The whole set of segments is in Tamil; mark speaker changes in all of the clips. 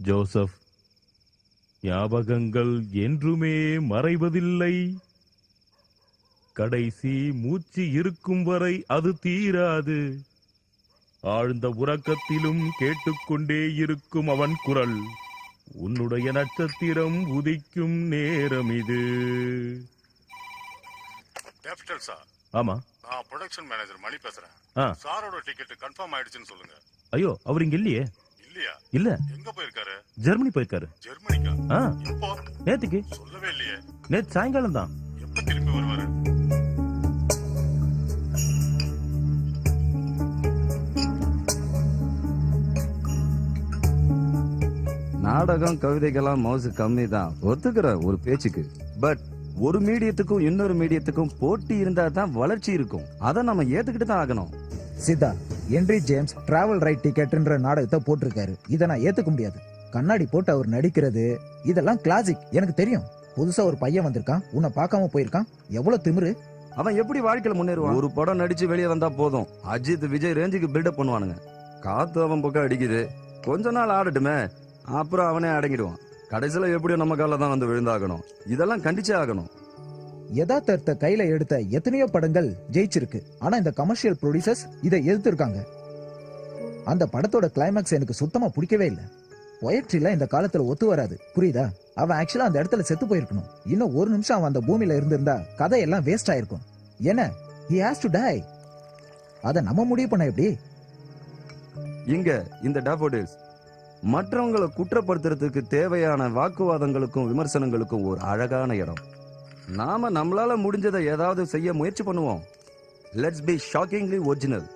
Speaker 1: ஜோசப், ஞாபகங்கள் என்றுமே மறைவதில்லை. கடைசி மூச்சு இருக்கும் வரை அது தீராது. ஆழ்ந்த உறக்கத்திலும் கேட்டுக்கொண்டே இருக்கும் அவன் குரல். உன்னுடைய நட்சத்திரம் உதிக்கும் நேரம் இது.
Speaker 2: Capital sir.
Speaker 1: ஆமா,
Speaker 2: நான் ப்ரொடக்ஷன் மேனேஜர் மணி பேசுறேன். சாரோட டிக்கெட் கன்ஃபார்ம் ஆயிடுச்சுன்னு சொல்லுங்க.
Speaker 1: ஐயோ, அவர் இங்க இல்லையே.
Speaker 2: இல்லையா?
Speaker 1: இல்ல.
Speaker 2: எங்க போயிருக்காரு?
Speaker 1: ஜெர்மனி போயிருக்காரு.
Speaker 2: ஜெர்மனிக்கா? எப்போ?
Speaker 1: நேத்துக்கு.
Speaker 2: சொல்லவே இல்லையே.
Speaker 1: நேத்து சாயங்காலம் தான்.
Speaker 2: எப்ப திரும்பி வருவாரு?
Speaker 3: நாடகம் கவிதைக்கெல்லாம் மவுசு கம்மி தான், ஒத்துக்கிற ஒரு பேச்சுக்கு. பட் ஒரு மீடியத்துக்கும் இன்னொரு மீடியத்துக்கும் போட்டி இருந்தா தான் வளர்ச்சி இருக்கும். அதை நம்ம ஏத்துக்கிட்டு தான் ஆகணும்.
Speaker 4: Siddha, Henry James travel right டிக்கெட்ன்ற நாடகத்தை போட்டிருக்காரு. இதை நான் ஏத்துக்க முடியாது. கண்ணாடி போட்டு அவர் நடிக்கிறது இதெல்லாம் கிளாசிக், எனக்கு தெரியும். புதுசா ஒரு பையன் வந்திருக்கான், உன்னை பார்க்காம போயிருக்கான். எவ்வளவு திமிரு!
Speaker 3: அவன் எப்படி வாழ்க்கையில முன்னேறுவான்? ஒரு படம் நடிச்சு வெளியே வந்தா போதும், அஜித் விஜய் ரேஞ்சுக்கு பில்டப் பண்ணுவானுங்க. காத்து அவன் பக்கம் அடிக்குது, கொஞ்ச நாள் ஆடட்டுமே, அப்புறம் அவனே அடங்கிடுவான். கடைசியில எப்படியும் நம்ம கால தான் வந்து விழுந்தாகணும். இதெல்லாம் கண்டிச்சே ஆகணும்.
Speaker 4: யதார்த்தத்தை கையில எடுத்த எத்தனையோ படங்கள் ஜெயிச்சிருக்கு. ஆனா இந்த கமர்ஷியல் ப்ரொடியூசர்ஸ் இதை எதிர்த்திருக்காங்க. அந்த படத்தோட கிளைமேக்ஸ் எனக்கு சுத்தமா பிடிக்கவே இல்லை. பொயட்ரில இந்த காலத்துல ஒத்து வராது, புரியுதா? அவன் ஆக்சுவலா அந்த இடத்துல செத்து போயிருக்கணும். இன்னும் ஒரு நிமிஷம் அவன் அந்த பூமியில இருந்திருந்தா கதையெல்லாம் வேஸ்ட் ஆயிருக்கும். என்ன, he has to die. அத நம்ம முடிவு பண்ண எப்படி?
Speaker 3: இங்க இந்த டாஃபோடில்ஸ் மற்றவங்களை குற்றப்படுத்துறதுக்கு தேவையான வாக்குவாதங்களுக்கும் விமர்சனங்களுக்கும் ஒரு அழகான இடம். நாம நம்மளால முடிஞ்சதை ஏதாவது செய்ய முயற்சி பண்ணுவோம். Let's be shockingly original.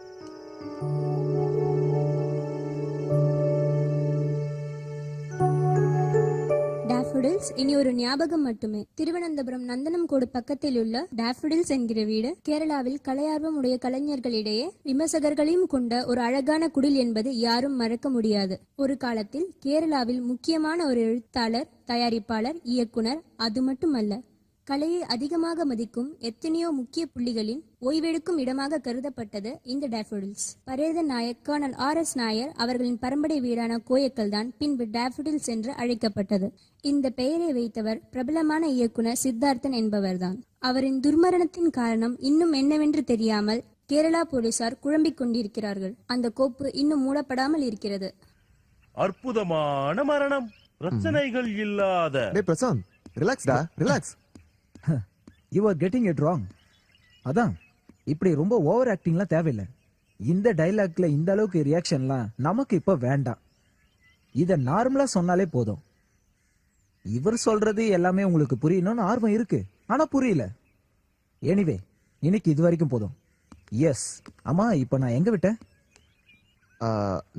Speaker 5: Daffodils இனி ஒரு ஞாபகம் மட்டுமே. திருவனந்தபுரம் நந்தனம்கோடு பக்கத்தில் உள்ள டாஃபோடில்ஸ் என்கிற வீடு கேரளாவில் கலையார்வம் உடைய கலைஞர்களிடையே விமர்சகர்களையும் கொண்ட ஒரு அழகான குடில் என்பது யாரும் மறக்க முடியாது. ஒரு காலத்தில் கேரளாவில் முக்கியமான ஒரு எழுத்தாளர், தயாரிப்பாளர், இயக்குனர், அது மட்டுமல்ல, கலையை அதிகமாக மதிக்கும் எத்தனையோ முக்கிய புள்ளிகளின் ஓய்வெடுக்கும் இடமாக கருதப்பட்டது இந்த டாஃபோடில்ஸ். பரேத நாயக் கர்னல் RS நாயர் அவர்களின் பரம்பரை வீடான கோயக்கல் தான் பின்பு டாஃபோடில்ஸ் என்று அழைக்கப்பட்டது. இந்த பெயரை வைத்தவர் பிரபலமான இயக்குனர் சித்தார்த்தன் என்பவர்தான். அவரின் துர்மரணத்தின் காரணம் இன்னும் என்னவென்று தெரியாமல் கேரளா போலீசார் குழம்பிக் கொண்டிருக்கிறார்கள். அந்த கோப்பு இன்னும் மூடப்படாமல் இருக்கிறது.
Speaker 1: அற்புதமான மரணம், பிரச்சனைகள் இல்லாத.
Speaker 6: பிரசாந்த், ரிலாக்ஸ்டா, relax.
Speaker 4: You are getting it wrong. அதான், இப்படி ரொம்ப ஓவர் ஆக்டிங்லாம் தேவையில்லை. இந்த டைலாக்ல இந்த அளவுக்கு ரியாக்ஷன்லாம் நமக்கு இப்ப வேண்டாம். இத நார்மலா சொன்னாலே போதும். இவர் சொல்றது எல்லாமே உங்களுக்கு புரியணும்னு ஆர்வம் இருக்கு, ஆனா புரியல. எனிவே, இன்னைக்கு இது வரைக்கும் போதும். எஸ், ஆமா, இப்ப நான் எங்க விட்டேன்?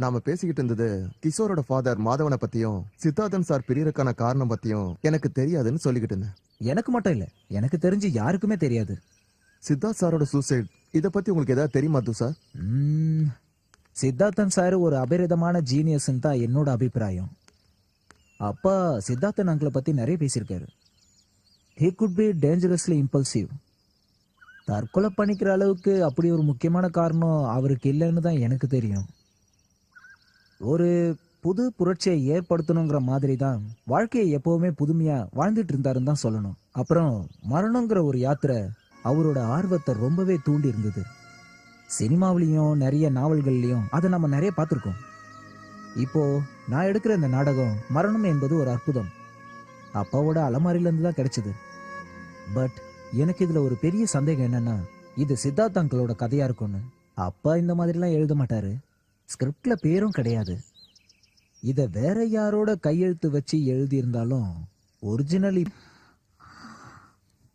Speaker 6: நாம பேசிக்கிட்டு இருந்தது கிஷோரோட ஃபாதர் மாதவனை பத்தியும் சித்தார்த்தன் சார் பிரியறதுக்கான காரணம் பத்தியும் எனக்கு தெரியாதுன்னு சொல்லிக்கிட்டு இருந்தேன்.
Speaker 4: எனக்கு மட்டும் இல்ல, எனக்கு தெரிஞ்சு யாருக்குமே தெரியாது.
Speaker 6: சித்தார்த் சாரோட சூசைட் இத பத்தி உங்களுக்கு ஏதாவது தெரியுமா சார்?
Speaker 4: சித்தார்த்தன் சார் ஒரு அபரிதமான ஜீனியஸ் தான் என்னோட அபிப்பிராயம். அப்பா சித்தார்த்தன் அங்கிளை பத்தி நிறைய பேசியிருக்காரு. he could be dangerously impulsive. தற்கொலை பண்ணிக்கிற அளவுக்கு அப்படி ஒரு முக்கியமான காரணம் அவருக்கு இல்லைன்னு தான் எனக்கு தெரியும். ஒரு புது புரட்சியை ஏற்படுத்தணுங்கிற மாதிரி தான் வாழ்க்கையை எப்பவுமே புதுமையா வாழ்ந்துட்டு இருந்தாருன்னு தான் சொல்லணும். அப்புறம் மரணங்கிற ஒரு யாத்திரை அவரோட ஆர்வத்தை ரொம்பவே தூண்டி இருந்தது. சினிமாவிலையும் நிறைய நாவல்கள்லயும் அதை நம்ம நிறைய பார்த்துருக்கோம். இப்போ நான் எடுக்கிற இந்த நாடகம் மரணம் என்பது ஒரு அற்புதம். அப்பாவோட அலமாரியிலிருந்து தான் கிடைச்சது. பட் எனக்கு இதுல ஒரு பெரிய சந்தேகம் என்னன்னா, இது சித்தார்த் அங்கிளோட கதையா இருக்கும்னு. அப்பா இந்த மாதிரிலாம் எழுத மாட்டாரு, ஸ்கிரிப்ட்ல பேரும் கிடையாது. இத வேற யாரோட கையெழுத்து வச்சு எழுதியிருந்தாலும் ஒரிஜினலி.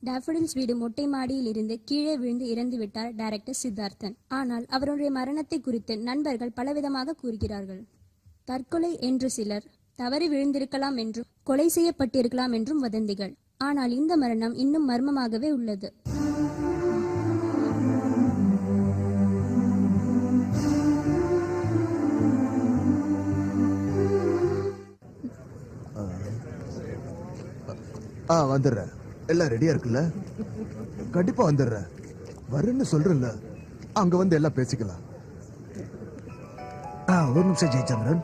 Speaker 5: டாஃபோடில்ஸ் வீடு மொட்டை மாடியில் இருந்து கீழே விழுந்து இறந்து விட்டார் டைரக்டர் சித்தார்த்தன். ஆனால் அவருடைய மரணத்தை குறித்து நண்பர்கள் பலவிதமாக கூறுகிறார்கள். தற்கொலை என்று சிலர், தவறி விழுந்திருக்கலாம் என்றும், கொலை செய்யப்பட்டிருக்கலாம் என்றும் வதந்திகள். ஆனால் இந்த மரணம் இன்னும் மர்மமாகவே உள்ளது.
Speaker 6: வந்துடுறேன். எல்லாம் ரெடியா இருக்குல்ல? கண்டிப்பா வந்துடுறேன். வருன்னு சொல்றேன்ல, அங்க வந்து எல்லாம் பேசிக்கலாம்.
Speaker 4: ஒரு நிமிஷம் ஜெயச்சந்திரன்.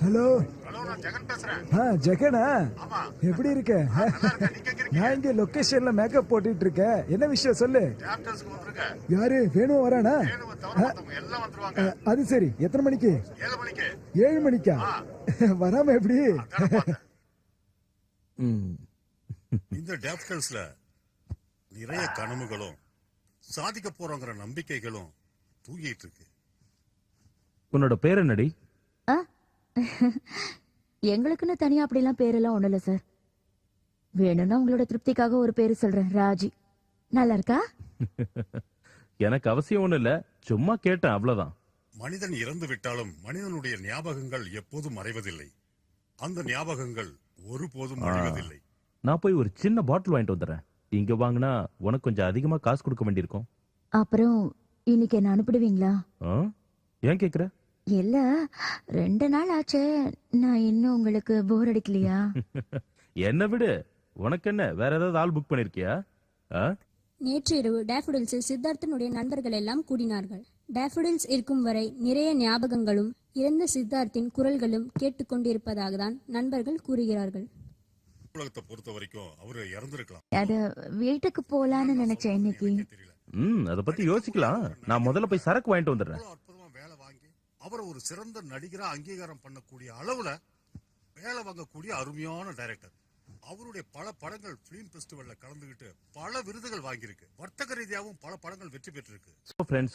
Speaker 7: ஹலோ
Speaker 2: ஹலோ, நான் ஜெகன் பேசுறேன்.
Speaker 7: ஜெகனா
Speaker 2: ஆமா,
Speaker 7: எப்படி இருக்க
Speaker 2: நல்லா இருக்கேன். நீங்க எங்க இருக்கீங்க?
Speaker 7: நான் இங்க லொகேஷன்ல மேக்கப் போட்டுட்டு இருக்கேன். என்ன விஷயம் சொல்லு.
Speaker 2: டேப்டர்ஸ்க்கு வந்திருக்கேன்.
Speaker 7: யாரு வேணும் வரானா?
Speaker 2: வேணுவை தவிர மத்தவங்க எல்லாம் வந்துருவாங்க.
Speaker 7: அது சரி, எத்தனை மணிக்கு?
Speaker 2: 7 மணிக்கு.
Speaker 7: 7 மணிக்கா? வராம எப்படி?
Speaker 2: அதானே பார்த்தேன்.
Speaker 3: ம்.
Speaker 2: இந்த டேப்டர்ஸ்ல நிறைய கனவுகளும் சாதிக்க போறோங்கிற நம்பிக்கைகளும் தூங்கிட்டு இருக்கு.
Speaker 1: உன்னோட பேர் என்னடி?
Speaker 8: எங்களுக்குன்னு தனியா அப்படிலாம் பேரெல்லாம் ஒண்ணும் இல்ல சார். வேணும்னா உங்களோட திருப்திக்காக ஒரு பேரு சொல்றேன், ராஜி. நல்லா இருக்கா?
Speaker 1: எனக்கு அவசியம் ஒண்ணு இல்ல, சும்மா கேட்டேன் அவ்வளவுதான்.
Speaker 2: மனிதன் இறந்து விட்டாலும் மனிதனுடைய ஞாபகங்கள் எப்போதும் மறைவதில்லை. அந்த ஞாபகங்கள் ஒருபோதும் அழிவதில்லை.
Speaker 1: நான் போய் ஒரு சின்ன பாட்டில் வாங்கிட்டு வந்துடுறேன். இங்க வாங்கினா உனக்கு கொஞ்சம் அதிகமா காசு கொடுக்க வேண்டியிருக்கும்.
Speaker 8: அப்புறம் இன்னைக்கு என்ன அனுப்பிடுவீங்களா?
Speaker 1: ஆ? ஏன் கேக்குற?
Speaker 8: இல்ல, 2 நாள் ஆச்சே, நான் இன்னும் உங்களுக்கு போர் அடிக்கலையா?
Speaker 1: என்ன விடு, உனக்கு என்ன வேற ஏதாவது ஆள் புக் பண்ணிருக்கியா?
Speaker 5: நேற்று இரவு டேஃபடில்ஸில் சித்தார்த்தனுடைய நண்பர்கள் எல்லாம் கூடினார்கள். டேஃபடில்ஸ் இருக்கும் வரை நிறைய ஞாபகங்களும் இறந்த சித்தார்த்தின் குரல்களும் கேட்டுக்கொண்டிருப்பதாக தான் நண்பர்கள் கூறுகிறார்கள்.
Speaker 2: உலகத்தை பொறுத்த வரைக்கும் அவரு இறந்திருக்கலாம்.
Speaker 8: அத வீட்டுக்கு போலான்னு நினைச்சேன் இன்னைக்கு.
Speaker 2: தெரியல.
Speaker 1: அத பத்தி யோசிக்கலாம். நான் முதல்ல போய் சரக்கு வாங்கிட்டு வந்துடுறேன்.
Speaker 2: அவ்வளவு அற்புதமா வேலை வாங்கி அவரை ஒரு சிறந்த நடிகரா அங்கீகாரம் பண்ணக்கூடிய அளவுல வேலை வாங்கக்கூடிய அருமையான டைரக்டர். அவருடைய பல படங்கள் பிலிம் ஃபெஸ்டிவல்ல கலந்துகிட்டு பல விருதுகள் வாங்கியிருக்கு. வர்த்தக ரீதியாகவும் பல படங்கள் வெற்றி பெற்றிருக்கு.
Speaker 1: So friends,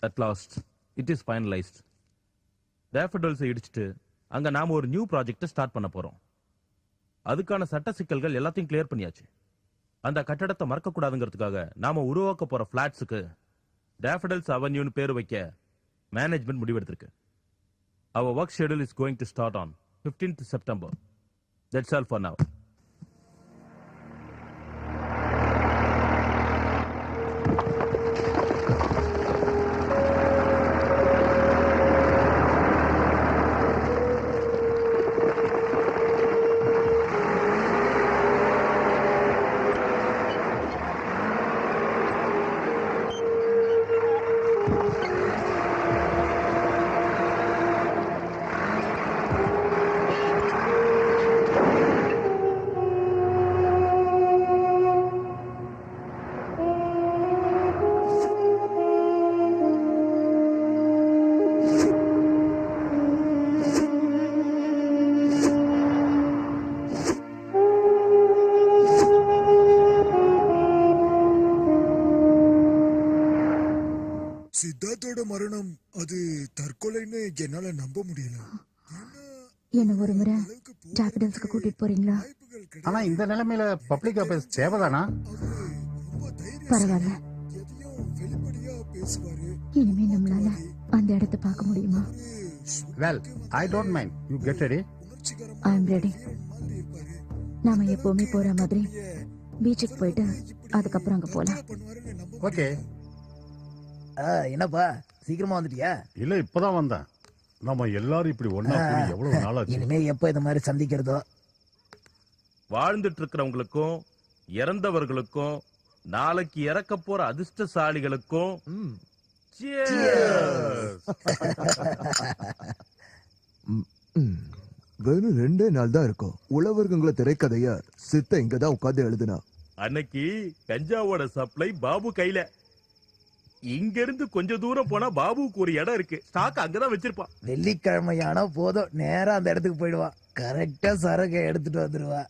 Speaker 1: at last it is finalized. Daffodils இடிச்சிட்டு அங்க நாம ஒரு நியூ ப்ராஜெக்ட் ஸ்டார்ட் பண்ண போறோம். அதுக்கான சட்ட சிக்கல்கள் எல்லாத்தையும் கிளியர் பண்ணியாச்சு. அந்த கட்டடத்தை மறக்க கூடாதுங்கிறதுக்காக நாம உருவாக்க போற பிளாட்ஸுக்கு டேஃபடில்ஸ் அவென்யூன்னு பேர் வைக்க management முடிவெடுத்திருக்கு. Our work schedule is going to start on 15th September. That's all for now.
Speaker 7: சித்தார்த்தோட மரணம் அது தற்கொலைன்னு என்னால நம்ப முடியல.
Speaker 8: என்ன ஒரு முறை டேஃபடில்ஸ்க்கு கூட்டிட்டு போறீங்களா?
Speaker 9: ஆனா இந்த நிலைமையில பப்ளிக் அஃபேர்ஸ் தேவைதானா?
Speaker 8: பரவாயில்ல,
Speaker 7: எதையும் வெளிப்படையா பேசுவாரு.
Speaker 8: இனிமே நம்மளால அந்த இடத்தை பார்க்க முடியுமா?
Speaker 9: Well, I don't mind. You get ready.
Speaker 8: I am ready. நாம எப்பவுமே போற மாதிரி பீச்சுக்கு போயிட்டு அதுக்கப்புறம் அங்க போலாம்.
Speaker 9: ஓகே.
Speaker 4: என்னப்பா சீக்கிரமா வந்துட்டியா?
Speaker 2: இல்ல, இப்பதான் வந்தேன். நம்ம எல்லாரும் இப்படி ஒண்ணா கூடி எவ்வளவு நாளாச்சு.
Speaker 4: இனிமே எப்ப இந்த மாதிரி சந்திக்கிறதோ.
Speaker 1: வாழ்ந்துட்டு இருக்கிறவங்களுக்கும் இறந்தவர்களுக்கும் நாளைக்கு இறக்க போற அதிர்ஷ்டசாலிகளுக்கும் cheers.
Speaker 6: வெறும் 2 நாள் தான் இருக்கும். உழவர்கங்கள திரைக்கதைய சித்த இங்கதான் உட்கார்ந்து எழுதுனா.
Speaker 1: அன்னைக்கு கஞ்சாவோட சப்ளை பாபு கையில. இங்க இருந்து கொஞ்ச தூரம் போனா பாபுக்கு ஒரு இடம் இருக்கு. ஸ்டாக் அங்கதான் வச்சிருப்பான்.
Speaker 4: வெள்ளிக்கிழமையானா போதும், நேரா அந்த இடத்துக்கு போயிடுவான். கரெக்டா சரக்கை எடுத்துட்டு வந்துடுவா.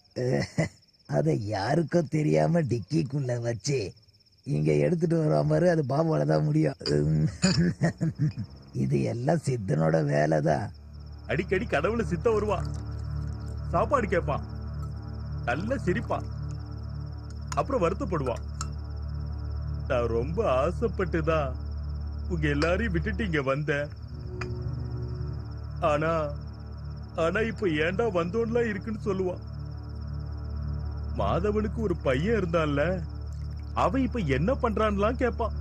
Speaker 4: அத யாருக்கும் தெரியாம டிக்கிக்குள்ள வச்சு இங்க எடுத்துட்டு வருவான் பாரு, அது பாபுவால தான் முடியும். இது எல்லாம் சித்தனோட வேலைதான்.
Speaker 1: அடிக்கடி கடவுள சித்த வருவான், சாப்பாடு கேட்பான், நல்ல சிரிப்பான், அப்புறம் வருத்தப்படுவான். நான் ரொம்ப ஆசைப்பட்டுதான் உங்க எல்லாரையும் விட்டுட்டு இங்க வந்தேன். ஆனா ஆனா இப்ப ஏன்டா வந்தோன்லாம் இருக்குன்னு சொல்லுவான். மாதவனுக்கு ஒரு பையன் இருந்தான்ல, அவன் இப்ப என்ன பண்றான்லாம் கேட்பான்.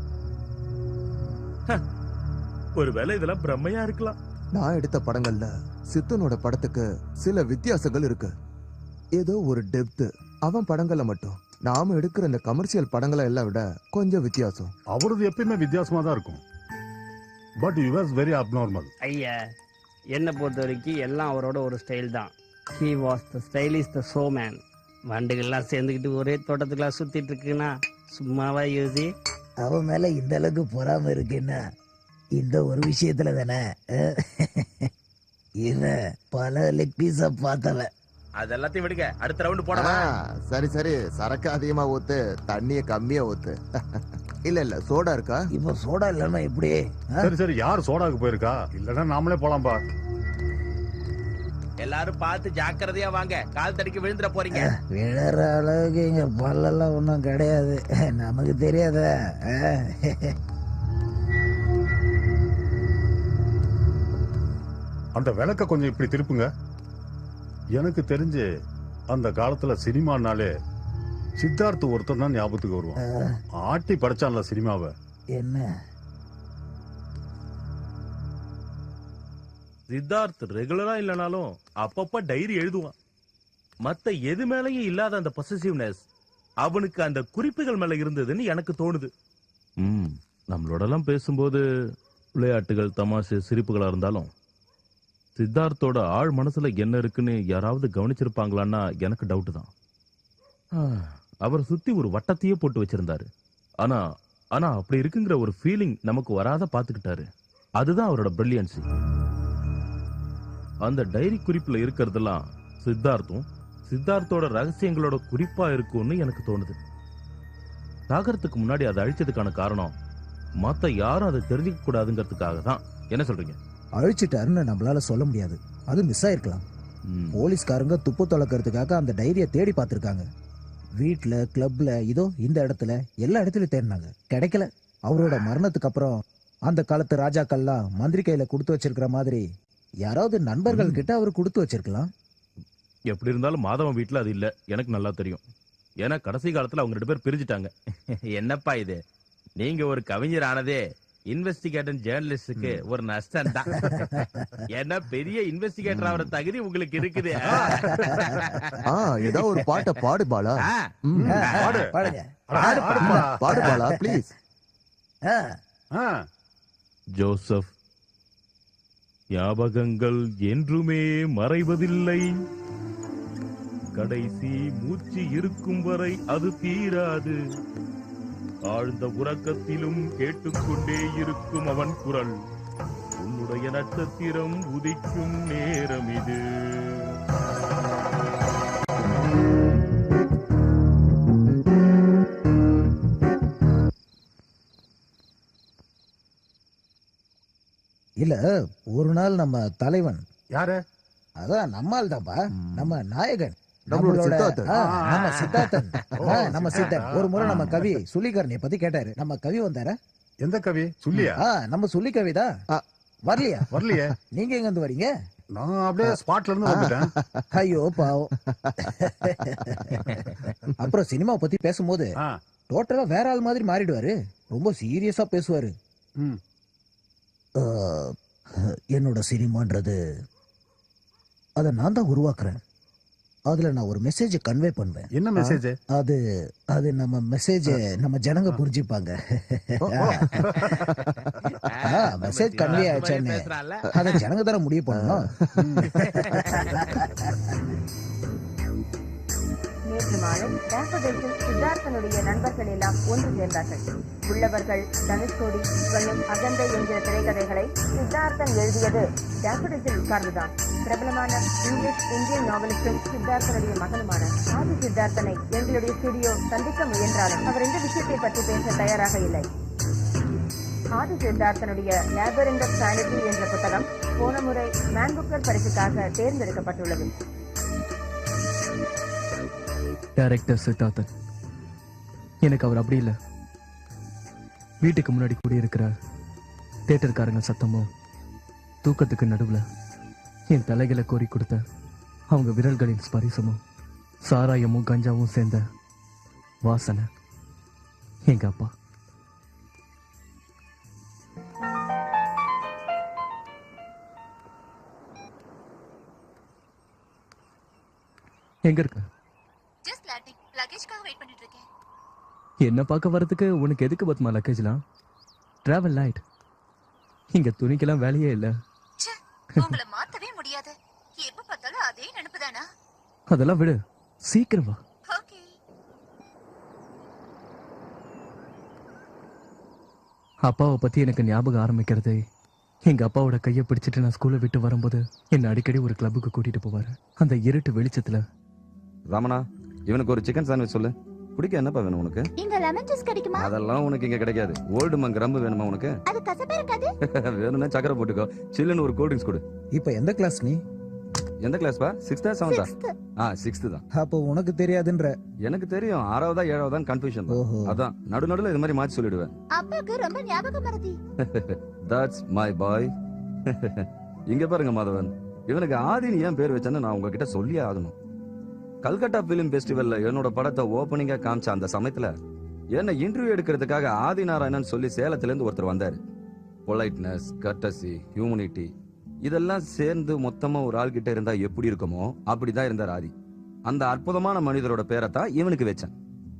Speaker 1: ஒருவேளை இதெல்லாம் பிரம்மையா இருக்கலாம்.
Speaker 6: நான் எடுத்த படங்கள்ல சித்தனோட படத்துக்கு சில வித்தியாசங்கள் இருக்கு. ஏதோ ஒரு டெப்த் அவன் படங்கள்ல மட்டும். நாம எடுக்கிற இந்த கமர்ஷியல் படங்களை எல்லாம் விட கொஞ்சம் வித்தியாசம்.
Speaker 2: அவரது எப்பயுமே வித்தியாசமா தான் இருக்கும். But you was very abnormal.
Speaker 10: ஐயா, என்னை பொறுத்த வரைக்கும் எல்லாம் அவரோட ஒரு ஸ்டைல் தான். He was the stylish the showman. வண்டுகள்லாம் சேர்ந்துக்கிட்டு ஒரே தோட்டத்துக்குலாம் சுத்திட்டு இருக்குன்னா சும்மாவா யோசி.
Speaker 4: அவன் மேல இந்த அளவுக்கு பொறாம இருக்குன்னா இந்த ஒரு விஷயத்துல தானே. இவன் பல லெக் பீஸா பார்த்தவன்.
Speaker 1: அதெல்லாத்தையும் விடுங்க, அடுத்த ரவுண்ட் போடவா?
Speaker 6: சரி சரி, சரக்கு அதிகமா ஊத்து, தண்ணிய கம்மியா ஊத்து. இல்ல சோடா இருக்கா?
Speaker 4: இப்போ சோடா இல்லாம எப்படி?
Speaker 9: சரி சரி, யார் சோடாக்கு போயிருக்கா? இல்லன்னா நாமளே போலாம்பா.
Speaker 1: எல்லாரும் பார்த்து ஜாக்கிரதையா வாங்க, கால் தடிக்க விழுந்துட போறீங்க.
Speaker 4: விழற அளவுக்கு இங்க பல்லெல்லாம் ஒன்றும் கிடையாது, நமக்கு தெரியாத.
Speaker 9: அந்த விளக்க கொஞ்சம் இப்படி திருப்புங்க. எனக்கு தெரிஞ்சு அந்த காலத்துல சினிமானாலே சித்தார்த் ஒருத்தன் தான் ஞாபகத்துக்கு வருவான். ஆட்டி படைச்சான்ல சினிமாவை.
Speaker 4: என்ன
Speaker 1: சித்தார்த் ரெகுலரா இல்லனாலும் அப்பப்ப டைரி எழுதுவான். மத்த எது மேலயும் இல்லாத அந்த பொசசிவ்னஸ் அவனுக்கு அந்த குறிப்புகள் மேல இருந்ததுன்னு எனக்கு தோணுது. நம்மளோட எல்லாம் பேசும்போது விளையாட்டுகள், தமாஷு, சிரிப்புகளா இருந்தாலும் சித்தார்த்தோட ஆழ் மனசுல என்ன இருக்குன்னு யாராவது கவனிச்சிருப்பாங்களான்னா எனக்கு டவுட் தான். அவர் சுத்தி ஒரு வட்டத்தையே போட்டு வச்சிருந்தாரு. ஆனா ஆனா அப்படி இருக்குங்கிற ஒரு ஃபீலிங் நமக்கு வராத பாத்துக்கிட்டாரு. அதுதான் அவரோட பிரில்லியன்சி. அந்த டைரி குறிப்புல இருக்கிறதெல்லாம் சித்தார்த்தோட ரகசியங்களோட குறிப்பா இருக்கும்னு எனக்கு தோணுது. சாகரத்துக்கு முன்னாடி அதை அழிச்சதுக்கான காரணம் மத்த யாரும் அதை தெரிஞ்சுக்க கூடாதுங்கிறதுக்காக தான். என்ன சொல்றீங்க?
Speaker 4: அழிச்சிட்டாருன்னு நம்மளால சொல்ல முடியாது, அது மிஸ் ஆயிருக்கலாம். போலீஸ்காரங்க துப்பு தொலைக்கிறதுக்காக அந்த டைரியை தேடி பார்த்திருக்காங்க. வீட்டுல, கிளப்ல, இதோ இந்த இடத்துல, எல்லா இடத்துலயும் தேடினாங்க, கிடைக்கல. அவரோட மரணத்துக்கு அப்புறம் அந்த காலத்து ராஜாக்கள்லாம் மந்திரி கையில கொடுத்து வச்சிருக்கிற மாதிரி யாராவது நண்பர்கள் கிட்ட அவரு கொடுத்து வச்சிருக்கலாம்.
Speaker 1: எப்படி இருந்தாலும் மாதவன் வீட்டுல அது இல்ல, எனக்கு நல்லா தெரியும். ஏன்னா கடைசி காலத்துல அவங்க 2 பேர் பிரிஞ்சுட்டாங்க. என்னப்பா இது, நீங்க ஒரு கவிஞர் ஆனதே இன்வெஸ்டிகேட்டர் ஜேர்னலிஸ்டுக்கு ஒரு நஷ்டம் தான். ஏன்னா பெரிய இன்வெஸ்டிகேட்டர் ஆகிற தகுதி உங்களுக்கு இருக்குது.
Speaker 6: ஏதோ ஒரு பாட்டை பாடு பாலா. பாடு பாலா ப்ளீஸ்.
Speaker 1: ஜோசப், ஞாபகங்கள் என்றுமே மறைவதில்லை. கடைசி மூச்சு இருக்கும் வரை அது தீராது. ஆழ்ந்த உறக்கத்திலும் கேட்டுக்கொண்டே இருக்கும் அவன் குரல். உன்னுடைய நட்சத்திரம் உதிக்கும் நேரம் இது.
Speaker 4: இல்ல, ஒரு நாள் நம்ம தலைவன்
Speaker 9: யாரு?
Speaker 4: அதான் நம்மால் தான்ப்பா, நம்ம நாயகன்,
Speaker 6: நம்மளோட சித்தார்த்தன்.
Speaker 4: நம்ம சித்தார்த்தன், நம்ம சித்தன். ஒரு முறை நம்ம கவி சுள்ளிகரனை பத்தி கேட்டாரு. நம்ம கவி வந்தார?
Speaker 9: எந்த கவி? சொல்லியா?
Speaker 4: நம்ம சொல்லி கவிதான். வரலையா?
Speaker 9: வரலையே.
Speaker 4: நீங்க எங்க இருந்து வரீங்க?
Speaker 9: நான் அப்படியே ஸ்பாட்ல இருந்து வந்துட்டேன்.
Speaker 4: ஐயோ பாவம். அப்புறம் சினிமா பத்தி பேசும்போது டோட்டலா வேற ஆள் மாதிரி மாறிடுவாரு. ரொம்ப சீரியஸா பேசுவாரு. என்னோட சினிமான்றது அதை நான் தான் உருவாக்குறேன். அதுல நான் ஒரு மெசேஜ் கன்வே பண்ணுவேன்.
Speaker 9: என்ன மெசேஜ்?
Speaker 4: அது நம்ம மெசேஜ் நம்ம ஜனங்க புரிஞ்சுப்பாங்க. மெசேஜ் கன்வே ஆச்சான்னு அதை ஜனங்க தானே முடிவு பண்ணணும்.
Speaker 8: நேற்று மாலை டேஃபோடில்ஸில் சித்தார்த்தனுடைய நண்பர்கள் எல்லாம் ஒன்று சேர்ந்தார்கள். உள்ளவர்கள், தனுஷ்கோடி, ஸ்வயம், அகந்தை என்கிற திரைக்கதைகளை சித்தார்த்தன் எழுதியது டேஃபோடில்ஸில் உட்கார்ந்துதான். பிரபலமான இங்கிலீஷ் இந்தியன் நாவலிஸ்டும் சித்தார்த்தனுடைய மகனுமான ஆதி சித்தார்த்தனை எங்களுடைய ஸ்டுடியோ சந்திக்க முயன்றாலும் அவர் இந்த விஷயத்தை பற்றி பேச தயாராக இல்லை. ஆதி சித்தார்த்தனுடைய லேபரிண்ட் ஆஃப் சானிட்டி என்ற புத்தகம் போன முறை மேன் புக்கர் பரிசுக்காக தேர்ந்தெடுக்கப்பட்டுள்ளது.
Speaker 11: டைரக்டர் சித்தார்த்தன், எனக்கு அவர் அப்படி இல்லை. வீட்டுக்கு முன்னாடி கூடியிருக்கிற தியேட்டர்காரங்க சத்தமும் தூக்கத்துக்கு நடுவில் என் தலைகளை கோரி கொடுத்த அவங்க விரல்களின் ஸ்பரிசமும் சாராயமும் கஞ்சாவும் சேர்ந்த வாசனை எங்க அப்பா. எங்க இருக்க? என்ன பார்க்க வரதுக்கு உனக்கு எதுக்கு பத்மா லக்கேஜ்லாம்? Travel light. இங்க துணிக்கெல்லாம் வேலையே இல்லை.
Speaker 12: உங்களை மாத்தவே முடியாது. எப்ப பார்த்தாலும் அதே நினைப்புதானா?
Speaker 11: அதெல்லாம் விடு, சீக்கிரம் வா.
Speaker 12: ஓகே.
Speaker 11: அப்பாவை பத்தி எனக்கு ஞாபகம் ஆரம்பிக்கிறது எங்க அப்பாவோட கையை பிடிச்சிட்டு நான் ஸ்கூலை விட்டு வரும்போது என்ன அடிக்கடி ஒரு கிளப்புக்கு கூட்டிட்டு போவாரு. அந்த இருட்டு வெளிச்சத்துல.
Speaker 3: ரமணா, இவனுக்கு ஒரு சிக்கன் சாண்ட்விச் சொல்லு. குடிக்க என்னப்பா வேணும் உனக்கு?
Speaker 12: இங்க லெமன் ஜூஸ் கிடைக்குமா?
Speaker 3: அதெல்லாம் உனக்கு இங்க கிடைக்காது. ஓல்டு மங்க் ரம்பு வேணுமா உனக்கு?
Speaker 12: அது கசப்பா இருக்காது.
Speaker 3: வேணும்னா சக்கரை போட்டுக்கோ. சில்லுன்னு ஒரு கூல் ட்ரிங்க்ஸ் கொடு.
Speaker 4: இப்ப எந்த கிளாஸ் நீ?
Speaker 3: எந்த கிளாஸ்பா? 6th 7th? 6th தான்.
Speaker 4: அப்போ உனக்கு தெரியாதுன்ற.
Speaker 3: எனக்கு தெரியும் 6வதா 7வதா கன்ஃபியூஷன் தான்.
Speaker 4: ஓஹோ.
Speaker 3: அதான் நடுநடுல இது மாதிரி மாத்தி சொல்லிடுவேன்.
Speaker 12: அப்பாக்கு ரொம்ப ஞாபகம் மறதி.
Speaker 3: That's my boy. இங்க பாருங்க மாதவன், இவனுக்கு ஆதினி ஏன் பேர் வச்சேன்னு நான் உங்ககிட்ட சொல்லியே ஆகணும். கல்கட்டா பிலிம் ஃபெஸ்டிவல்ல என்னோட படத்தை ஓப்பனிங்கா காமிச்ச அந்த சமயத்துல என்ன இன்டர்வியூ எடுக்கிறதுக்காக ஆதி நாராயணன் சொல்லி சேலத்துல இருந்து ஒருத்தர் வந்தாரு. பொலைட்னஸ், கர்டசி, ஹியூமனிட்டி இதெல்லாம் சேர்ந்து மொத்தமா ஒரு ஆள் கிட்ட இருந்தா எப்படி இருக்குமோ அப்படிதான் இருந்தார் ஆதி. அந்த அற்புதமான மனிதரோட பேரை தான் இவனுக்கு வச்சேன்.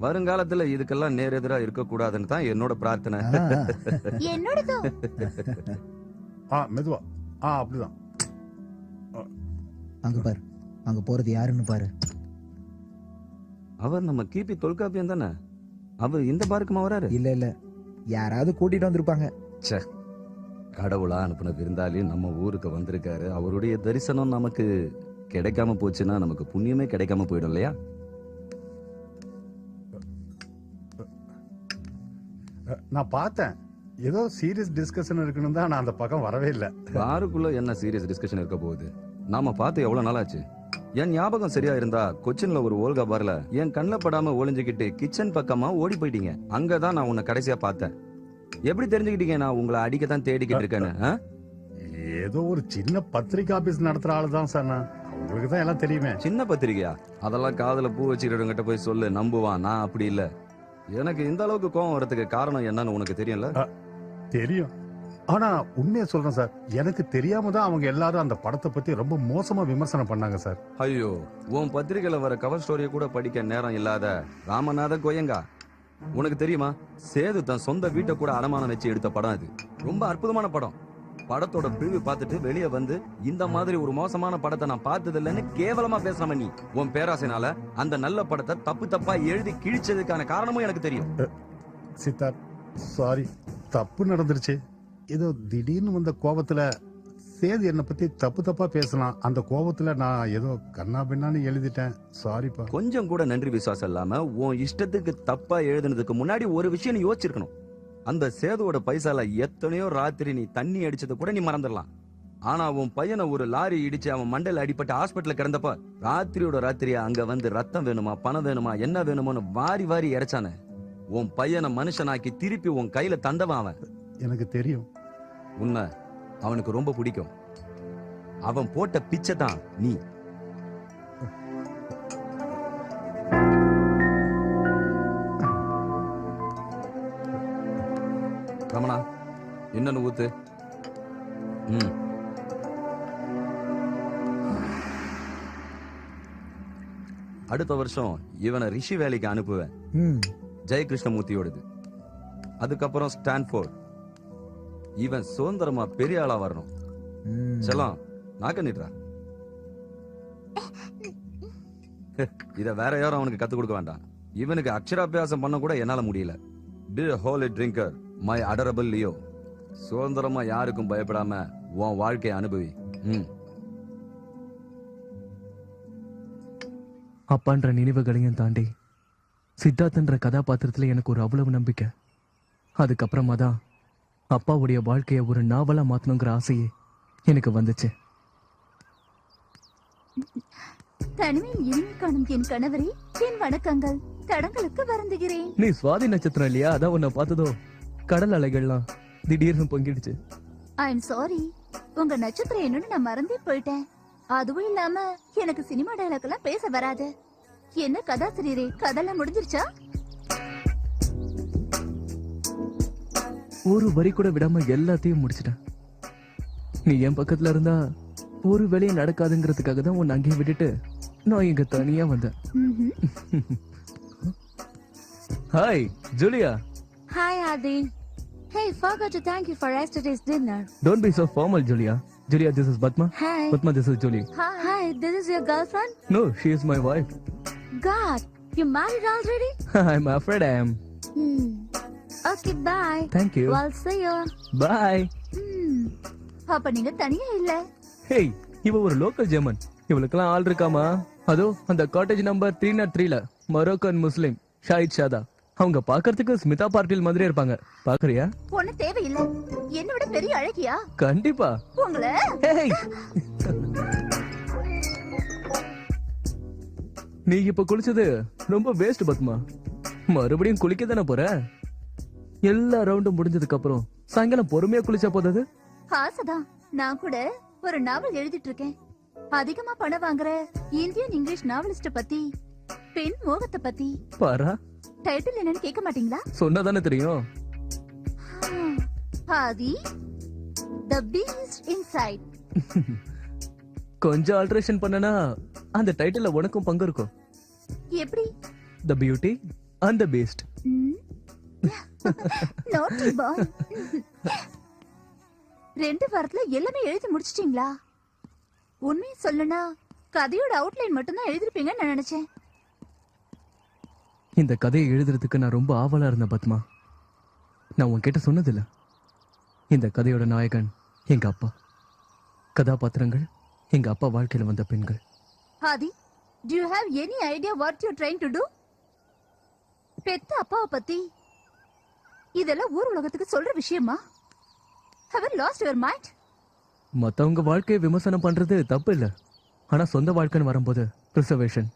Speaker 3: வருங்காலத்துல இதுக்கெல்லாம் நேரெதிரா இருக்க கூடாதுன்னு தான் என்னோட பிரார்த்தனை.
Speaker 12: என்னோடதோ.
Speaker 9: மெதுவா. அப்படிதான்.
Speaker 4: அங்க பாரு, அங்க போறது யாருன்னு பாரு.
Speaker 3: அவர் நம்ம கிபி தொல்காப்பியம் தானே? அவர் இந்த பாருக்குமா வராரு?
Speaker 4: இல்ல இல்ல, யாராவது கூட்டிட்டு வந்திருப்பாங்க.
Speaker 3: ச்சே, கடவுளா அனுப்பின விருந்தாளி நம்ம ஊருக்கு வந்திருக்காரு. அவருடைய தரிசனம் நமக்கு கிடைக்காம போச்சுன்னா நமக்கு புண்ணியமே கிடைக்காம போயிடும் இல்லையா?
Speaker 9: நான் பார்த்தேன், ஏதோ சீரியஸ் டிஸ்கஷன் இருக்குன்னு தான் நான் அந்த பக்கம் வரவே இல்லை.
Speaker 3: பாருக்குள்ள என்ன சீரியஸ் டிஸ்கஷன் இருக்க போகுது? நாம பார்த்து எவ்வளவு நாள் ஆச்சு? என் ஞாபகம் சரியா இருந்தா கொச்சின்ல ஒரு ஓல்கா பார்ல என் கண்ணில் படாம ஒளிஞ்சுக்கிட்டு கிச்சன் பக்கமா ஓடி போயிட்டீங்க. அங்கதான் நான் உன்னை கடைசியா பார்த்தேன். எப்படி தெரிஞ்சுக்கிட்டீங்க நான் உங்களை அடிக்கத்தான் தேடிக்கிட்டு இருக்கேன்னு?
Speaker 9: ஏதோ ஒரு சின்ன பத்திரிகை ஆபீஸ் நடத்துற ஆளு தான் சார். நான் உங்களுக்கு தான் எல்லாம் தெரியுமே.
Speaker 3: சின்ன பத்திரிகையா? அதெல்லாம் காதுல பூ வச்சுக்கிட்ட போய் சொல்லு, நம்புவான். நான் அப்படி இல்ல. எனக்கு இந்த அளவுக்கு கோவம் வரதுக்கு காரணம் என்னன்னு உனக்கு தெரியும்ல?
Speaker 9: தெரியும். ஆனா உண்மையை சொல்றேன் சார், எனக்கு தெரியாம தான் அவங்க எல்லாரும் அந்த படத்தை பத்தி ரொம்ப மோசமா விமர்சனம் பண்ணாங்க சார்.
Speaker 3: ஐயோ, உன் பத்திரிகையில வர கவர் ஸ்டோரியை கூட படிக்க நேரம் இல்லாத ராமநாத கோயங்கா, உனக்கு தெரியுமா சேது தன் சொந்த வீட்டை கூட அடமானம் வச்சு எடுத்த படம் அது. ரொம்ப அற்புதமான படம். படத்தோட பிரிவு பார்த்துட்டு வெளியே வந்து இந்த மாதிரி ஒரு மோசமான படத்தை நான் பார்த்தது இல்லைன்னு கேவலமா பேசாம நீ உன் பேராசைனால அந்த நல்ல படத்தை தப்பு தப்பா எழுதி கிழிச்சதுக்கான காரணமும் எனக்கு தெரியும்.
Speaker 9: சித்தார்த், சாரி, தப்பு நடந்துருச்சு. ஏதோ திடீர்னு வந்த கோபத்துல சேது என்னை பத்தி தப்பு தப்பா பேசலாம். அந்த கோபத்துல நான் ஏதோ கண்ணா பின்னான்னு எழுதிட்டேன். சாரிப்பா.
Speaker 3: கொஞ்சம் கூட நன்றி விசுவாசம் இல்லாம உன் இஷ்டத்துக்கு தப்பா எழுதுனதுக்கு முன்னாடி ஒரு விஷயம் நீ யோசிச்சிருக்கணும். அந்த சேதுவோட பைசால எத்தனையோ ராத்திரி நீ தண்ணி அடிச்சதை கூட நீ மறந்துடலாம். ஆனா உன் பையனை ஒரு லாரி இடிச்சு அவன் மண்டையில அடிபட்டு ஹாஸ்பிட்டல்ல கிடந்தப்ப ராத்திரியோட ராத்திரியா அங்க வந்து ரத்தம் வேணுமா, பணம் வேணுமா, என்ன வேணுமோன்னு வாரி வாரி இறைச்சானே. உன் பையனை மனுஷனாக்கி திருப்பி உன் கையில தந்தவன் அவன்.
Speaker 9: எனக்கு தெரியும்.
Speaker 3: உன்னை அவனுக்கு ரொம்ப பிடிக்கும். அவன் போட்ட பிச்சை தான் நீ. ரமணா, இன்னொன்னு ஊத்து. அடுத்த வருஷம் இவனை ரிஷி வேலைக்கு அனுப்புவேன். ஜெயகிருஷ்ணமூர்த்தியோடது. அதுக்கப்புறம் ஸ்டான்ஃபோர்ட். இவன் சுதந்திரமா பெரிய ஆளா வரணும். செல்லம், நாக்க நிட்றா. இத வேற யாரும் அவனுக்கு கத்து கொடுக்க வேண்டாம். இவனுக்கு அக்ஷராபியாசம் பண்ண கூட என்னால முடியல. Be a holy drinker, my adorable Leo. சுதந்திரமா யாருக்கும் பயப்படாம உன் வாழ்க்கையை அனுபவி.
Speaker 11: அப்பான்ற நினைவுகளையும் தாண்டி சித்தார்த்தன்ற கதாபாத்திரத்துல எனக்கு ஒரு அவ்வளவு நம்பிக்கை. அதுக்கப்புறமா தான் அப்பாவுடைய வாழ்க்கையை ஒரு நாவலா மாத்தணுங்கிற ஆசையே எனக்கு வந்துச்சு.
Speaker 12: தனிமையில் இனிமை காணும் என் கணவரே, என் வணக்கங்கள். தடங்களுக்கு வருந்துகிறேன்.
Speaker 11: நீ சுவாதி நட்சத்திரம் இல்லையா? அதான் உன்னை பார்த்ததோ கடல் அலைகள்லாம் திடீர்னு பொங்கிடுச்சு.
Speaker 12: ஐ எம் சாரி, உங்க நட்சத்திரம் என்னன்னு நான் மறந்தே போயிட்டேன். அதுவும் இல்லாம எனக்கு சினிமா டயலாக் எல்லாம் பேச வராது. என்ன கதாசிரியரே, கதெல்லாம் முடிஞ்சிருச்சா?
Speaker 11: ஒரு வரி கூட விடாம எல்லாத்தையும் முடிச்சிட்டேன். நீ என் பக்கத்துல இருந்தா ஒரு வேலையும் நடக்காதுங்கிறதுக்காக தான் உன்னை அங்கேயே விட்டுட்டு நான் இங்க தனியா வந்தேன். Hi Julia.
Speaker 12: Hi Adi. Hey, forgot to thank you for yesterday's dinner.
Speaker 11: Don't be so formal, Julia. Julia, this is Batma.
Speaker 12: Hi.
Speaker 11: Batma, this is Julie.
Speaker 12: Hi, this is your girlfriend?
Speaker 11: No, she is my wife.
Speaker 12: God, you married already?
Speaker 11: I'm afraid I am.
Speaker 12: Okay, bye.
Speaker 11: Thank you.
Speaker 12: Well, see you.
Speaker 11: Bye.
Speaker 12: அப்ப நீங்க தனியா இல்ல?
Speaker 11: Hey, இவ ஒரு லோக்கல் ஜெர்மன். இவளுக்கெல்லாம் ஆள் இருக்காமா? அதோ அந்த காட்டேஜ் நம்பர் 303ல மொரோக்கன் முஸ்லிம் ஷாஹித் ஷாதா. அவங்க பாக்குறதுக்கு ஸ்மிதா பார்ட்டில் மாதிரி இருப்பாங்க. பாக்குறியா?
Speaker 12: ஒண்ணு தேவையில்லை. என்னை விட பெரிய அழகியா?
Speaker 11: கண்டிப்பா.
Speaker 12: உங்களை
Speaker 11: Hey. நீ இப்ப குளிச்சது ரொம்ப வேஸ்ட் பத்மா. மறுபடியும் குளிக்க தானே போற? எல்லா ரவுண்டும் முடிஞ்சதுக்கு அப்புறம் சாயங்காலம் பொறுமையா குளிச்சா போதாது?
Speaker 12: ஆசைதான். நான் கூட ஒரு நாவல் எழுதிட்டு இருக்கேன். அதிகமா பணம் வாங்குற இந்தியன் இங்கிலீஷ் நாவலிஸ்ட பத்தி, பெண் மோகத்தை பத்தி.
Speaker 11: பாரா,
Speaker 12: டைட்டில் என்னன்னு கேட்க மாட்டீங்களா?
Speaker 11: சொன்னதானே தெரியும்.
Speaker 12: ஆதி, The Beast Inside.
Speaker 11: கொஞ்சம் ஆல்ட்ரேஷன் பண்ணனா அந்த டைட்டில்ல உனக்கும் பங்கு இருக்கும்.
Speaker 12: எப்படி?
Speaker 11: The Beauty and the Beast.
Speaker 12: Naughty boy. 2 வாரத்துல எல்லாமே எழுதி முடிச்சிட்டீங்களா? உண்மையை சொல்லனா கதையோட அவுட்லைன் மட்டும் தான் எழுதிருப்பீங்கன்னு நான் நினைச்சேன்.
Speaker 11: இந்த கதையை எழுதுறதுக்கு நான் ரொம்ப ஆவலா இருந்தேன் பத்மா. நான் உன்கிட்ட சொன்னதில்ல, இந்த கதையோட நாயகன் எங்க அப்பா, கதாபாத்திரங்கள் எங்க அப்பா வாழ்க்கையில வந்த பெண்கள்.
Speaker 12: ஆதி, do you have any idea what you're trying to do? பெத்த அப்பாவை பத்தி இதெல்லாம் ஊர் உலகத்துக்கு சொல்ற விஷயமா? Have you lost your mind?
Speaker 11: மத்தவங்க வாழ்க்கையை விமர்சனம் பண்றது தப்பு இல்ல, ஆனா சொந்த வாழ்க்கைன்னு வரும்போது ப்ரிசர்வேஷன்,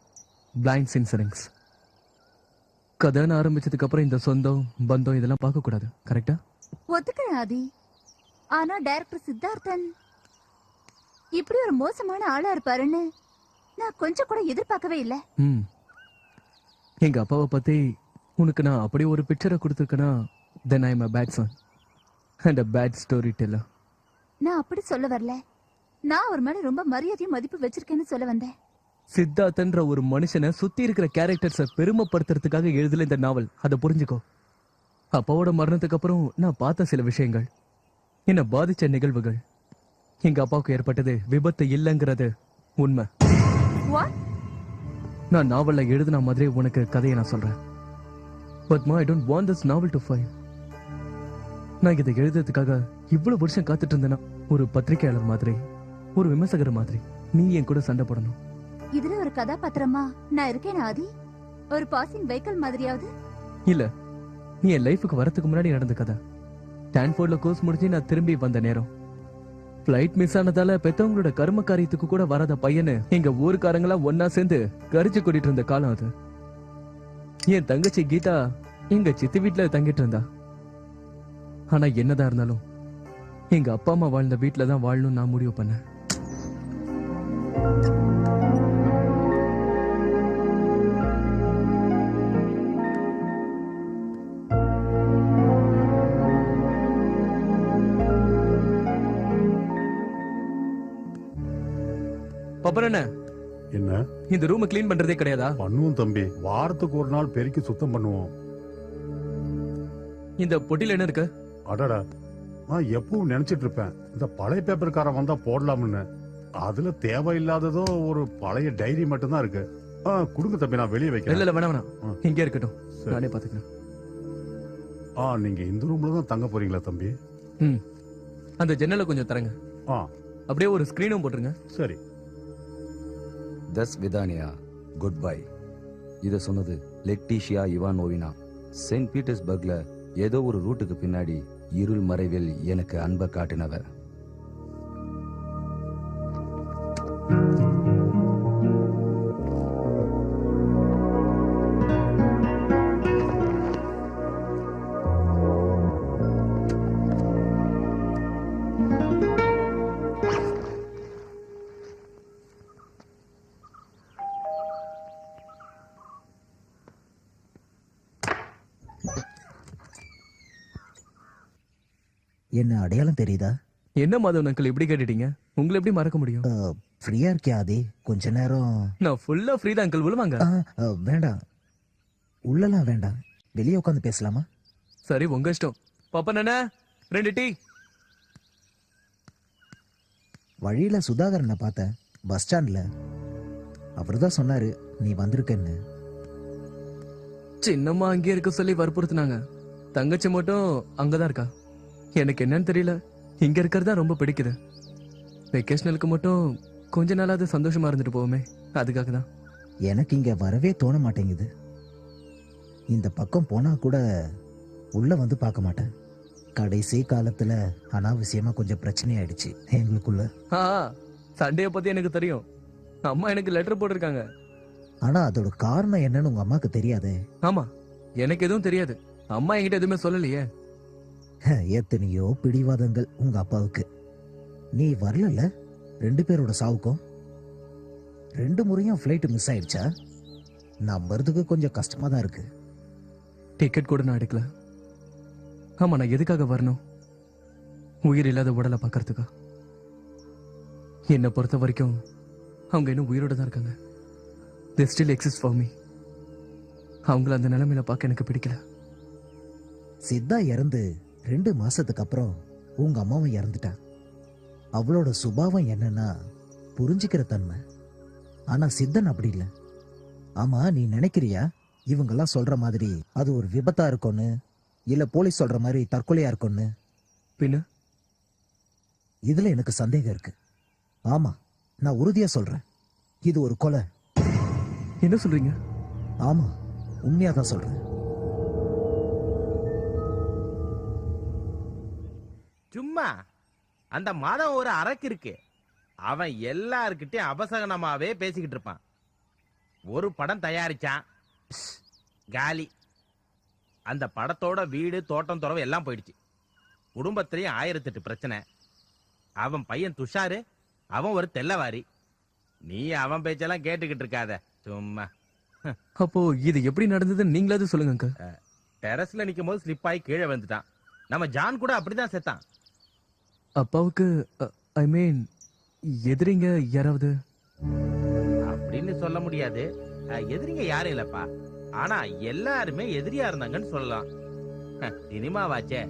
Speaker 11: பிளைண்ட் சின்சரிங்ஸ். கதைன்னு ஆரம்பிச்சதுக்கு அப்புறம் இந்த சொந்தம் பந்தம் இதெல்லாம் பார்க்க கூடாது. கரெக்டா?
Speaker 12: ஒத்துக்கிறேன் ஆதி. ஆனா டைரக்டர் சித்தார்த்தன் இப்படி ஒரு மோசமான ஆளா இருப்பாருன்னு நான் கொஞ்சம் கூட எதிர்பார்க்கவே இல்ல.
Speaker 11: எங்க அப்பாவை பத்தி உனக்கு நான் அப்படி ஒரு பிக்சரை கொடுத்துருக்கேன்னா then I am a bad son and a bad storyteller.
Speaker 12: நான் அப்படி சொல்ல வரல. நான் அவர் மேல ரொம்ப மரியாதையும் மதிப்பு வச்சிருக்கேன்னு சொல்ல வந்தேன்.
Speaker 11: சித்தார்த்தன்ற ஒரு மனுஷனை சுத்தி இருக்கிற கேரக்டர்ஸை பெருமைப்படுத்துறதுக்காக எழுதல இந்த நாவல். அதை புரிஞ்சுக்கோ. அப்பாவோட மரணத்துக்கு அப்புறம் நான் பார்த்த சில விஷயங்கள், என்ன பாதிச்ச நிகழ்வுகள், எங்க அப்பாவுக்கு ஏற்பட்டது விபத்து இல்லைங்கிறது உண்மை.
Speaker 12: What?
Speaker 11: நான் நாவல்ல எழுதின மாதிரி உனக்கு கதையை நான் சொல்றேன். Padma, I don't want this novel to fail. நான் இதை எழுதுறதுக்காக இவ்வளவு வருஷம் காத்துட்டு இருந்தேன்னா ஒரு பத்திரிகையாளர் மாதிரி, ஒரு விமர்சகர் மாதிரி நீ என் கூட சண்டை போடணும்.
Speaker 12: இதுல ஒரு கதாபாத்திரமா நான் இருக்கேன் ஆதி? ஒரு பாசிங் வெஹிக்கிள் மாதிரியாவது?
Speaker 11: இல்ல, நீ என் லைஃபுக்கு வரதுக்கு முன்னாடி நடந்த கதை. ஸ்டான்ஃபோர்ட்ல கோர்ஸ் முடிஞ்சு நான் திரும்பி வந்த நேரம், பிளைட் மிஸ் ஆனதால பெத்தவங்களோட கர்ம காரியத்துக்கு கூட வராத பையனு எங்க ஊருக்காரங்களா ஒன்னா சேர்ந்து கரிச்சு கூட்டிட்டு இருந்த காலம் அது. என் தங்கச்சி கீதா எங்க சித்தி வீட்டுல தங்கிட்டு இருந்தா. ஆனா என்னதான் இருந்தாலும் எங்க அப்பா அம்மா வாழ்ந்த வீட்டுல தான் வாழணும் நான் முடிவு பண்ணேன். பப்பரண்ண,
Speaker 9: என்ன
Speaker 11: இந்த ரூம் கிளீன் பண்றதே கிடையாதா?
Speaker 9: பண்ணுவோம் தம்பி, வாரத்துக்கு ஒரு நாள் பெருக்கி சுத்தம் பண்ணுவோம்.
Speaker 11: இந்த பொட்டில என்ன இருக்கு?
Speaker 9: அடடா, நான் எப்பவும் நினைச்சிட்டு இருப்பேன் இந்த பழைய பேப்பர்காரன் வந்தா போடலாம்னு. அதுல தேவையில்லாததோ ஒரு பழைய டைரி மட்டும் தான் இருக்கு. குடுங்க தம்பி, நான் வெளியே வைக்கிறேன்.
Speaker 11: இல்ல வேணாம் வேணாம், இங்கே இருக்கட்டும், நானே பாத்துக்கிறேன்.
Speaker 9: நீங்க இந்த ரூம்ல தான் தங்க போறீங்களா தம்பி?
Speaker 11: அந்த ஜன்னலை கொஞ்சம் தரங்க. அப்படியே ஒரு ஸ்கிரீனும் போட்டுருங்க.
Speaker 9: சரி.
Speaker 3: தஸ் விதானியா, குட் பை. இதை சொன்னது லெட்டிஷியா இவானோவினா. செயின்ட் பீட்டர்ஸ்பர்க்ல ஏதோ ஒரு ரூட்டுக்கு பின்னாடி இருள் மறைவில் எனக்கு அன்பை காட்டினவர்.
Speaker 4: என்ன அடையாளம் தெரியுதா?
Speaker 11: என்ன மாதவன் அங்கிள் இப்படி கேட்டுட்டீங்க? உங்களை எப்படி மறக்க முடியும்?
Speaker 4: ஃப்ரீயா இருக்கியா ஆதி? கொஞ்ச நேரம்.
Speaker 11: நான் ஃபுல்லா ஃப்ரீ தான் அங்கிள், உள்ள வாங்க.
Speaker 4: வேண்டாம், உள்ளலாம் வேண்டாம், வெளியே உட்காந்து பேசலாமா?
Speaker 11: சரி, உங்க இஷ்டம். பாப்பா நானே 2 டீ.
Speaker 4: வழியில சுதாகரனை பார்த்தேன், பஸ் ஸ்டாண்ட்ல. அவர் தான் சொன்னாரு நீ வந்திருக்கன்னு.
Speaker 11: சின்னம்மா அங்கே இருக்க சொல்லி வற்புறுத்தினாங்க. தங்கச்சி மட்டும் அங்கதான் இருக்கா. எனக்கு என்னன்னு தெரியல, இங்க இருக்கிறது தான் ரொம்ப பிடிக்குது. வெக்கேஷனலுக்கு மட்டும் கொஞ்ச நாளாவது சந்தோஷமா இருந்துட்டு போவோமே, அதுக்காக தான்.
Speaker 4: எனக்கு இங்க வரவே தோண மாட்டேங்குது. இந்த பக்கம் போனா கூட உள்ள வந்து பார்க்க மாட்டேன். கடைசி காலத்துல அனாவசியமா கொஞ்சம் பிரச்சனை ஆயிடுச்சு எங்களுக்குள்ள.
Speaker 11: சண்டைய பத்தி எனக்கு தெரியும். அம்மா எனக்கு லெட்டர் போட்டிருக்காங்க.
Speaker 4: ஆனா அதோட காரணம் என்னன்னு உங்க அம்மாக்கு தெரியாதே.
Speaker 11: ஆமா, எனக்கு எதுவும் தெரியாது. அம்மா என்கிட்ட எதுவுமே சொல்லலையே.
Speaker 4: எத்தனையோ பிடிவாதங்கள் உங்க அப்பாவுக்கு. நீ வரல 2 பேரோட சாவுக்கும். 2 முறையும் ஃப்ளைட் மிஸ் ஆயிடுச்சா? நம்புறதுக்கு கொஞ்சம் கஷ்டமா தான் இருக்கு.
Speaker 11: டிக்கெட் கூட நான் எடுக்கல. ஆமா, நான் எதுக்காக வரணும்? உயிர் இல்லாத உடலை பார்க்கறதுக்கா? என்னை பொறுத்த வரைக்கும் அவங்க இன்னும் உயிரோட தான் இருக்காங்க. they still exist for me. அவங்கள அந்த நிலைமையில பார்க்க எனக்கு பிடிக்கல.
Speaker 4: சித்தா இறந்து 2 மாசத்துக்கு அப்புறம் உங்க அம்மாவும் இறந்துட்டான். அவளோட சுபாவம் என்னன்னா புரிஞ்சுக்கிற தன்மை. ஆனா சித்தன் அப்படி இல்லை. ஆமா, நீ நினைக்கிறியா இவங்கெல்லாம் சொல்ற மாதிரி அது ஒரு விபத்தா இருக்கும்னு, இல்ல போலீஸ் சொல்ற மாதிரி தற்கொலையா இருக்கும்னு?
Speaker 11: பின்ன
Speaker 4: இதுல எனக்கு சந்தேகம் இருக்கு. ஆமா, நான் உறுதியா சொல்றேன், இது ஒரு கொலை.
Speaker 11: என்ன சொல்றீங்க?
Speaker 4: ஆமா, உண்மையா தான் சொல்றேன்.
Speaker 1: சும்மா அந்த மதம் ஒரு அரக்கு இருக்கு. அவன் எல்லார்கிட்டயும் அபசகனமாவே பேசிக்கிட்டு இருப்பான். ஒரு படம் தயாரிச்சான், காலி. அந்த படத்தோட வீடு தோட்டம் துறவு எல்லாம் போயிடுச்சு. குடும்பத்திலையும் 1008 பிரச்சனை. அவன் பையன் துஷாரு, அவன் ஒரு தெல்லவாரி. நீ அவன் பேச்செல்லாம் கேட்டுக்கிட்டு இருக்காத சும்மா.
Speaker 11: அப்போ இது எப்படி நடந்ததுன்னு நீங்களாவது சொல்லுங்க அங்கிள்.
Speaker 1: டெரஸ்ல நிக்கும் போது ஸ்லிப் ஆகி கீழே வந்துட்டான். நம்ம ஜான் கூட அப்படிதான் செத்தான்.
Speaker 11: அப்பாவுக்கு ஐ மீன் எதிரிங்க யாராவது?
Speaker 1: அப்படின்னு சொல்ல முடியாது. எதிரிங்க யாரும் இல்லப்பா. ஆனா எல்லாருமே எதிரியா இருந்தாங்கன்னு சொல்லலாம். சினிமாவாச்சே.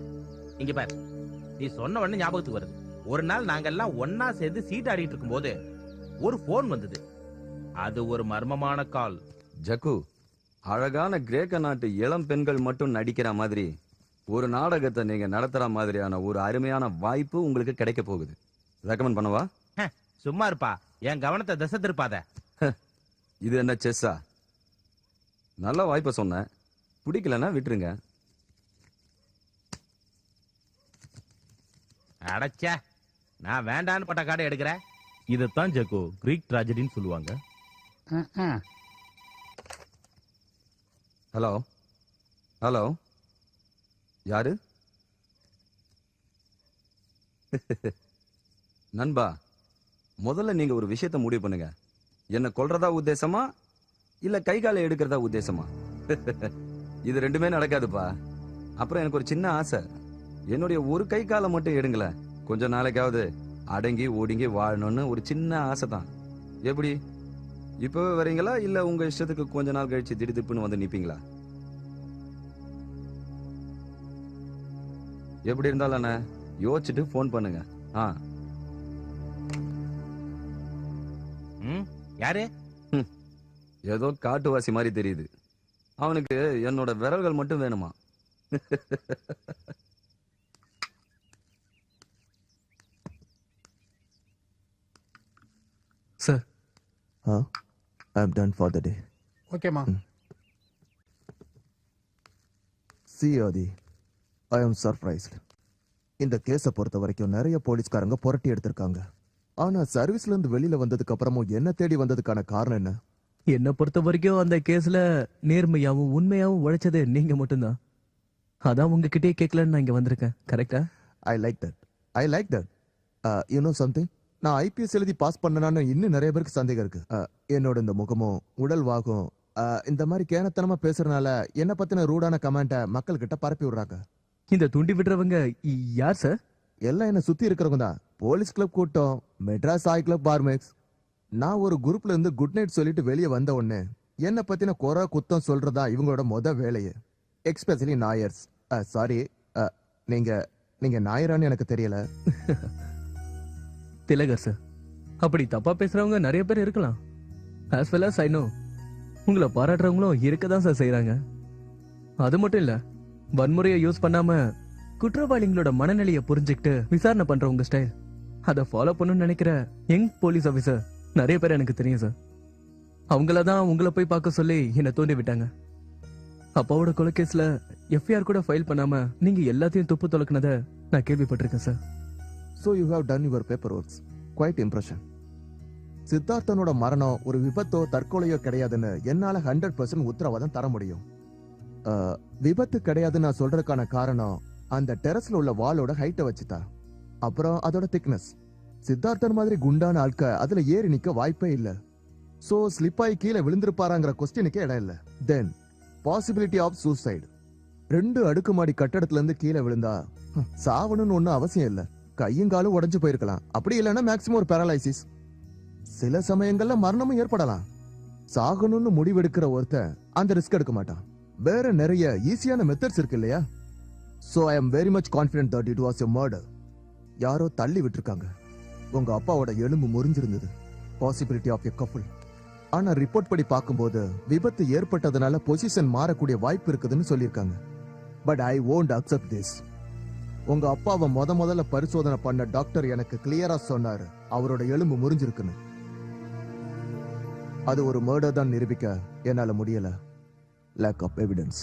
Speaker 1: இங்க பாரு, நீ சொன்ன உடனே ஞாபகத்துக்கு வருது. ஒரு நாள் நாங்கெல்லாம் ஒன்னா சேர்ந்து சீட் ஆடிட்டு இருக்கும் போது ஒரு போன் வந்தது. அது ஒரு மர்மமான கால்.
Speaker 3: ஜக்கு, அழகான கிரேக்க நாட்டு இளம் பெண்கள் மட்டும் நடிக்கிற மாதிரி ஒரு நாடகத்தை நீங்க நடத்துற மாதிரியான ஒரு அருமையான வாய்ப்பு உங்களுக்கு கிடைக்க போகுது. ரெக்கமெண்ட் பண்ணவா?
Speaker 1: சும்மா இருப்பா, என் கவனத்தை திசை திருப்பாத.
Speaker 3: இது என்ன செஸ்ஸா? நல்ல வாய்ப்பை சொன்னேன், பிடிக்கலன்னா விட்டுருங்க.
Speaker 1: அடச்சே, நான் வேண்டான்னு பட்ட கார்டை எடுக்கிறேன். இதைத்தான் ஜக்கோ கிரீக் ட்ராஜடின்னு சொல்லுவாங்க.
Speaker 3: ஹலோ ஹலோ, யாரு? நண்பா, முதல்ல நீங்க ஒரு விஷயத்த முடிவு பண்ணுங்க. என்ன கொல்றதா உத்தேசமா இல்ல கை காலை எடுக்கிறதா உத்தேசமா? இது 2மே நடக்காதுப்பா. அப்புறம் எனக்கு ஒரு சின்ன ஆசை, என்னுடைய ஒரு கை காலை மட்டும் எடுங்களேன். கொஞ்ச நாளைக்காவது அடங்கி ஒடுங்கி வாழணும்னு ஒரு சின்ன ஆசை தான். எப்படி, இப்பவே வரீங்களா இல்ல உங்க இஷ்டத்துக்கு கொஞ்ச நாள் கழிச்சு திடுதிப்புன்னு வந்து நிப்பீங்களா? எப்படி இருந்தாலும் என்ன யோசிச்சுட்டு போன் பண்ணுங்க.
Speaker 1: யாரு?
Speaker 3: ஏதோ காட்டுவாசி மாதிரி தெரியுது. அவனுக்கு என்னோட விரல்கள் மட்டும் வேணுமா?
Speaker 11: Sir,
Speaker 6: I am done for the day.
Speaker 9: ஓகேமா.
Speaker 6: See Adi, I am surprised. இந்த கேஸை பொறுத்த வரைக்கும் நிறைய போலீஸ்காரங்க புரட்டி எடுத்திருக்காங்க. ஆனா சர்வீஸ்ல இருந்து வெளியில வந்ததுக்கு அப்புறமும் என்ன தேடி வந்ததுக்கான காரணம் என்ன?
Speaker 11: என்னை பொறுத்த வரைக்கும் அந்த கேஸ்ல நேர்மையாவும் உண்மையாவும் உழைச்சது நீங்க மட்டும்தான். அதான் உங்ககிட்டயே கேட்கலன்னு நான் இங்க வந்திருக்கேன். கரெக்டா?
Speaker 6: I like that. You know something? நான் ஐபிஎஸ் எழுதி பாஸ் பண்ணனான்னு இன்னும் நிறைய பேருக்கு சந்தேகம் இருக்கு. என்னோட இந்த முகமும் உடல் வாகும் இந்த மாதிரி கேனத்தனமா பேசுறதுனால என்ன பத்தின ரூடான கமெண்ட்டை மக்கள் கிட்ட பரப்பி விடுறாங்க.
Speaker 11: இந்த தூண்டி விடுறவங்க யார் சார்?
Speaker 6: எல்லாம் என்ன சுத்தி இருக்கிறவங்க தான். போலீஸ் கிளப் கூட்டம், மெட்ராஸ் ஆய் கிளப், பார்மெக்ஸ். நான் ஒரு குரூப்ல இருந்து குட் நைட் சொல்லிட்டு வெளியே வந்த உடனே என்ன பத்தின குறை குத்தம் சொல்றதா இவங்களோட வேலையே. எக்ஸ்பெஷலி நாயர்ஸ். சாரி, நீங்க நாயரான்னு எனக்கு தெரியல.
Speaker 11: திலகர் சார். அப்படி தப்பா பேசுறவங்க நிறைய பேர் இருக்கலாம். As well as I know உங்களை பாராட்டுறவங்களும் இருக்கதான் சார் செய்யறாங்க. அது மட்டும் இல்ல, வன்முறையை யூஸ் பண்ணாம குற்றவாளிகளோட மனநிலையை புரிஞ்சுக்கிட்டு விசாரணை பண்ற உங்க ஸ்டைல், அதை ஃபாலோ பண்ணணும்னு நினைக்கிற யங் போலீஸ் ஆபீசர் நிறைய பேர் எனக்கு தெரியும் சார். அவங்களதான் உங்களை போய் பார்க்க சொல்லி என்னை தூண்டி விட்டாங்க. அப்பாவோட கொலைகேஸ்ல எஃப்ஐஆர் கூட ஃபைல் பண்ணாம நீங்க எல்லாத்தையும் துப்பு தொலைக்கினதை நான் கேள்விப்பட்டிருக்கேன் sir.
Speaker 6: So you have done your paperwork. Quite impression. சித்தார்த்தனோட மரணம் ஒரு விபத்தோ தற்கொலையோ கிடையாதுன்னு என்னால 100% உத்தரவாதம் தர முடியும். விபத்து கிடையாதுன்னு நான் சொல்றதுக்கான காரணம் அந்த டெரஸ்ல உள்ள வாலோட ஹைட்டை வச்சுதா, அப்புறம் அதோட திக்னஸ். சித்தார்த்தன் மாதிரி குண்டான ஆட்க அதுல ஏறி நிக்க வாய்ப்பே இல்ல. சோ ஸ்லிப் ஆகி கீழே விழுந்திருப்பாராங்கிற கொஸ்டினுக்கே இடம் இல்ல. தென் பாசிபிலிட்டி ஆஃப் சூசைட். 2 அடுக்குமாடி கட்டடத்துல இருந்து கீழே விழுந்தா சாவணும்னு ஒன்னும் அவசியம் இல்ல. கையும் காலும் உடைஞ்சு போயிருக்கலாம். அப்படி இல்லைன்னா மேக்சிமம் ஒரு பேரலைசிஸ். சில சமயங்கள்ல மரணமும் ஏற்படலாம். சாகணும்னு முடிவெடுக்கிற ஒருத்தன் அந்த ரிஸ்க் எடுக்க மாட்டான். வேற நிறைய ஈஸியான மெத்தட்ஸ் இருக்கு இல்லையா? So I am very much confident that it was a murder. யாரோ தள்ளி விட்டுருக்காங்க. உங்க அப்பாவோட எலும்பு முறிஞ்சிருந்தது. Possibility of a couple. ஆனா ரிப்போர்ட் படி பார்க்கும்போது விபத்து ஏற்பட்டதுனால பொசிஷன் மாறக்கூடிய வாய்ப்பு இருக்குதுன்னு சொல்லியிருக்காங்க. But I won't accept this. உங்க அப்பாவை முதல்ல பரிசோதனை பண்ண டாக்டர் எனக்கு கிளியரா சொன்னாரு அவரோட எலும்பு முறிஞ்சிருக்குன்னு. அது ஒரு மர்டர் தான் நிரூபிக்க என்னால முடியல. Lack of evidence.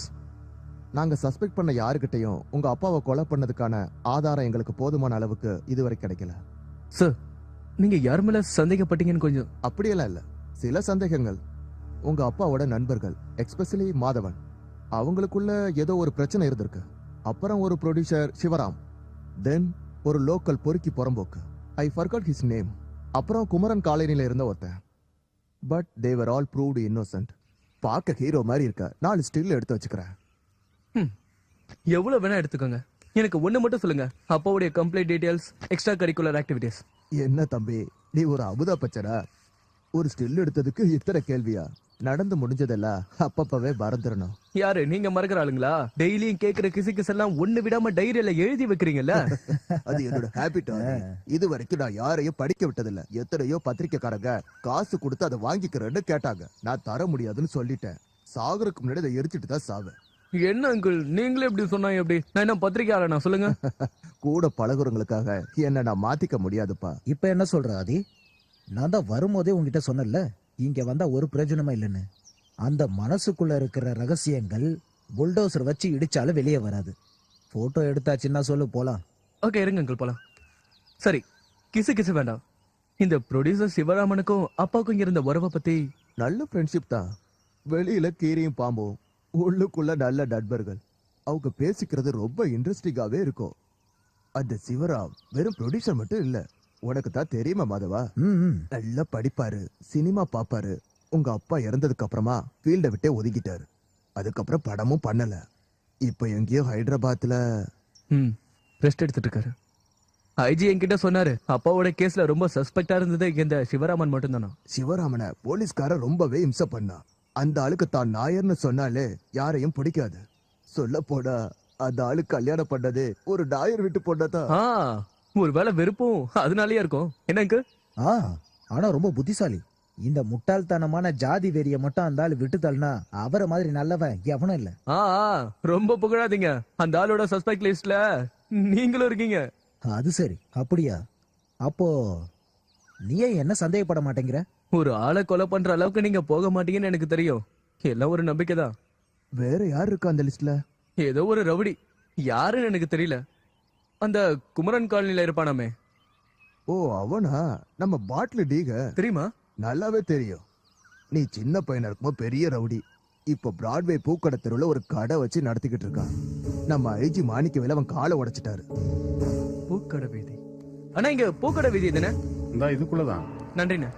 Speaker 6: நாங்க சஸ்பெக்ட் பண்ண யாருக்கிட்டையும் உங்க அப்பாவை கொலை பண்ணதுக்கான ஆதாரம் எங்களுக்கு போதுமான அளவுக்கு இதுவரை கிடைக்கல.
Speaker 11: சார், நீங்க யார் மேல சந்தேகப்பட்டீங்கன்னு கொஞ்சம்.
Speaker 6: அப்படியெல்லாம் இல்ல. சில சந்தேகங்கள் உங்க அப்பாவோட நண்பர்கள், எஸ்பெஷலி மாதவன், அவங்களுக்குள்ள ஏதோ ஒரு பிரச்சனை இருந்திருக்கு. அப்புறம் ஒரு ப்ரொடியூசர் சிவராம், தென் ஒரு லோக்கல் பொறுக்கி புறம்போக்கு, ஐ ஃபர்காட் ஹிஸ் நேம். அப்புறம் குமரன் காலனில இருந்த ஒருத்தன். But they var all proved innocent. பார்க்க ஹீரோ மாதிரி இருக்க 4 ஸ்டில் எடுத்து வச்சுக்கிறேன்.
Speaker 11: எவ்வளவு வேணா எடுத்துக்கோங்க. எனக்கு ஒண்ணு மட்டும் சொல்லுங்க, அப்பாவுடைய complete details, extra curricular activities.
Speaker 6: என்ன தம்பி, நீ ஒரு அபுதா பச்சரா? ஒரு ஸ்டில் எடுத்ததுக்கு இத்தனை கேள்வியா? நடந்து முடிஞ்சதெல்லாம் அப்பப்பவே மறந்துடணும்.
Speaker 11: யாரு நீங்க மறக்கிற ஆளுங்களா? டெய்லியும் கேக்குற கிசுகிஸ் எல்லாம் ஒண்ணு விடாம டைரியில எழுதி வைக்கிறீங்கல்ல?
Speaker 6: அது என்னோட ஹேபிட். இது வரைக்கும் நான் யாரையும் படிக்க விட்டதில்ல. எத்தனையோ பத்திரிக்கைக்காரங்க காசு கொடுத்து அதை வாங்கிக்கிறேன்னு கேட்டாங்க. நான் தர முடியாதுன்னு சொல்லிட்டேன். சாகருக்கு முன்னாடி அதை எரிச்சிட்டு தான் சாவேன்.
Speaker 11: என்ன அங்கிள், நீங்களே எப்படி சொன்னா எப்படி? நான் என்ன பத்திரிக்கையாளனா சொல்லுங்க?
Speaker 6: கூட பழகுறவங்களுக்காக என்ன நான் மாத்திக்க முடியாதுப்பா.
Speaker 4: இப்ப என்ன சொல்ற ஆதி? நான் தான் வரும்போதே உங்ககிட்ட சொன்னல, இங்க வந்தா ஒரு பிரயோஜனமா இல்லைன்னு. அந்த மனசுக்குள்ள இருக்கிற ரகசியங்கள் புல்டோசர் வச்சு இடிச்சாலும் வெளியே வராது. போட்டோ எடுத்தாச்சுன்னா சொல்லு, போலாம்.
Speaker 11: ஓகே, இருங்க அங்கிள், போலாம். சரி, கிசு வேண்டாம். இந்த ப்ரொடியூசர் சிவராமனுக்கும் அப்பாவுக்கும் இருந்த உறவை பத்தி.
Speaker 6: நல்ல ஃப்ரெண்ட்ஷிப் தான். வெளியில கீரியும் பாம்பும், உள்ளுக்குள்ள நல்ல நண்பர்கள். அவங்க பேசிக்கிறது ரொம்ப இன்ட்ரெஸ்டிங்காவே இருக்கும். அந்த சிவராம் வெறும் ப்ரொடியூசர் மட்டும் இல்ல, உனக்கு தான் தெரியுமா மாதவா? நல்லா படிப்பாரு, சினிமா பாப்பாரு. உங்க அப்பா இறந்ததுக்கு அப்புறமா ஃபீல்ட விட்டே ஒதுக்கிட்டாரு. அதுக்கப்புறம் படமும் பண்ணல. இப்ப எங்கேயோ ஹைதராபாத்ல
Speaker 11: ரெஸ்ட் எடுத்துட்டு இருக்காரு. ஐஜி என்கிட்ட சொன்னாரு, அப்பாவோட கேஸ்ல ரொம்ப சஸ்பெக்டா இருந்தது இந்த சிவராமன் மட்டும் தானா.
Speaker 6: சிவராமனை போலீஸ்கார ரொம்பவே இம்சை பண்ணா. அந்த ஆளுக்கு தான் நாயர்னு சொன்னாலே யாரையும் பிடிக்காது. சொல்ல போனா அந்த ஆளு கல்யாணம் பண்ணது ஒரு நாயர் விட்டு பொண்ணதான்.
Speaker 11: ஒரு வேலை வெறுப்பும் அதனாலயே இருக்கும். என்னங்க?
Speaker 4: ஆனா ரொம்ப புத்திசாலி. இந்த முட்டாள்தனமான ஜாதி வெறிய மட்டும் அந்த ஆளு விட்டுதல்னா அவரை மாதிரி நல்லவன் எவனும் இல்ல.
Speaker 11: ரொம்ப புகழாதீங்க. அந்த ஆளோட சஸ்பெக்ட் லிஸ்ட்ல நீங்களும் இருக்கீங்க.
Speaker 4: அது சரி, அப்படியா? அப்போ நீயே என்ன சந்தேகப்பட மாட்டேங்கிற?
Speaker 11: ஒரு ஆளை கொலை பண்ற அளவுக்கு நீங்க போக மாட்டீங்கன்னு எனக்கு தெரியும். எல்லாம் ஒரு நம்பிக்கை தான்.
Speaker 6: வேற யார் இருக்கா அந்த லிஸ்ட்ல?
Speaker 11: ஏதோ ஒரு ரவுடி, யாருன்னு எனக்கு தெரியல. அந்த குமரன் காலனில இருப்பானாமே.
Speaker 6: ஓ அவனா? நம்ம பாட்டில் டீக
Speaker 11: தெரியுமா?
Speaker 6: நல்லாவே தெரியும். நீ சின்ன பையனா இருக்கும்போது பெரிய ரவுடி. இப்ப பிராட்வே பூக்கடை தெருவுல ஒரு கடை வச்சு நடத்திக்கிட்டு இருக்கான். நம்ம ஐஜி மாணிக்கவேல அவன் காலை உடைச்சிட்டாரு.
Speaker 11: பூக்கடை வீதி? ஆனா இங்க பூக்கடை வீதி தானே?
Speaker 9: இந்த இதுக்குள்ளதான்.
Speaker 11: நன்றிண்ணே.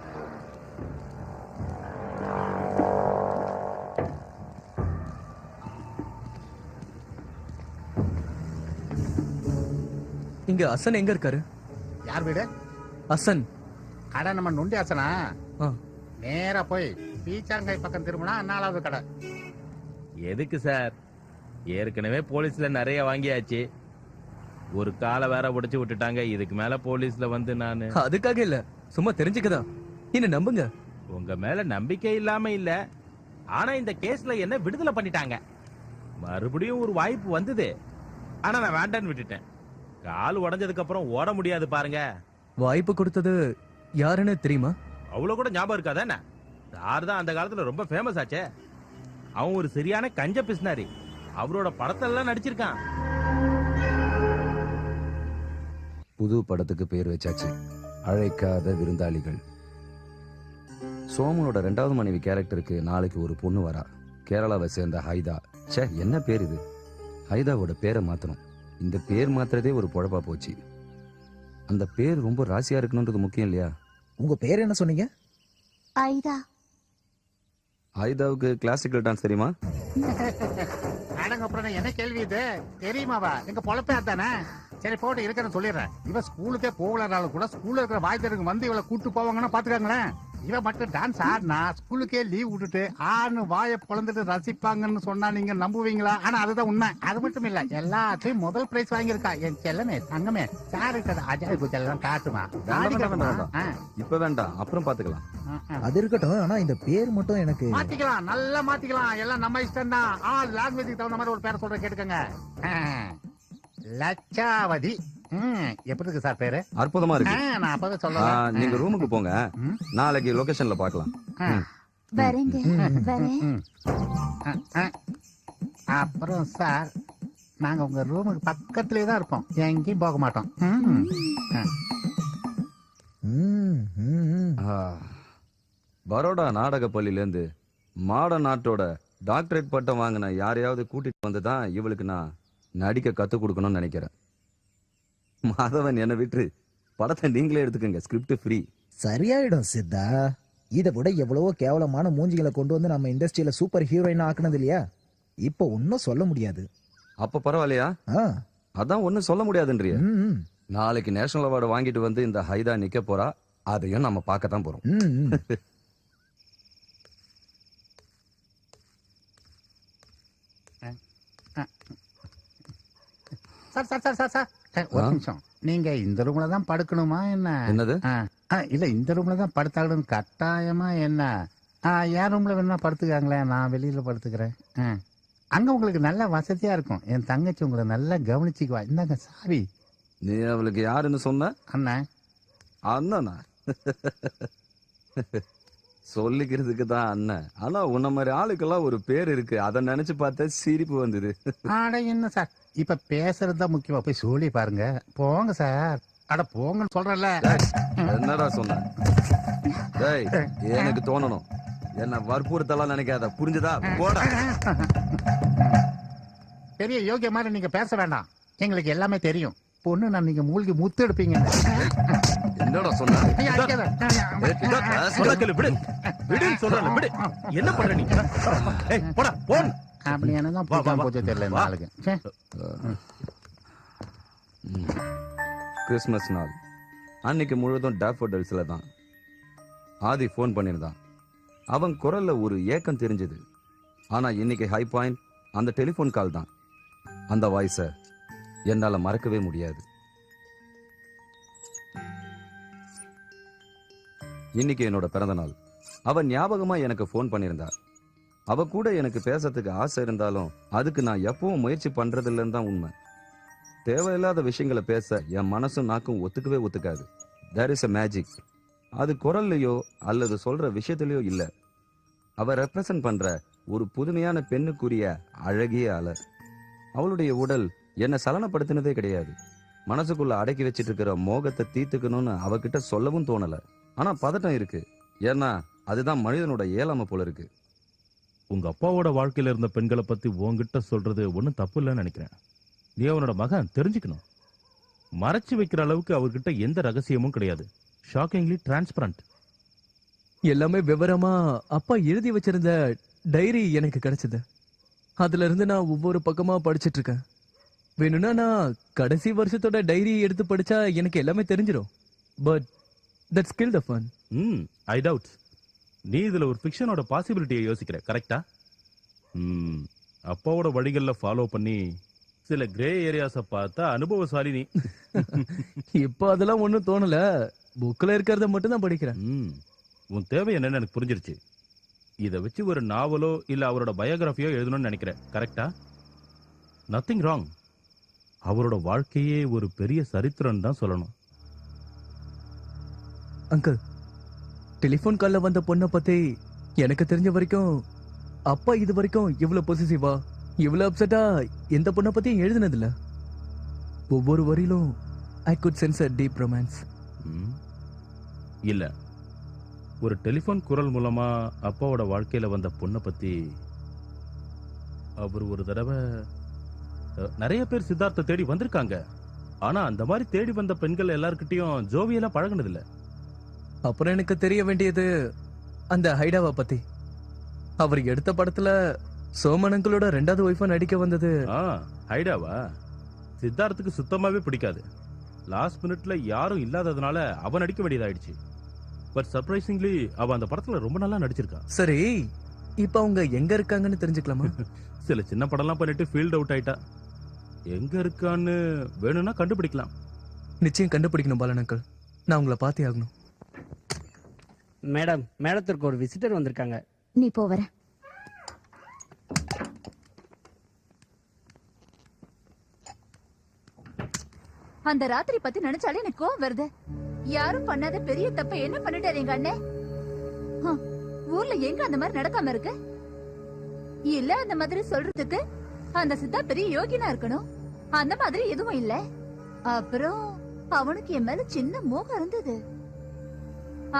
Speaker 11: இங்க அசன் எங்க இருக்காரு?
Speaker 2: யார் வீடு?
Speaker 11: அசன்
Speaker 2: கடை நம்ம நொண்டி அசனா? நேரா போய் பீச்சாங்கை பக்கம் திரும்பினா 4வது கடை.
Speaker 1: எதுக்கு சார்? ஏற்கனவே போலீஸ்ல நிறைய வாங்கியாச்சு. ஒரு காலை வேற உடைச்சு விட்டுட்டாங்க. இதுக்கு மேல போலீஸ்ல வந்து நானு
Speaker 11: அதுக்காக இல்ல, சும்மா தெரிஞ்சுக்கதான். என்ன நம்புங்க.
Speaker 1: உங்க மேல நம்பிக்கை இல்லாம இல்ல, ஆனா இந்த கேஸ்ல என்ன விடுதலை பண்ணிட்டாங்க. மறுபடியும் ஒரு வாய்ப்பு வந்தது, ஆனா நான் வேண்டான்னு விட்டுட்டேன். கால் உடைஞ்சதுக்கு அப்புறம் ஓட முடியாது பாருங்க.
Speaker 11: வாய்ப்பு கொடுத்தது யாருன்னு தெரியுமா?
Speaker 1: அவ்வளவு கூட ஞாபகம் இருக்காதா என்ன? சார் தான் அந்த காலத்துல ரொம்ப ஃபேமஸ் ஆச்சே. அவன் ஒரு சரியான கஞ்ச பிஸ்னாரி. அவரோட படத்தெல்லாம் நடிச்சிருக்கான்.
Speaker 3: புது படத்துக்கு பேர் வச்சாச்சு, அழைக்காத விருந்தாளிகள். சோமனோட 2வது மனைவி கேரக்டருக்கு நாளைக்கு ஒரு பொண்ணு வரா. கேரளாவை சேர்ந்த ஹைதா. ச்சே, என்ன பேர் இது? ஹைதாவோட பேரை மாத்தணும். இந்த பேர் மாத்துறதே ஒரு பொழப்பா போச்சு. அந்த பேர் ரொம்ப ராசியா இருக்கணும்ன்றது முக்கியம் இல்லையா?
Speaker 4: உங்க பேர் என்ன சொன்னீங்க?
Speaker 12: ஐதா.
Speaker 3: ஹைதாவுக்கு கிளாசிக்கல் டான்ஸ் தெரியுமா?
Speaker 13: அடங்க அப்புறம் என்ன கேள்வி இது? தெரியுமாவா? எங்க பொழப்பே அதானே. சரி போட்டு இருக்கன்னு சொல்லிடுறேன். இவ ஸ்கூலுக்கே போகலனாலும் கூட ஸ்கூல்ல இருக்கிற வாய்த்தருக்கு வந்து இவளை கூட்டு போவாங்கன்னா பாத்துக்காங்களேன். இவ மட்டும் டான்ஸ் ஆடினா ஸ்கூலுக்கே லீவ் விட்டுட்டு ஆன்னு வாயை பொழந்துட்டு ரசிப்பாங்கன்னு சொன்னா நீங்க நம்புவீங்களா? ஆனா அதுதான் உண்மை. அது மட்டும் இல்ல, எல்லாத்தையும் முதல் பிரைஸ் வாங்கியிருக்கா. என் செல்லமே தங்கமே சாரு அஜய் குஜெல்லாம் காட்டுமா.
Speaker 3: இப்ப வேண்டாம், அப்புறம் பாத்துக்கலாம்.
Speaker 4: அது இருக்கட்டும், ஆனா இந்த பேர் மட்டும் எனக்கு
Speaker 13: மாத்திக்கலாம், நல்லா மாத்திக்கலாம். எல்லாம் நம்ம இஷ்டம் தான். லாங்குவேஜுக்கு தகுந்த மாதிரி ஒரு பேரை சொல்ற கேட்டுக்கங்க. லட்சாவதி. எப்படி இருக்கு சார் பேரு?
Speaker 3: அற்புதமா இருக்கு.
Speaker 13: நான் அப்பவே சொல்றேன்.
Speaker 3: நீங்க ரூமுக்கு போங்க, நாளைக்கு லொகேஷன்ல பாக்கலாம்.
Speaker 12: வரேங்க, வரேன்.
Speaker 13: அப்புறம் சார், நாங்க உங்க ரூமுக்கு பக்கத்துலயே தான் இருப்போம், எங்கேயும் போக மாட்டோம்.
Speaker 3: பரோடா நாடக பள்ளியில இருந்து மாட நாட்டோட டாக்டரேட் பட்டம் வாங்கின யாரையாவது கூட்டிட்டு வந்துதான் இவளுக்கு நான் நடிக்க கத்து கொடுக்கணும்னு நினைக்கிறேன். மாதவன் என்ன விட்டு படத்தை நீங்களே எடுத்துக்கங்க, ஸ்கிரிப்ட் ஃப்ரீ.
Speaker 4: சரியாயிடும் சித்தா. இதை விட எவ்வளவோ கேவலமான மூஞ்சிகளை கொண்டு வந்து நம்ம இண்டஸ்ட்ரியில சூப்பர் ஹீரோயின் ஆக்குனது இல்லையா? இப்ப ஒன்னும் சொல்ல முடியாது.
Speaker 3: அப்ப பரவாயில்லையா? அதான் ஒன்னும் சொல்ல முடியாதுன்றிய. நாளைக்கு நேஷனல் அவார்டு வாங்கிட்டு வந்து இந்த ஹைதா நிக்க போறா. அதையும் நம்ம பார்க்கத்தான் போறோம்.
Speaker 13: Sir sir sir sir sir ஒரு நிமிஷம். நீங்க இந்த ரூம்ல தான் படுக்கணுமா என்ன?
Speaker 3: என்னது?
Speaker 13: இல்ல, இந்த ரூம்ல தான் படுத்தாகணும் கட்டாயமா என்ன? என் ரூம்ல வேணா படுத்துக்காங்களேன், நான் வெளியில படுத்துக்கிறேன். அங்க உங்களுக்கு நல்ல வசதியா இருக்கும். என் தங்கச்சி உங்களை நல்லா கவனிச்சுக்குவா. இந்தாங்க சாவி.
Speaker 3: நீ அவளுக்கு யாருன்னு சொன்ன?
Speaker 13: அண்ணன்.
Speaker 3: அண்ணனா? சொல்லிக்கிறதுக்கு தான் அண்ணன். ஆனா உன்ன மாதிரி ஆளுக்கெல்லாம் ஒரு பேர் இருக்கு, அதை நினைச்சு பார்த்த சிரிப்பு வந்தது.
Speaker 13: ஆட என்ன சார், இப்ப பேசுறதுதான் முக்கியமா. போய் சொல்லி பாருங்க. போங்க சார். அட போங்கன்னு சொல்றல.
Speaker 3: என்னடா சொன்ன? டேய், எனக்கு தோணணும். என்ன வற்புறுத்தலாம் நினைக்காத, புரிஞ்சுதா? போடா.
Speaker 13: பெரிய யோகிய மாதிரி நீங்க பேச வேண்டாம். எங்களுக்கு எல்லாமே தெரியும். பொண்ணு நான் நீங்க மூழ்கி முத்து எடுப்பீங்க.
Speaker 3: என்னடா சொன்ன?
Speaker 1: என்ன பண்ற நீ? போடா போன்.
Speaker 13: அப்படி என்னதான் போச்சு தெரியல இந்த ஆளுக்கு.
Speaker 3: கிறிஸ்மஸ் நாள் அன்னைக்கு முழுவதும் டேஃபோடில்ஸ்ல தான். ஆதி போன் பண்ணிருந்தான். அவன் குரல்ல ஒரு ஏக்கம் தெரிஞ்சது. ஆனா இன்னைக்கு ஹை பாயிண்ட் அந்த டெலிபோன் கால் தான். அந்த வாய்ஸ என்னால மறக்கவே முடியாது. இன்னைக்கு என்னோட பிறந்த நாள். அவ ஞாபகமா எனக்கு போன் பண்ணியிருந்தா. அவ கூட எனக்கு பேசறதுக்கு ஆசை இருந்தாலும் அதுக்கு நான் எப்பவும் முயற்சி பண்றதில்லன்னு தான் உண்மை. தேவையில்லாத விஷயங்களை பேச என் மனசும் நாக்கும் ஒத்துக்கவே ஒத்துக்காது. There is a magic. அது குரல்லையோ அல்லது சொல்ற விஷயத்திலயோ இல்ல. அவ ரெப்ரசன்ட் பண்ற ஒரு புதுமையான பெண்ணுக்குரிய அழகிய அலர். அவளுடைய உடல் என்னை சலனப்படுத்தினதே கிடையாது. மனசுக்குள்ள அடக்கி வச்சிட்டு இருக்கிற மோகத்தை தீர்த்துக்கணும்னு அவகிட்ட சொல்லவும் தோணல. ஆனா பதட்டம் இருக்கு. ஏன்னா அதுதான் மனிதனோட இயலாமை போல இருக்கு.
Speaker 1: உங்க அப்பாவோட வாழ்க்கையில இருந்த பெண்களை பத்தி உங்ககிட்ட சொல்றது ஒன்னும் தப்பு இல்லைன்னு நினைக்கிறேன். நீ அவனோட மகன், தெரிஞ்சுக்கணும். மறைச்சு வைக்கிற அளவுக்கு அவர்கிட்ட எந்த ரகசியமும் கிடையாது. Shockingly transparent.
Speaker 11: எல்லாமே விவரமா அப்பா எழுதி வச்சிருந்த டைரி எனக்கு கிடைச்சது. அதுல இருந்து நான் ஒவ்வொரு பக்கமா படிச்சிட்டு இருக்கேன். வேணும்னா நான் கடைசி வருஷத்தோட டைரி எடுத்து படிச்சா எனக்கு எல்லாமே தெரிஞ்சிடும். But that's kill the fun.
Speaker 1: I doubt. நீ இதுல ஒரு ஃபிக்ஷனோட பாசிபிலிட்டியை யோசிக்கிற, கரெக்டா? அப்பாவோட வழிகள்ல ஃபாலோ பண்ணி சில கிரே ஏரியாஸ பார்த்தா அனுபவசாலி நீ.
Speaker 11: இப்போ அதெல்லாம் ஒண்ணும் தோணல. புக்ல இருக்கிறத மட்டும் தான் படிக்கிறேன்.
Speaker 1: உன் தேவை என்னன்னு எனக்கு புரிஞ்சிருச்சு. இதை வச்சு ஒரு நாவலோ இல்ல அவரோட பயோகிராஃபியோ எழுதணும்னு நினைக்கிறேன். கரெக்டா? Nothing wrong. அவரோட வாழ்க்கையே ஒரு பெரிய சரித்திரம் தான் சொல்லணும்.
Speaker 11: அங்கிள், டெலிபோன் கால்ல வந்த பொண்ணை பத்தி எனக்கு தெரிஞ்ச வரைக்கும் அப்பா இது வரைக்கும் இவ்வளவு பொசிசிவா இவ்வளவு அப்செட்டா எந்த பொண்ணை பத்தியும் எழுதினது இல்ல. ஒவ்வொரு வரியிலும் I could sense a deep romance.
Speaker 1: இல்ல, ஒரு டெலிபோன் குரல் மூலமா அப்பாவோட வாழ்க்கையில வந்த பொண்ணை பத்தி அவர் ஒரு தடவை நிறைய பேர் சித்தார்த்த தேடி வந்திருக்காங்க. ஆனா அந்த மாதிரி தேடி வந்த பெண்கள் எல்லார்கிட்டயும் ஜோவியெல்லாம் பழகுனது இல்ல.
Speaker 11: அப்புறம் எனக்கு தெரிய வேண்டியது அந்த ஹைடாவை பத்தி. அவர் எடுத்த படத்துல சோமனங்களோட 2வது ஒய்ஃபா நடிக்க வந்தது.
Speaker 1: ஹைடாவா? சித்தார்த்துக்கு சுத்தமாவே பிடிக்காது. லாஸ்ட் மினிட்ல யாரும் இல்லாததுனால அவ நடிக்க வேண்டியதாயிடுச்சு. பட் சர்ப்ரைசிங்லி அவ அந்த படத்துல ரொம்ப நல்லா நடிச்சிருக்கா.
Speaker 11: சரி, இப்ப அவங்க எங்க இருக்காங்கன்னு தெரிஞ்சுக்கலாமா?
Speaker 1: சில சின்ன படம்லாம் பண்ணிட்டு ஃபீல்ட் அவுட் ஆயிட்டா. எங்க இருக்கான்னு வேணும்னா கண்டுபிடிக்கலாம்.
Speaker 11: நிச்சயம் கண்டுபிடிக்கணும் பாலன் அங்கிள். நான் உங்களை பார்த்தே ஆகணும்.
Speaker 10: மேடம், மேடத்திற்கு ஒரு விசிட்டர் வந்திருக்காங்க.
Speaker 12: நீ போ வர. அந்த ராத்திரி பத்தி நினைச்சாலே எனக்கு கோவம் வருது. யாரும் பண்ணாத பெரிய தப்ப என்ன பண்ணிட்டாரு எங்க அண்ணன்? ஊர்ல எங்க அந்த மாதிரி நடக்காம இருக்கு? இல்ல அந்த மாதிரி சொல்றதுக்கு அந்த சித்தா பெரிய யோகினா இருக்கணும். அந்த மாதிரி எதுவும் இல்ல. அப்புறம் அவனுக்கு என் மேல சின்ன மோகம் இருந்தது.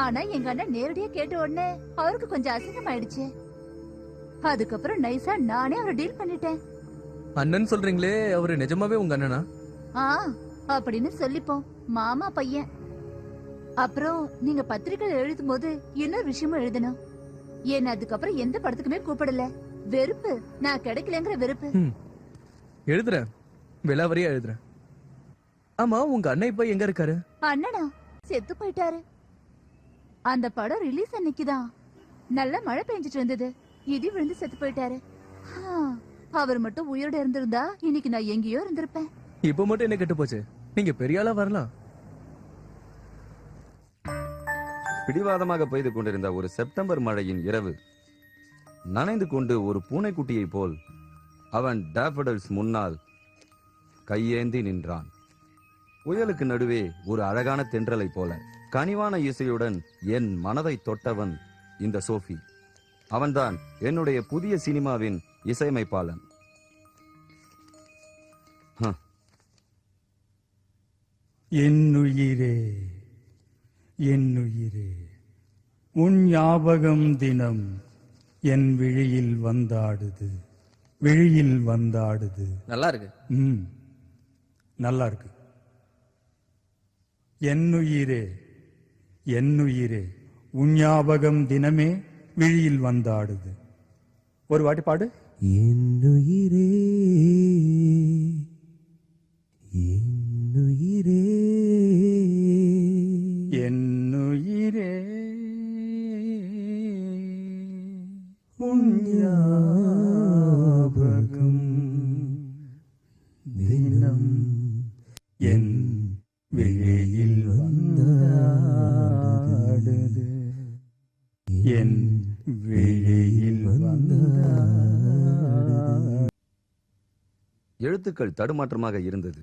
Speaker 12: ஆனா எங்க அண்ணன் நேரடியா கேட்ட உடனே அவருக்கு கொஞ்சம் அசிங்கமாயிடுச்சு. அதுக்கப்புறம் நைஸா நானே அவரை டீல் பண்ணிட்டேன்.
Speaker 11: அண்ணன் சொல்றீங்களே, அவரு நிஜமாவே உங்க அண்ணனா?
Speaker 12: அப்படின்னு சொல்லிப்போம். மாமா பையன். அப்புறம் நீங்க பத்திரிகை எழுதும் போது இன்னொரு விஷயமும் எழுதணும். என்ன அதுக்கப்புறம் எந்த படத்துக்குமே கூப்பிடல. வெறுப்பு. நான் கிடைக்கலங்கிற வெறுப்பு.
Speaker 11: எழுதுறேன், விலாவரியா எழுதுறேன். ஆமா, உங்க அண்ணன் இப்ப எங்க இருக்காரு?
Speaker 12: அண்ணனா செத்து போயிட்டாரு. அந்த படம் ரிலீஸ் அன்னைக்குதான் நல்ல மழை பெஞ்சிட்டு இருந்தது. இடி விழுந்து செத்து போயிட்டாரு. அவர் மட்டும் உயிரோட இருந்திருந்தா இன்னைக்கு நான் எங்கேயோ இருந்திருப்பேன்.
Speaker 11: இப்ப மட்டும் என்ன கெட்டு போச்சு? நீங்க பெரிய ஆளா வரலாம்.
Speaker 3: பிடிவாதமாக பெய்து கொண்டிருந்த ஒரு செப்டம்பர் மழையின் இரவு, நனைந்து கொண்டு ஒரு பூனைக்குட்டியை போல் அவன் டேஃபடல்ஸ் முன்னால் கையேந்தி நின்றான். புயலுக்கு நடுவே ஒரு அழகான தென்றலை போல கனிவான இசையுடன் என் மனதை தொட்டவன் இந்த சோஃபி. அவன்தான் என்னுடைய புதிய சினிமாவின் இசையமைப்பாளன்.
Speaker 14: என்னுயிரே, என்னுயிரே, உன் ஞாபகம் தினம் என் விழியில் வந்தாடுது, விழியில் வந்தாடுது.
Speaker 11: நல்லா இருக்கு.
Speaker 14: நல்லா இருக்கு. என்னுயிரே, என்னுயிரே, உன் ஞாபகம் தினமே விழியில் வந்தாடுது. ஒரு வாட்டி பாடு.
Speaker 15: என்னுயிரே, என்னுயிரே,
Speaker 14: என்னுயிரே, உன் ஞாபகம் தினம் என் விழியில் வந்தாடுது, என் விழியில் வந்தாடுது.
Speaker 3: எழுத்துக்கள் தடுமாற்றமாக இருந்தது.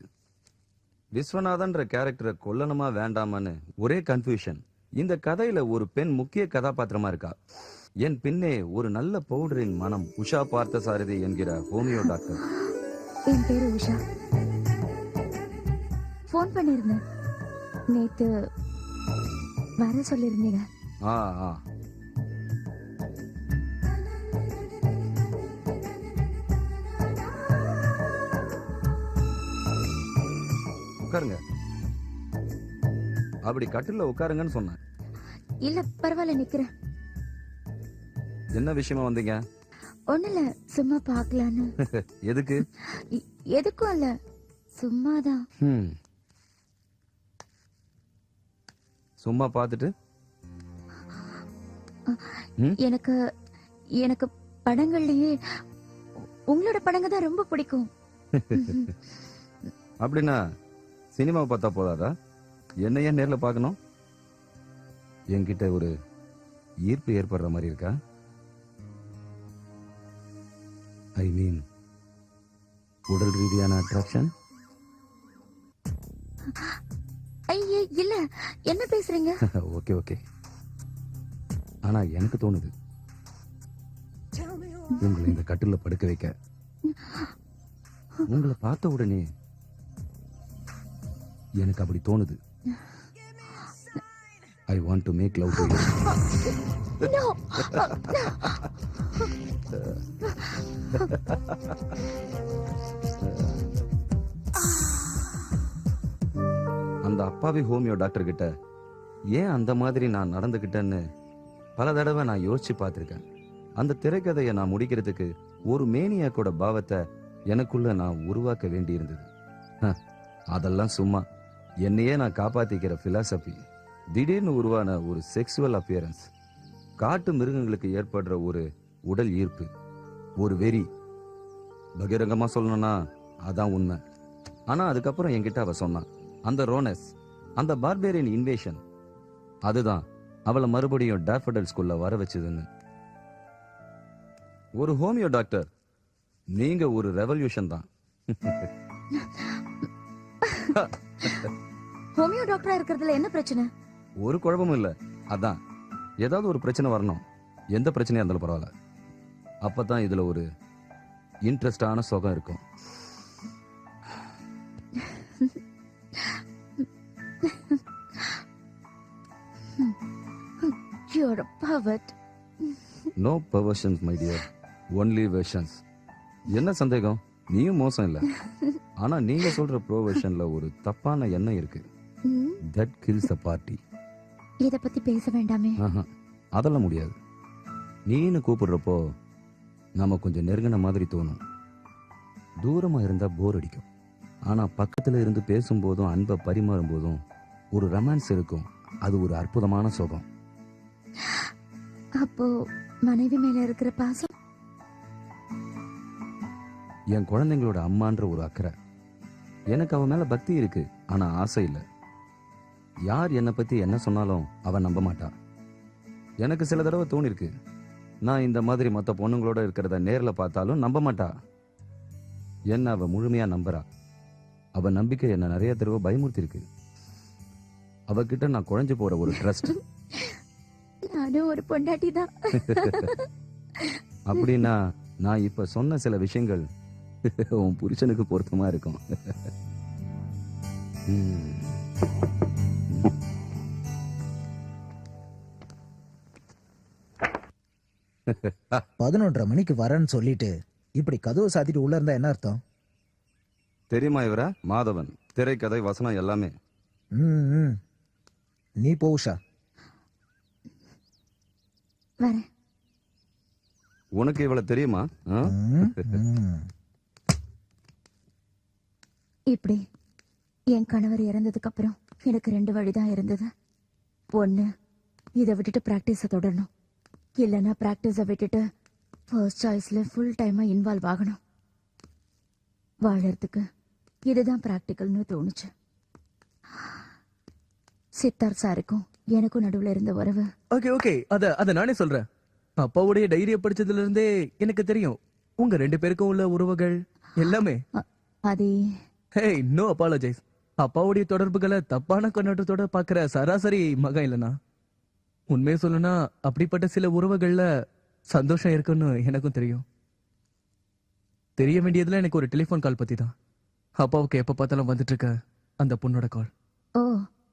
Speaker 3: விஸ்வநாதன்ற கேரக்டரை கொல்லணுமா வேண்டாமான்னு ஒரே கன்ஃபியூஷன். இந்த கதையில ஒரு பெண் முக்கிய கதாபாத்திரமா இருக்கா. என் பின்னே ஒரு நல்ல பவுடரின் மனம். உஷா பார்த்தசாரதி என்கிற ஹோமியோ டாக்டர்.
Speaker 16: என் பேரு உஷா. போன் பண்ணிருந்தேன் நேத்து, வர சொல்லிருந்தீங்க.
Speaker 3: உட்காருங்க. அப்படி கட்டில உட்காருங்கன்னு சொன்னேன்.
Speaker 16: இல்ல பரவாயில்ல, நிக்கிறேன்.
Speaker 3: என்ன விஷயமா வந்தீங்க?
Speaker 16: ஒண்ணுல, சும்மா பாக்கலான்னு.
Speaker 3: எதுக்கு?
Speaker 16: எதுக்கும் இல்ல, சும்மாதான்.
Speaker 3: சும்மா பார்த்துட்டு
Speaker 16: எனக்கு எனக்கு படங்கள்லயே உங்களோட படங்க தான் ரொம்ப பிடிக்கும்.
Speaker 3: அப்படின்னா சினிமாவை பார்த்தா போதாதா? என்ன ஏன் நேர்ல பார்க்கணும்? என்கிட்ட ஒரு ஈர்ப்பு ஏற்படுற மாதிரி இருக்கா? ஐ மீன் உடல் ரீதியான அட்ராக்ஷன்?
Speaker 16: ஐயே இல்ல, என்ன பேசுறீங்க?
Speaker 3: Okay okay. ஆனா எனக்கு தோணுது உங்களை இந்த கட்டில படுக்க வைக்க. உங்களை பார்த்த உடனே எனக்கு அப்படி தோணுது. I want to make love to you.
Speaker 16: No.
Speaker 3: அந்த அப்பாவி ஹோமியோ டாக்டர் கிட்ட ஏன் அந்த மாதிரி நான் நடந்துகிட்டேன்னு பல தடவை நான் யோசிச்சு பார்த்திருக்கேன். அந்த திரைக்கதையை நான் முடிக்கிறதுக்கு ஒரு மேனியாக்கோட பாவத்தை எனக்குள்ள நான் உருவாக்க வேண்டியிருந்தது. அதெல்லாம் சும்மா என்னையே நான் காப்பாத்திக்கிற பிலாசபி. திடீர்னு உருவான ஒரு செக்ஸுவல் அப்பியரன்ஸ், காட்டு மிருகங்களுக்கு ஏற்படுற ஒரு உடல் ஈர்ப்பு, ஒரு வெறி. பகிரங்கமா சொல்லணும்னா அதான் உண்மை. ஆனா அதுக்கப்புறம் என்கிட்ட அவ சொன்னான், அந்த ரோனஸ், அந்த பார்பேரியன் இன்வேஷன், அதுதான் அவளை மறுபடியும் டாஃபடல் ஸ்கூல்ல வர வச்சதுன்னு. ஒரு ஹோமியோ டாக்டர், நீங்க ஒரு ரெவல்யூஷன் தான்.
Speaker 16: ஹோமியோ டாக்டரா இருக்கிறதுல என்ன பிரச்சனை?
Speaker 3: ஒரு குழப்பமும் இல்ல. அதான் ஏதாவது ஒரு பிரச்சனை வரணும், எந்த பிரச்சனையா இருந்தாலும் பரவாயில்ல. அப்பதான் இதுல ஒரு இன்ட்ரெஸ்டான சுகம் இருக்கும்.
Speaker 16: You're a pervert.
Speaker 3: No perversions my dear, only versions. என்ன சந்தேகம்? நீயும் மோசம் இல்ல. ஆனா நீங்க சொல்ற ப்ரோவர்ஷன்ல ஒரு தப்பான எண்ணம் இருக்கு. That kills the party.
Speaker 16: இத பத்தி பேச வேண்டாமே.
Speaker 3: அதெல்லாம் முடியாது. நீன்னு கூப்பிடுறப்போ நாம கொஞ்சம் நெருங்கின மாதிரி தோணும். தூரமா இருந்தா போர் அடிக்கும். ஆனா பக்கத்துல இருந்து பேசும்போதும் அன்பை பரிமாறும் போதும் ஒரு ரொமான்ஸ் இருக்கும். அது ஒரு அற்புதமான சுகம்.
Speaker 16: அப்போ மனைவி மேல இருக்கிற பாசம்?
Speaker 3: என் குழந்தைங்களோட அம்மான்ற ஒரு அக்கறை. எனக்கு அவ மேல பக்தி இருக்கு, ஆனா ஆசை இல்ல. யார் என்னை பத்தி என்ன சொன்னாலும் அவ நம்ப மாட்டா. எனக்கு சில தடவை தோணிருக்கு, நான் இந்த மாதிரி மற்ற பொண்ணுங்களோட இருக்கிறத நேர்ல பார்த்தாலும் நம்ப மாட்டா. என்ன அவ முழுமையா நம்புறா. அவ நம்பிக்கை என்ன நிறைய தடவை பயமுறுத்தி இருக்கு. அவகிட்ட நான் குழஞ்சு போற ஒரு ட்ரஸ்ட்.
Speaker 16: நானும் ஒரு பொண்டாட்டி தான்.
Speaker 3: அப்படின்னா நான் இப்ப சொன்ன சில விஷயங்கள் உன் புருஷனுக்கு பொருத்தமா இருக்கும்.
Speaker 4: 11:30 மணிக்கு வரேன்னு சொல்லிட்டு இப்படி கதவு சாத்திட்டு உள்ள இருந்தா என்ன அர்த்தம்?
Speaker 3: தெரியுமா இவர? மாதவன். திரைக்கதை, வசனம் எல்லாமே.
Speaker 4: நீ போ உஷா.
Speaker 16: வரேன்.
Speaker 3: உனக்கு இவள தெரியுமா?
Speaker 16: இப்படி என் கணவர் இறந்ததுக்கு அப்புறம் எனக்கு 2 வழிதான் இருந்தது. ஒண்ணு, இதை விட்டுட்டு பிராக்டிஸை தொடரணும். இல்லைன்னா பிராக்டிஸை விட்டுட்டு ஃபர்ஸ்ட் சாய்ஸ்ல ஃபுல் டைமா இன்வால்வ் ஆகணும். வாழறதுக்கு இதுதான் பிராக்டிக்கல்னு தோணுச்சு. சித்தார்த் சாருக்கும் எனக்கும் நடுவுல இருந்த உறவு.
Speaker 11: ஓகே ஓகே, அத நானே சொல்றேன். அப்பாவுடைய டைரியை படிச்சதுல இருந்தே எனக்கு தெரியும் உங்க 2 பேருக்கும் உள்ள உறவுகள் எல்லாமே.
Speaker 16: அதே
Speaker 11: ஹேய், நோ அப்பாலஜைஸ். அப்பாவுடைய தொடர்புகளை தப்பான கண்ணோட்டத்தோட பாக்குற சராசரி மகன் இல்லனா. உண்மையை சொல்லணும்னா அப்படிப்பட்ட சில உறவுகள்ல சந்தோஷம் இருக்குன்னு எனக்கும் தெரியும். தெரிய வேண்டியதுல எனக்கு ஒரு டெலிபோன் கால் பத்தி தான். அப்பாவுக்கு எப்ப பார்த்தாலும் வந்துட்டு இருக்க அந்த பொண்ணோட கால்.
Speaker 16: ஓ,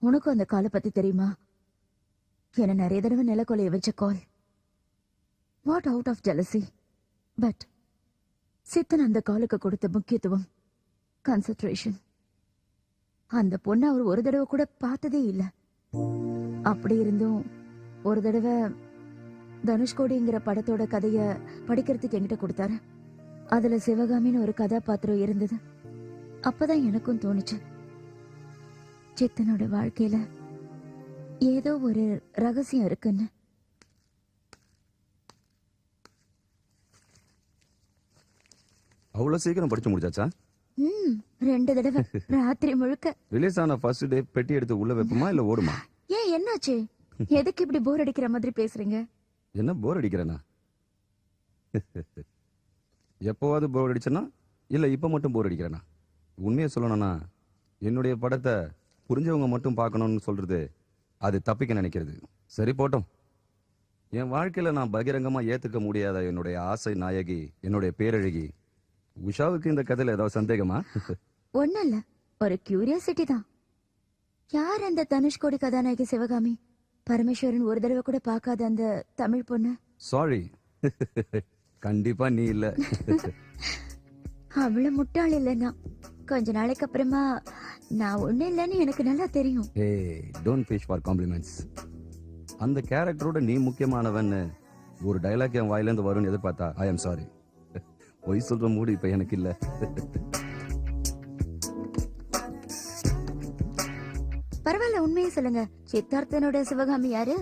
Speaker 16: உனக்கும் அந்த காலை பத்தி தெரியுமா? என்ன நிறைய தடவை நிலக்கொலைய வச்ச கால். What out of jealousy. But Siddhan அந்த காலுக்கு கொடுத்த முக்கியத்துவம், கான்சென்ட்ரேஷன், அந்த பொண்ணை அவர் ஒரு தடவை கூட பார்த்ததே இல்லை. அப்படி இருந்தும் ஒரு தடவை தனுஷ்கோடிங்கிற படத்தோட கதைய படிக்கிறதுக்கு என்கிட்ட கொடுத்தாரு. அதுல சிவகாமின்னு ஒரு கதாபாத்திரம் இருந்தது. அப்பதான் எனக்கும் தோணுச்சு, சித்தனோட வாழ்க்கையில ஏதோ ஒரு ரகசியம் இருக்குன்னு.
Speaker 3: அவ்வளவு சீக்கிரம் படிச்சு முடிச்சாச்சா?
Speaker 16: 2 தடவை ராத்திரி முழுக்க.
Speaker 3: ரிலீஸ் ஆன ஃபர்ஸ்ட் டே பெட்டி எடுத்து உள்ள வைப்போமா இல்ல ஓடுமா?
Speaker 16: ஏன் என்னாச்சு? எதுக்கு இப்படி போர் அடிக்கிற மாதிரி பேசுறீங்க?
Speaker 3: என்ன போர் அடிக்கிறேனா? எப்போவாது போர் அடிச்சனா இல்ல இப்ப மட்டும் போர் அடிக்கிறேனா? உண்மையை சொல்லணும்னா என்னுடைய படத்தை புரிஞ்சவங்க மட்டும் பார்க்கணும்னு சொல்றது அது தப்பிக்க நினைக்கிறது. சரி போட்டோம். என் வாழ்க்கையில நான் பகிரங்கமா ஏத்துக்க முடியாத என்னுடைய ஆசை நாயகி, என்னுடைய பேரழகி உஷாவுக்கு இந்த கதையில ஏதாவது சந்தேகமா?
Speaker 16: ஒண்ணும் இல்ல, ஒரு கியூரியாசிட்டி தான். யார் அந்த தனுஷ்கோடி கதாநாயகி சிவகாமி? பரமேஸ்வரன் ஒரு தடவை கூட பார்க்காத அந்த தமிழ் பொண்ணு.
Speaker 3: சாரி. கண்டிப்பா நீ இல்ல.
Speaker 16: அவ்வளவு முட்டாள் இல்லைன்னா கொஞ்ச நாளைக்கு அப்புறமா நான் ஒண்ணு இல்லைன்னு எனக்கு நல்லா தெரியும்.
Speaker 3: ஏய், டோன்ட் ஃபிஷ் ஃபார் காம்ப்ளிமெண்ட்ஸ். அந்த கேரக்டரோட நீ முக்கியமானவன்னு ஒரு டைலாக் என் வாயிலேருந்து வரும்னு எதிர்பார்த்தா ஐ எம் சாரி. பொய் சொல்ற மூடு இப்ப எனக்கு இல்ல.
Speaker 16: பரவாயில்ல, உண்மையை சொல்லுங்க. சித்தார்த்தனோட சிவகாமி யாரு?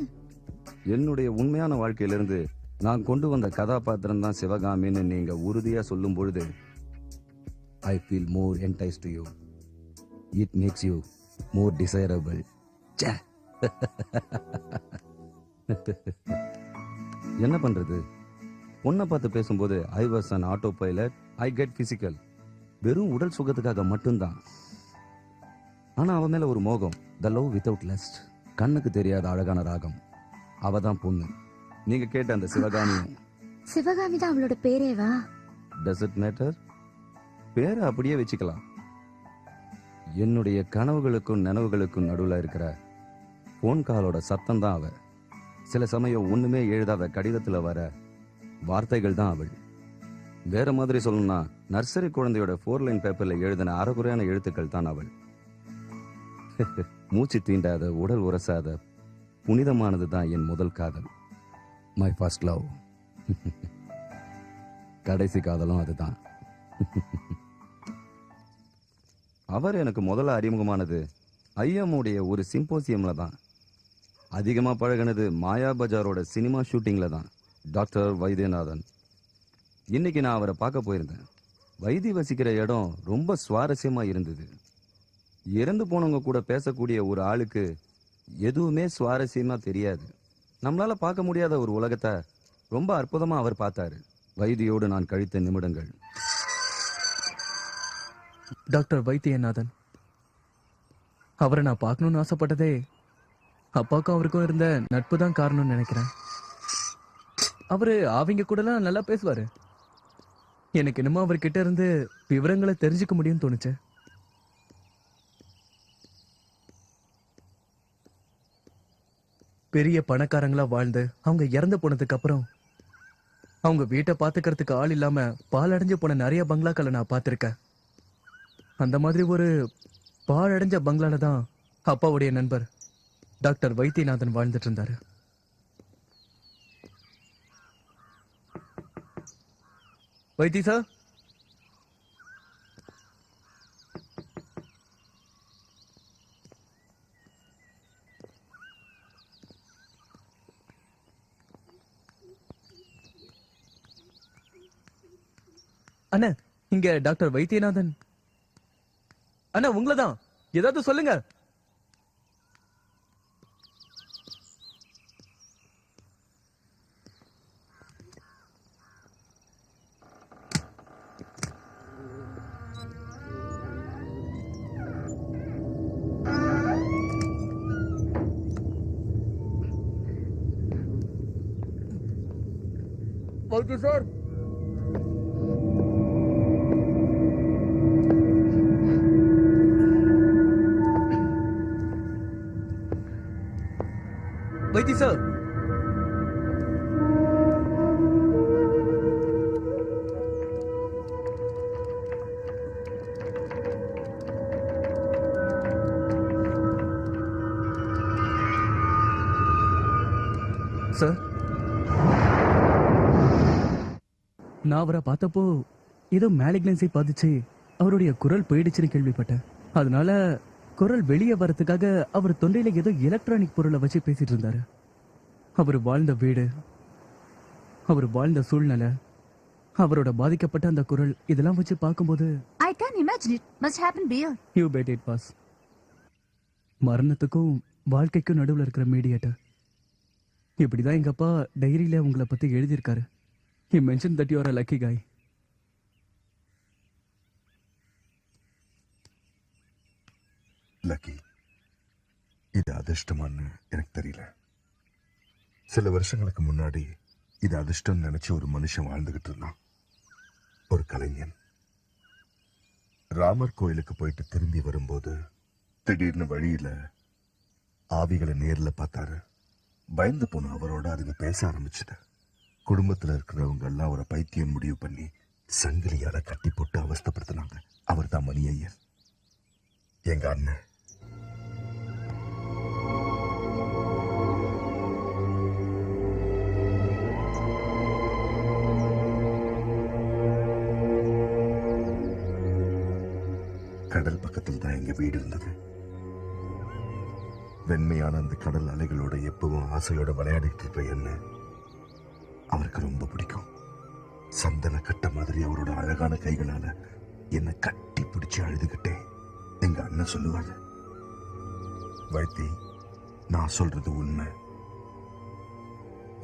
Speaker 3: என்னுடைய உண்மையான வாழ்க்கையிலிருந்து நான் கொண்டு வந்த கதாபாத்திரம் தான் சிவகாமின்னு நீங்க உறுதியா சொல்லும் பொழுது I feel more enticed to you. It makes you more desirable. என்ன பண்றது? பொண்ணை பார்த்து பேசும்போது I was an autopilot, I get physical. வெறும் உடல் சுகத்துக்காக மட்டும்தான். ஆனா அவ மேல ஒரு மோகம், the love without lust. கண்ணுக்கு தெரியாத அழகான ராகம். அவ தான் பொண்ணு. நீங்க கேட்ட அந்த சிவகாமி.
Speaker 16: சிவகாமி தான் அவளோட பேரேவா?
Speaker 3: Does it matter? பேரை அப்படியே வச்சுக்கலாம். என்னுடைய கனவுகளுக்கும் நினைவுகளுக்கும் நடுவுல இருக்கிற போன் காலோட சத்தம் தான் அவ. சில சமயம் ஒண்ணுமே எழுதாத கடிதத்துல வர வார்த்தைகள் தான் அவள். வேற மாதிரி சொல்லணும்னா நர்சரி குழந்தையோட 4 லைன் பேப்பர்ல எழுதின அறகுறையான எழுத்துக்கள் தான் அவள். மூச்சு தீண்டாத, உடல் உரசாத, புனிதமானது தான் என் முதல் காதல். My first love. கடைசி காதலும் அதுதான். அவர் எனக்கு முதல்ல அறிமுகமானது ஐஎம்முடைய ஒரு சிம்போசியம்ல தான். அதிகமா பழகினது மாயா பஜாரோட சினிமா ஷூட்டிங்ல தான். டாக்டர் வைத்தியநாதன். இன்னைக்கு நான் அவரை பார்க்க போயிருந்தேன். வைத்தி வசிக்கிற இடம் ரொம்ப சுவாரஸ்யமா இருந்தது. இறந்து போனவங்க கூட பேசக்கூடிய ஒரு ஆளுக்கு எதுவுமே சுவாரஸ்யமா தெரியாது. நம்மளால பார்க்க முடியாத ஒரு உலகத்தை ரொம்ப அற்புதமா அவர் பார்த்தாரு. வைத்தியோடு நான் கழித்த நிமிடங்கள்.
Speaker 11: டாக்டர் வைத்தியநாதன். அவரை நான் பார்க்கணும்னு ஆசைப்பட்டதே அப்பாவுக்கும் அவருக்கும் இருந்த நட்பு தான் காரணம்னு நினைக்கிறேன். அவரு அவங்க கூடலாம் நல்லா பேசுவாரு. எனக்கு என்னமோ அவர்கிட்ட இருந்து விவரங்களை தெரிஞ்சுக்க முடியும்னு தோணுச்சு. பெரிய பணக்காரங்களா வாழ்ந்து அவங்க இறந்து போனதுக்கு அப்புறம் அவங்க வீட்டை பாத்துக்கிறதுக்கு ஆள் இல்லாம பாலடைஞ்சு போன நிறைய பங்களாக்களை நான் பார்த்திருக்கேன். அந்த மாதிரி ஒரு பாழடைஞ்ச பங்களால தான் அப்பாவுடைய நண்பர் டாக்டர் வைத்தியநாதன் வாழ்ந்துட்டு இருந்தாரு. வைத்தி சார், அண்ணா இங்க டாக்டர் வைத்தியநாதன். அண்ணா உங்களதான், ஏதாவது சொல்லுங்க. வைத்திய சார், வைத்தி சார், சார் நான் அவரை பார்த்தப்போ ஏதோ மேலிக்னன்சி பாதிச்சு அவருடைய குரல் போயிடுச்சுன்னு கேள்விப்பட்டேன். அதனால குரல் வெளியே வரதுக்காக அவர் தொண்டையில ஏதோ எலக்ட்ரானிக் பொருளை வச்சு பேசிட்டு இருந்தாரு. அவர் வாழ்ந்த வீடு, அவர் வாழ்ந்த சூழ்நிலை, அவரோட பாதிக்கப்பட்ட அந்த குரல் இதெல்லாம் வச்சு பார்க்கும்போது
Speaker 12: I can imagine it must happen beyond.
Speaker 11: You bet it boss. மரணத்துக்கும் வாழ்க்கைக்கும் நடுவில் இருக்கிற மீடியேட்டர். இப்படிதான் எங்க அப்பா டைரியில உங்களை பத்தி எழுதியிருக்காரு. He mentioned that you are a lucky guy.
Speaker 17: Lucky, இது அதிர்ஷ்டமான்னு எனக்கு தெரியல. சில வருஷங்களுக்கு முன்னாடி இது அதிர்ஷ்டம் நினைச்சு ஒரு மனுஷன் வாழ்ந்துகிட்டு இருந்தான். ஒரு கலைஞன். ராமர் கோயிலுக்கு போயிட்டு திரும்பி வரும்போது திடீர்னு வழியில ஆவிகளை நேர்ல பார்த்தாரு. பயந்து போன அவரோட அதுங்க பேச ஆரம்பிச்சுது. குடும்பத்துல இருக்கிறவங்க எல்லாம் அவரை பைத்தியம் முடிவு பண்ணி சங்கிலியால கட்டி போட்டு அவஸ்தைப்படுத்தினாங்க. அவர் தான் மணி ஐயர், எங்க அண்ணன். கடல் பக்கத்தில் தான் எங்க வீடு இருந்தது. வெண்மையான அந்த கடல் அலைகளோட எப்பவும் ஆசையோட விளையாடிட்டு இருப்ப என்ன அவருக்கு ரொம்ப பிடிக்கும். சந்தன கட்ட மாதிரி அவரோட அழகான கைகளால என்னை கட்டி பிடிச்சு அழுதுகிட்டே எங்க அண்ணன் சொல்லுவாரு, வைத்தி, நான் சொல்றது உண்மை.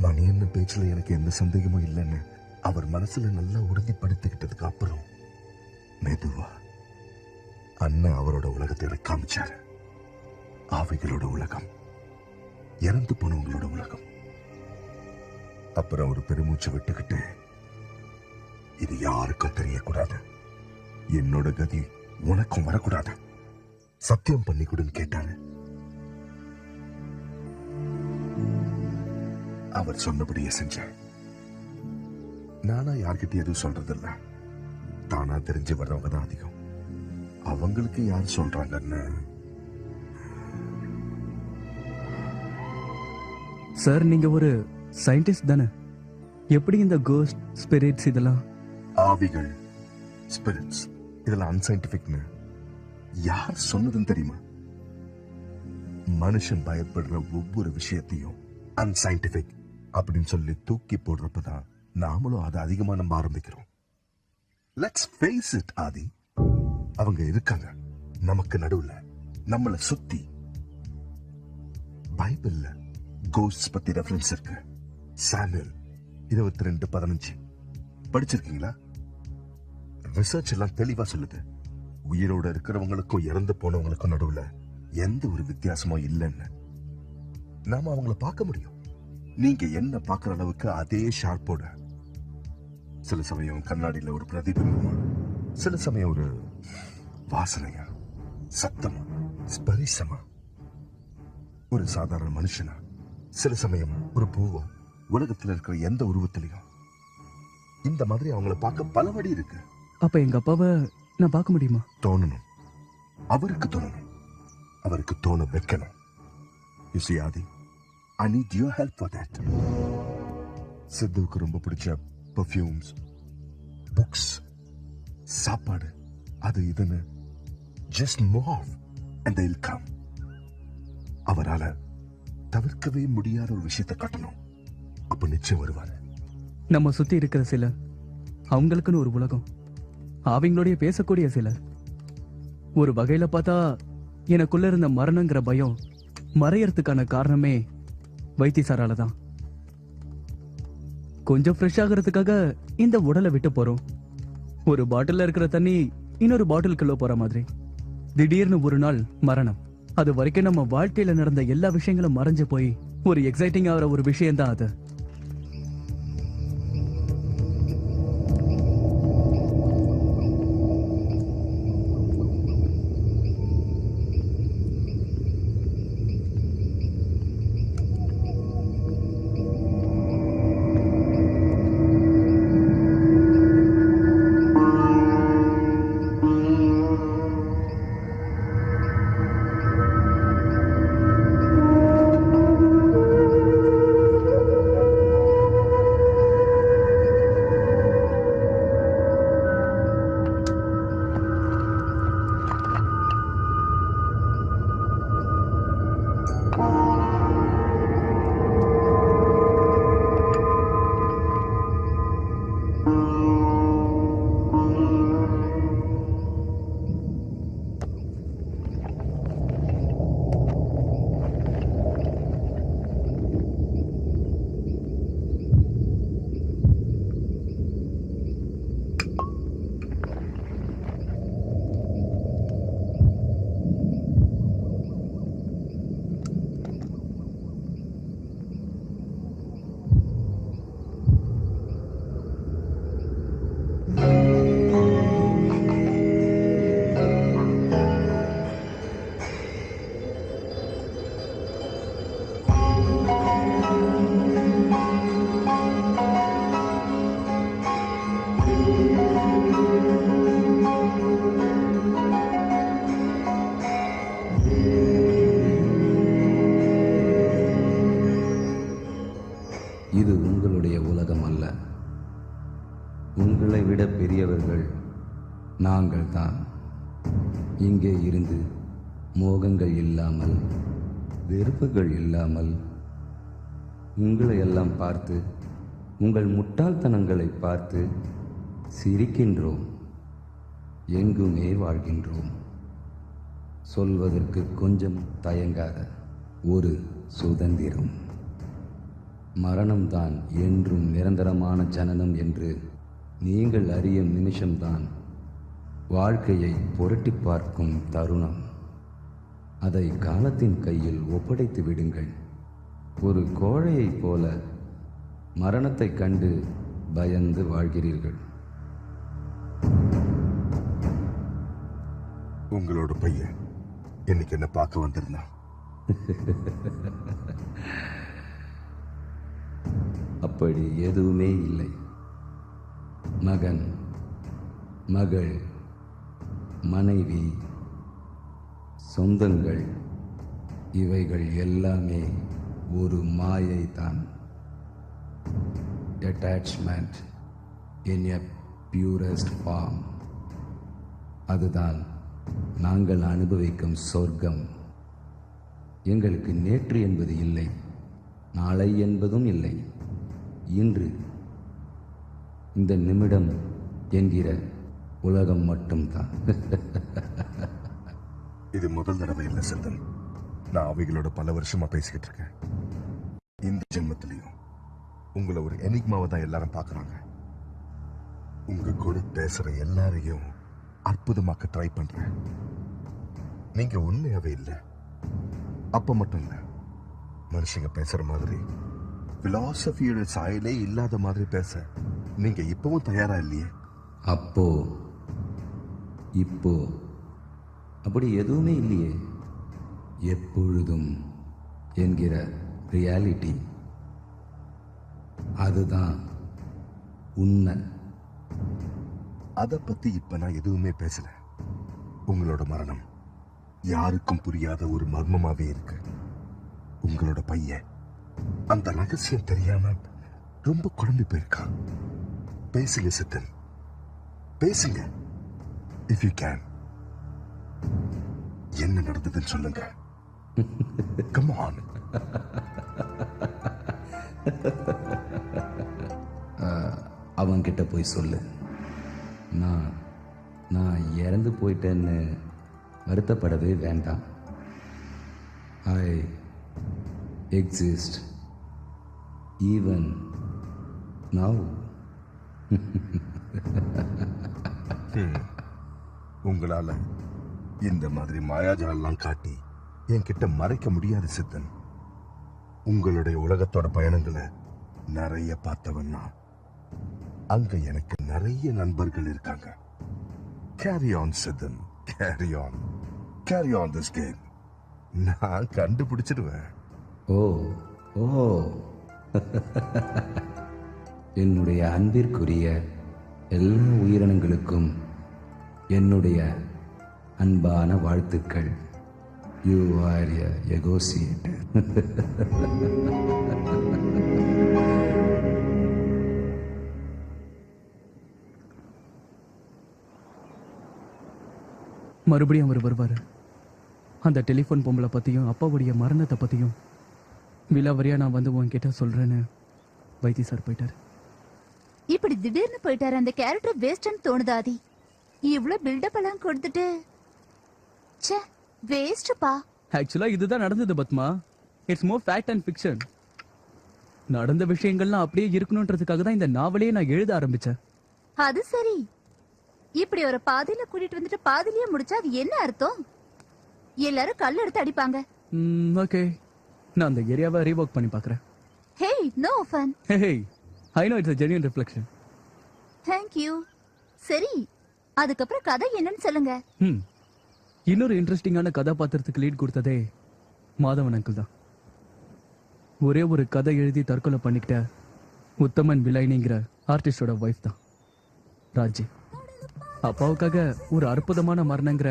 Speaker 17: மணி என்ன பேச்சுல எனக்கு எந்த சந்தேகமும் இல்லைன்னு அவர் மனசுல நல்லா உறுதிப்படுத்திக்கிட்டதுக்கு அப்புறம் மெதுவா அண்ணன் அவரோட உலகத்தை எனக்கு காமிச்சாரு. ஆவிகளோட உலகம், இறந்து போனவங்களோட உலகம். அப்புறம் ஒரு பெருமூச்சு விட்டுக்கிட்டு, இது யாருக்கும் தெரியக்கூடாது, என்னோட கதி உனக்கும் வரக்கூடாது, சத்தியம் பண்ணி கொடுன்னு கேட்டாரு. அவர் சொன்னபடியே செஞ்சேன். நானா யார்கிட்ட எதுவும் சொல்றதில்ல. தானா தெரிஞ்சு வர்றவங்க தான் அதிகம். அவங்களுக்கு யார் சொல்றாங்கன்னு.
Speaker 11: சார், நீங்க ஒரு சயின்டிஸ்ட் தானே? எப்படி இந்த கோஸ்ட் ஸ்பிரிட்ஸ் இதெல்லாம்?
Speaker 17: ஆவிகள், ஸ்பிரிட்ஸ் இதெல்லாம் அன்சைன்டிபிக்னு யார் சொன்னதுன்னு தெரியுமா? மனுஷன் பயப்படுற ஒவ்வொரு விஷயத்தையும் அன்சைன்டிபிக் அப்படின்னு சொல்லி தூக்கி போடுறப்பதான் நாமளும் அதை அதிகமா நம்ப ஆரம்பிக்கிறோம். லெட்ஸ் ஃபேஸ் இட் ஆதி, அவங்க இருக்காங்க நமக்கு நடுவுல, நம்மள சுத்தி. பைபிள்ல கோஸ்ட் பத்தி ரெஃபரன்ஸ் இருக்கு. சாமுவேல் 22:15 படிச்சிருக்கீங்களா? ரிசர்ச் எல்லாம் தெளிவா சொல்லுது, உயிரோட இருக்கிறவங்களுக்கும் இறந்து போனவங்களுக்கும் நடுவுல எந்த ஒரு வித்தியாசமும் இல்லைன்னு. நாம அவங்கள பார்க்க முடியும். நீங்க என்ன பார்க்குற அளவுக்கு அதே ஷார்ப்போட. சில சமயம் கண்ணாடியில ஒரு பிரதிபிம்பமா, சில சமயம் ஒரு வாசனையா, சத்தமா, ஸ்பரிசமா. ஒரு சாதாரண மனுஷனா, சில சமயம் ஒரு பூவா, உலகத்துல இருக்கிற எந்த உருவத்திலையும். இந்த மாதிரி அவங்கள பார்க்க பல வழி இருக்கு.
Speaker 11: அப்ப எங்க அப்பாவை நான் பார்க்க முடியுமா?
Speaker 17: தோணணும், அவருக்கு தோணணும், அவருக்கு தோண வைக்கணும். You see, Adi, I need your help for that. சித்துவுக்கு ரொம்ப பிடிச்ச பர்ஃப்யூம்ஸ், புக்ஸ், சாப்பாடு, அது இதுன்னு just move and they'll come. அவரால தவிர்க்கவே முடியாத ஒரு விஷயத்தை காட்டணும். அப்ப நிச்சயம் வருவாரு.
Speaker 11: நம்ம சுத்தி இருக்கிற சிலர், அவங்களுக்குன்னு ஒரு உலகம், அவங்களோடைய பேசக்கூடிய சிலர். ஒரு வகையில பார்த்தா எனக்குள்ள இருந்த மரணங்கிற பயம் மறையறதுக்கான காரணமே வைத்தியசாரால தான். கொஞ்சம் ஃப்ரெஷ் ஆகிறதுக்காக இந்த உடலை விட்டு போறோம். ஒரு பாட்டில்ல இருக்கிற தண்ணி இன்னொரு பாட்டிலுக்குள்ள போற மாதிரி. திடீர்னு ஒரு நாள் மரணம். அது வரைக்கும் நம்ம வாழ்க்கையில நடந்த எல்லா விஷயங்களும் மறைஞ்சு போய் ஒரு எக்ஸைட்டிங் ஆகிற ஒரு விஷயம் தான் அது.
Speaker 3: இது உங்களுடைய உலகம் அல்ல. உங்களை விட பெரியவர்கள் நாங்கள் தான். இங்கே இருந்து மோகங்கள் இல்லாமல், வெறுப்புகள் இல்லாமல், உங்களை எல்லாம் பார்த்து, உங்கள் முட்டாள்தனங்களை பார்த்து சிரிக்கின்றோம். எங்குமே வாழ்கின்றோம். சொல்வதற்கு கொஞ்சம் தயங்காத ஒரு சுதந்திரம். மரணம்தான் என்றும் நிரந்தரமான ஜனனம் என்று நீங்கள் அறியும் நிமிஷம்தான் வாழ்க்கையை புரட்டி பார்க்கும் தருணம். அதை காலத்தின் கையில் ஒப்படைத்து விடுங்கள். ஒரு கோழையைப் போல மரணத்தை கண்டு பயந்து வாழ்கிறீர்கள்.
Speaker 17: உங்களோட பையன் இன்னைக்கு என்ன பார்க்க வந்திருந்தான்.
Speaker 3: அப்படி எதுவுமே இல்லை. மகன், மகள், மனைவி, சொந்தங்கள், இவைகள் எல்லாமே ஒரு மாயை தான். அட்டாச்மெண்ட் இன் எ பியூரஸ்ட் ஃபார்ம். அதுதான் நாங்கள் அனுபவிக்கும் சொர்க்கம். எங்களுக்கு நேற்று என்பது இல்லை, நாளை என்பதும் இல்லை. இன்று, இந்த நிமிடம் என்கிற உலகம் மட்டும்தான்.
Speaker 17: இது முதல் தடவை இல்லை சித்தன். நான் அவைகளோட பல வருஷமா பேசிக்கிட்டு இருக்கேன். இந்த ஜென்மத்திலையும் உங்களை ஒரு எனிக்மாவை தான் எல்லாரும் பார்க்கறாங்க. உங்க கூட பேசுற எல்லாரையும் அற்புதமாக்க ட்ரை பண்றேன். நீங்க உண்மையாவே இல்லை. அப்ப மட்டும் இல்ல, மனுஷங்க பேசுற மாதிரி பிலாசபியோட சாயலே இல்லாத மாதிரி பேச நீங்க இப்பவும் தயாரா இல்லையே.
Speaker 3: அப்போ இப்போ அப்படி எதுவுமே இல்லையே. எப்பொழுதும் என்கிற ரியாலிட்டி, அதுதான் உண்மை.
Speaker 17: அதை பத்தி இப்ப நான் எதுவுமே பேசல. உங்களோட மரணம் யாருக்கும் புரியாத ஒரு மர்மமாவே இருக்கு. உங்களோட பையன் அந்த ரகசியம் தெரியாம ரொம்ப குழம்பி போயிருக்கான். பேசுங்க சித்தன், பேசுங்க. If you can. என்ன நடந்ததுன்னு சொல்லுங்க. Come on.
Speaker 3: அவன்கிட்ட போய் சொல்லு. நான் இறந்து போயிட்டேன்னு வருத்தப்படவே வேண்டாம். ஐ எக்ஸிஸ்ட் ஈவன் நவ்.
Speaker 17: உங்களால இந்த மாதிரி மாயாஜாலெல்லாம் காட்டி என்கிட்ட மறைக்க முடியாது சித்தன். உங்களுடைய உலகத்தோட பயணங்களை நிறைய பார்த்தவன்னா அங்க எனக்கு நிறைய நண்பர்கள் இருக்காங்க. Carry on Sithan, carry on, carry on this game. நான் கண்டுபிடிச்சிடுவேன்.
Speaker 3: ஓ ஓ என்னுடைய அன்பிற்குரிய எல்லா உயிரினங்களுக்கும் என்னுடைய அன்பான வாழ்த்துக்கள். You are a negotiator.
Speaker 11: மறுபடியும் அவர் வருவாரு. அந்த டெலிஃபோன் பொம்பளை பத்தியும் அப்பாவுடைய மரணத்தை பத்தியும் விலாவரியா நான் வந்து உன்கிட்ட சொல்றேன்னு வைத்தி சார் போயிட்டாரு.
Speaker 12: இப்படி திடீர்னு போயிட்டாரு. அந்த கேரக்டர் வேஸ்ட்னு தோணுதா? ஆதி இவ்வளவு பில்டப் எல்லாம் கொடுத்துட்டு ச்சே வேஸ்ட்பா.
Speaker 11: ஆக்சுவலா இதுதான் நடந்தது Padma. It's more fact and fiction. நடந்த விஷயங்கள்லாம் அப்படியே இருக்கணும்ன்றதுக்காக தான் இந்த நாவலையே நான் எழுத ஆரம்பிச்சேன்.
Speaker 12: அது சரி, இப்படி ஒரு பாதியில கூட்டிட்டு வந்துட்டு பாதியிலேயே முடிச்சா அது என்ன அர்த்தம்? எல்லாரும் கல் எடுத்து அடிப்பாங்க.
Speaker 11: ஓகே, நான் அந்த ஏரியாவை ரீவொர்க் பண்ணி பார்க்கறேன்.
Speaker 12: Hey no fun.
Speaker 11: Hey I know it's a genuine reflection.
Speaker 12: Thank you. சரி, அதுக்கப்புறம் கதை என்னன்னு சொல்லுங்க.
Speaker 11: இன்னொரு இன்ட்ரெஸ்டிங்கான கதாபாத்திரத்துக்கு லீட் கொடுத்ததே மாதவன் அங்கிள் தான். ஒரே ஒரு கதை எழுதி தற்கொலை பண்ணிக்கிட்ட உத்தமன் விலைனிங்கிற ஆர்டிஸ்டோட வைஃப் தான். ராஜி. அப்பாவுக்காக ஒரு அற்புதமான மரணங்கிற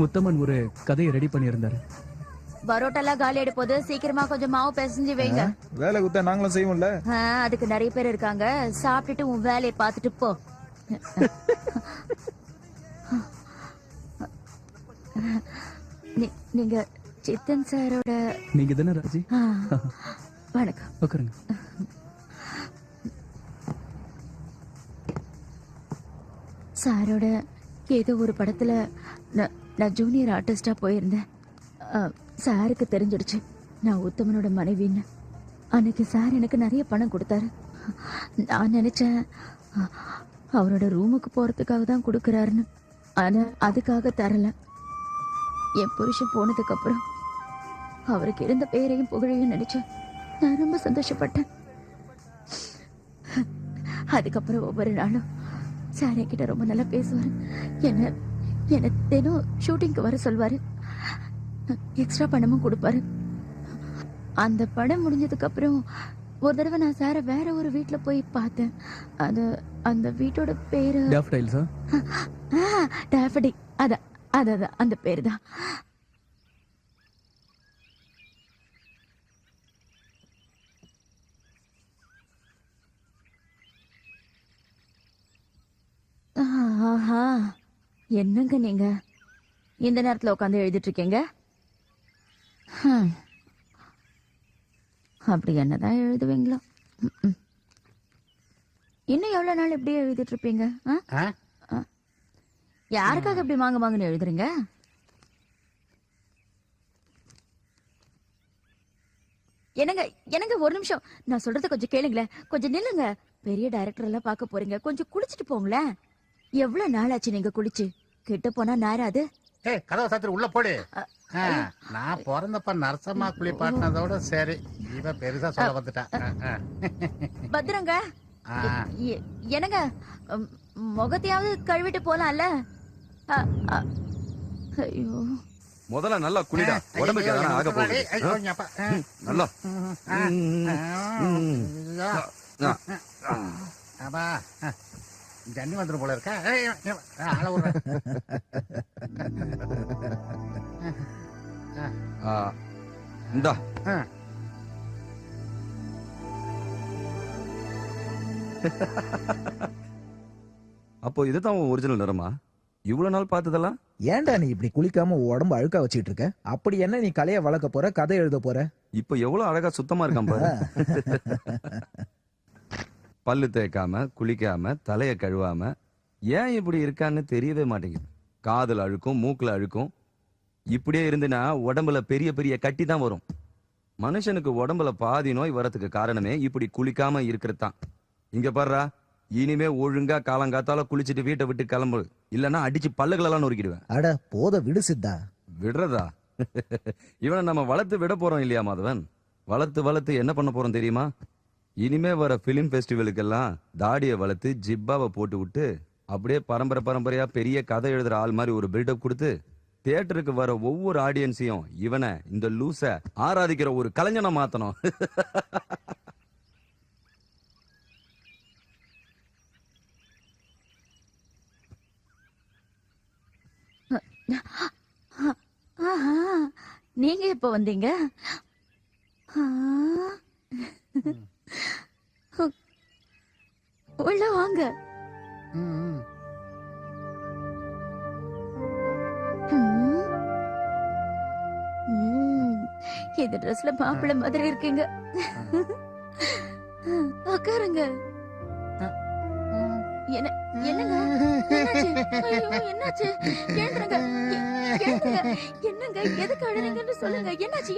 Speaker 11: உத்தமன் ஒரு கதையை ரெடி பண்ணியிருந்தாரு.
Speaker 16: பரோட்டெல்லாம் காலி ஆயிட போது சீக்கிரமா கொஞ்சம் மாவு பிசைஞ்சு வைங்க.
Speaker 4: வேலை குத்தா நாங்களும் செய்வோம்ல.
Speaker 16: அதுக்கு நிறைய பேர் இருக்காங்க. சாப்பிட்டுட்டு உன் வேலையை பார்த்துட்டு போ. நீங்க சித்தன் சாரோட
Speaker 11: நீங்க தானே ராஜி?
Speaker 16: வணக்கம்.
Speaker 11: உட்காருங்க.
Speaker 16: சாரோட ஏதோ ஒரு படத்துல நான் ஜூனியர் ஆர்டிஸ்டா போயிருந்தேன். சாருக்கு தெரிஞ்சிடுச்சு நான் உத்தமனோட மனைவின்னு. அன்னைக்கு சார் எனக்கு நிறைய பணம் கொடுத்தாரு. நான் நினைச்சேன் அவரோட ரூமுக்கு போறதுக்காக தான் கொடுக்கறாருன்னு. ஆனா அதுக்காக தரல. என் புருஷன் போனதுக்கு அப்புறம் அவருக்கு இருந்த பேரையும் புகழையும் நினைச்சேன். நான் ரொம்ப சந்தோஷப்பட்டேன். அதுக்கப்புறம் ஒவ்வொரு நாளும் சார் என்கிட்ட ரொம்ப நல்லா பேசுவாரு. என்ன தினம் ஷூட்டிங்க்கு வர சொல்வாரு. எக்ஸ்ட்ரா பணமும் கொடுப்பாரு. அந்த படம் முடிஞ்சதுக்கு அப்புறம் ஒரு தடவை நான் சார வேற ஒரு வீட்டுல போய் பார்த்தேன். அந்த வீட்டோட பேரு டாஃபடி. அதான் அந்த பேரு தான். என்னங்க நீங்க இந்த நேரத்துல உட்காந்து எழுதிட்டு இருக்கீங்க? அப்படி என்னதான் எழுதுவீங்களோ? இன்னும் எவ்வளவு நாள் இப்படியே எழுதிட்டு இருப்பீங்க? யாருக்காக இப்படி மாங்கன்னு எழுதுறீங்க? என்னங்க ஒரு நிமிஷம், நான் சொல்றத கொஞ்சம் கேளுங்களேன். கொஞ்சம் நில்லுங்க. பெரிய டைரக்டர் எல்லாம் பார்க்க போறீங்க, கொஞ்சம் குளிச்சுட்டு போங்களேன். எவ்வளவு நாள் ஆச்சு நீங்க குளிச்சு? கிட்ட போனா நேராது.
Speaker 13: கதவை சாத்திர உள்ள போடு. நான் பிறந்தப்ப நரசம்மா குளிப்பாட்டினதோட சரி, இவ பெருசா சொல்ல வந்துட்டா.
Speaker 16: பத்திரங்க. என்னங்க முகத்தையாவது கழுவிட்டு போலாம்ல? ஐயோ,
Speaker 3: முதல்ல நல்லா குளிடா, உடம்புக்கு எதனா ஆக போகுது. நல்லா
Speaker 13: ஜன்னி வந்துடும் போல இருக்கா.
Speaker 3: இந்தா அப்போ இதுதான் ஒரிஜினல் நிறமா? இவ்வளவு நாள் பார்த்ததெல்லாம்?
Speaker 4: ஏன்டா நீ இப்படி குளிக்காம உடம்பு அழுக்கா வச்சிட்டு இருக்க? அப்படி என்ன நீ கலைய வளர்க்க போற, கதை எழுத போற?
Speaker 3: இப்ப எவ்வளவு அழகா சுத்தமா இருக்கான் பாரு. பல்லு தேய்க்காம, குளிக்காம, தலைய கழுவாம ஏன் இப்படி இருக்கான்னு தெரியவே மாட்டேங்குது. காதுல அழுக்கும், மூக்குல அழுக்கும். இப்படியே இருந்துனா உடம்புல பெரிய பெரிய கட்டி தான் வரும். மனுஷனுக்கு உடம்புல பாதி நோய் வரதுக்கு காரணமே இப்படி குளிக்காம இருக்கிறது தான். இங்க பாருடா, இனிமே ஒழுங்கா காலங்காத்தால குளிச்சுட்டு வீட்டை விட்டு கிளம்பு, இல்லன்னா அடிச்சு பல்லுகளெல்லாம் நொறுக்கிடுவேன்.
Speaker 4: அட போத விடு சித்தா.
Speaker 3: விடுறதா? இவனை நம்ம வளர்த்து விட போறோம் இல்லையா மாதவன்? வளர்த்து என்ன பண்ண போறோம் தெரியுமா? இனிமே வர பிலிம் ஃபெஸ்டிவலுக்கெல்லாம் தாடியை வளர்த்து ஜிப்பாவை போட்டு விட்டு அப்படியே பரம்பரையா பெரிய கதை எழுதுற ஆள் மாதிரி ஒரு பில்டப் கொடுத்து தியேட்டருக்கு வர ஒவ்வொரு ஆடியன்ஸையும் இவனை, இந்த லூச ஆராதிக்கிற ஒரு கலைஞனை மாத்தணும்.
Speaker 16: நீங்க எப்ப வந்தீங்க? உள்ள வாங்க. இந்த ட்ரெஸ்ல மாப்பிள்ளை மாதிரி இருக்கீங்க. உட்காருங்க. என்னங்க என்னாச்சு? எழுந்துருங்க. என்னங்க எதுக்கு அழுறீங்கன்னு சொல்லுங்க. என்னாச்சு?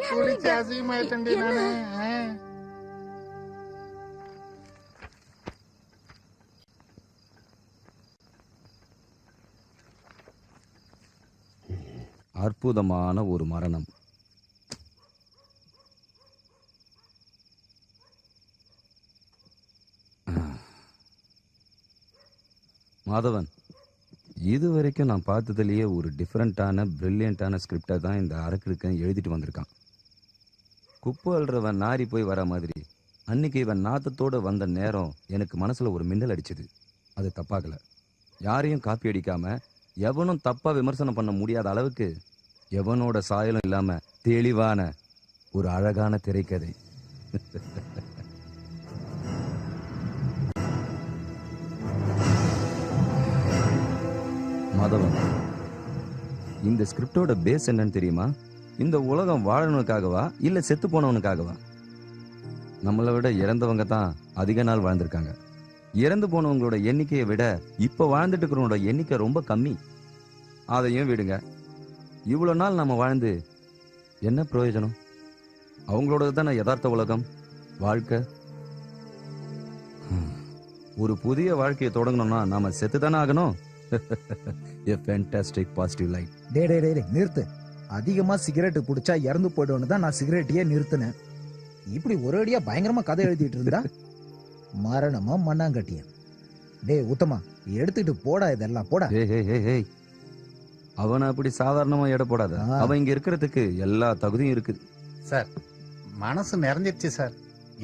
Speaker 3: அற்புதமான ஒரு மரணம். மாதவன், இது வரைக்கும் நான் பார்த்ததுலேயே ஒரு டிஃப்ரெண்டான பிரில்லியண்டான ஸ்கிரிப்டை தான் இந்த அரக்கிருக்கன் எழுதிட்டு வந்திருக்கான். குப்பை அல்றவன் நாரி போய் வர மாதிரி அன்னைக்கு இவன் நாத்தத்தோடு வந்த நேரம் எனக்கு மனசுல ஒரு மின்னல் அடிச்சது. அது தப்பாகல. யாரையும் காப்பி அடிக்காம எவனும் தப்பா விமர்சனம் பண்ண முடியாத அளவுக்கு எவனோட சாயலும் இல்லாம தெளிவான ஒரு அழகான திரைக்கதை. மாதவன், இந்த ஸ்கிரிப்டோட பேஸ் என்னன்னு தெரியுமா? இந்த உலகம் வாழணுக்காகவா இல்ல செத்து போனவனுக்காகவா? நம்மளை விட இறந்தவங்க தான் அதிக நாள் வாழ்ந்திருக்காங்க. இறந்து போனவங்களோட எண்ணிக்கையை விட இப்ப வாழ்ந்துட்டு இருக்கிறவங்களோட எண்ணிக்கை ரொம்ப கம்மி. அதையும் விடுங்க, இவ்வளவு நாள் நம்ம வாழ்ந்து என்ன பிரயோஜனம்? அவங்களோட தானே யதார்த்த உலகம், வாழ்க்கை. ஒரு புதிய வாழ்க்கையை தொடங்கணும்னா நாம செத்து தானே ஆகணும். A fantastic positive light.
Speaker 4: டே நிறுத்து. அதிகமா சிகரெட் குடிச்சா இறந்து போயிடும்னு தான் நான் சிகரெட்டையே நிறுத்தினேன். இப்படி ஒரு அடியா பயங்கரமா கதை எழுதிட்டு இருந்தா மரணமா மண்ணாங்கட்டிய. டே உத்தமா, எடுத்துட்டு போடா, இதெல்லாம் போடா.
Speaker 3: அவனை அப்படி சாதாரணமா எடை போடாத. அவன் இங்க இருக்கிறதுக்கு எல்லா தகுதியும் இருக்குது.
Speaker 13: சார், மனசு நிறைஞ்சிருச்சு சார்.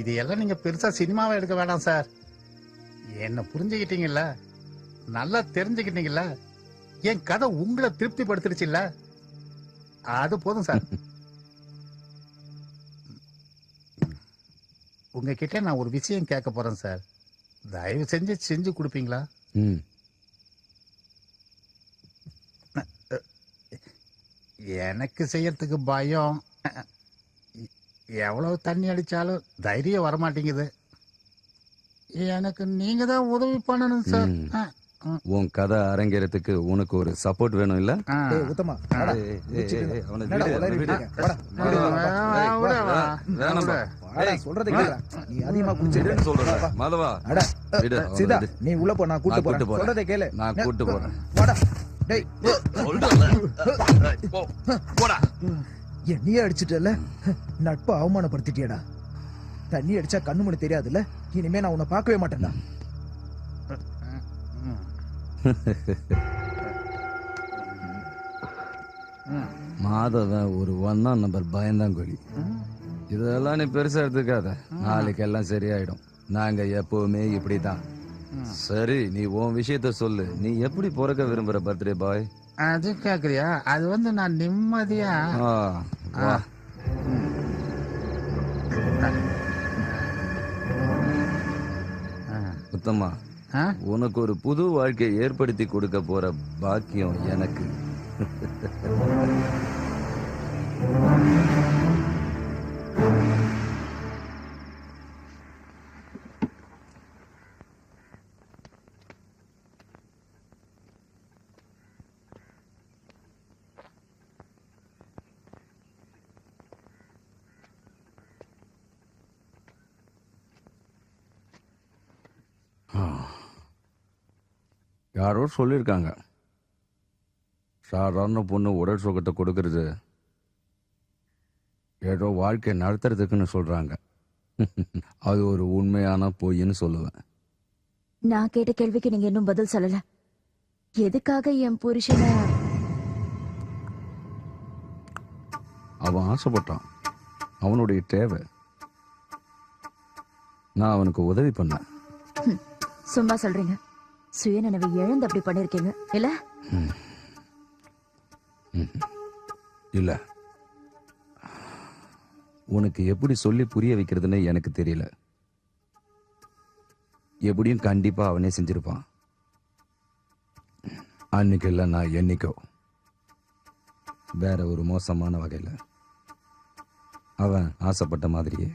Speaker 13: இது எல்லாம் நீங்க பெருசா சினிமாவை எடுக்க வேணாம் சார். என்ன புரிஞ்சுக்கிட்டீங்கல்ல, நல்லா தெரிஞ்சுக்கிட்டீங்கல்ல, என் கதை உங்களை திருப்தி படுத்துருச்சு இல்ல, அது போதும் சார். உங்ககிட்ட நான் ஒரு விஷயம் கேட்க போறேன் சார். தயவு செஞ்சு கொடுப்பீங்களா? எனக்கு செய்யறதுக்கு பயம். எவ்வளவு தண்ணி அடிச்சாலும் தைரியம் வரமாட்டேங்குது. எனக்கு நீங்க தான் உதவி பண்ணணும் சார்.
Speaker 3: உன் கதை அரங்கேறதுக்கு உனக்கு ஒரு சப்போர்ட் வேணும் இல்ல?
Speaker 4: உத்தமா,
Speaker 3: மாதவா,
Speaker 4: நீ உள்ள போ, நான் கூட்டு போறேன். கேளு,
Speaker 3: நான் கூட்டு போறேன்.
Speaker 4: என்னையே அடிச்சுட்டல, நட்பை அவமானப்படுத்திட்டியடா. தண்ணி அடிச்சா கண்ணு மணி தெரியாதுல்ல, இனிமே நான் உன்னை பார்க்கவே மாட்டேன்டா.
Speaker 3: மாதவன் ஒரு 1 நம்பர் பயந்தாங்கொழி. இதெல்லாம் நீ பெருசா எடுத்துக்காத, நாளைக்கு எல்லாம் சரியாயிடும். நாங்க எப்பவுமே இப்படிதான். சரி, நீ உன் விஷயத்த சொல்லு. நீ எப்படி பிறக்க விரும்புற பர்த்டே பாய்?
Speaker 13: அது கேக்குறியா? அது வந்து நான் நிம்மதியா
Speaker 3: உத்தமா, உனக்கு ஒரு புது வாழ்க்கையை ஏற்படுத்தி கொடுக்க போற பாக்கியம் எனக்கு. யாரோ சொல்லியிருக்காங்க, சாதாரண பொண்ணு உடல் சுகத்தை கொடுக்கறது ஏதோ வாழ்க்கை நடத்துறதுக்குன்னு சொல்றாங்க. அது ஒரு உண்மையான பொய்ன்னு சொல்லுவேன்.
Speaker 16: நான் கேட்ட கேள்விக்கு நீங்க இன்னும் பதில் சொல்லல. எதுக்காக என் புருஷனை?
Speaker 3: அவன் ஆசைப்பட்டான், அவனுடைய தேவை. நான் அவனுக்கு உதவி பண்ணேன்.
Speaker 16: சும்மா சொல்றீங்க. சுயநினைவை இழந்து அப்படி பண்ணிருக்கீங்க இல்ல?
Speaker 3: இல்ல, உனக்கு எப்படி சொல்லி புரிய வைக்கிறதுன்னு எனக்கு தெரியல. எப்படியும் கண்டிப்பா அவனே செஞ்சிருப்பான். அன்னைக்கு இல்ல, நான் என்னைக்கோ வேற ஒரு மோசமான வகையில அவன் ஆசைப்பட்ட மாதிரியே.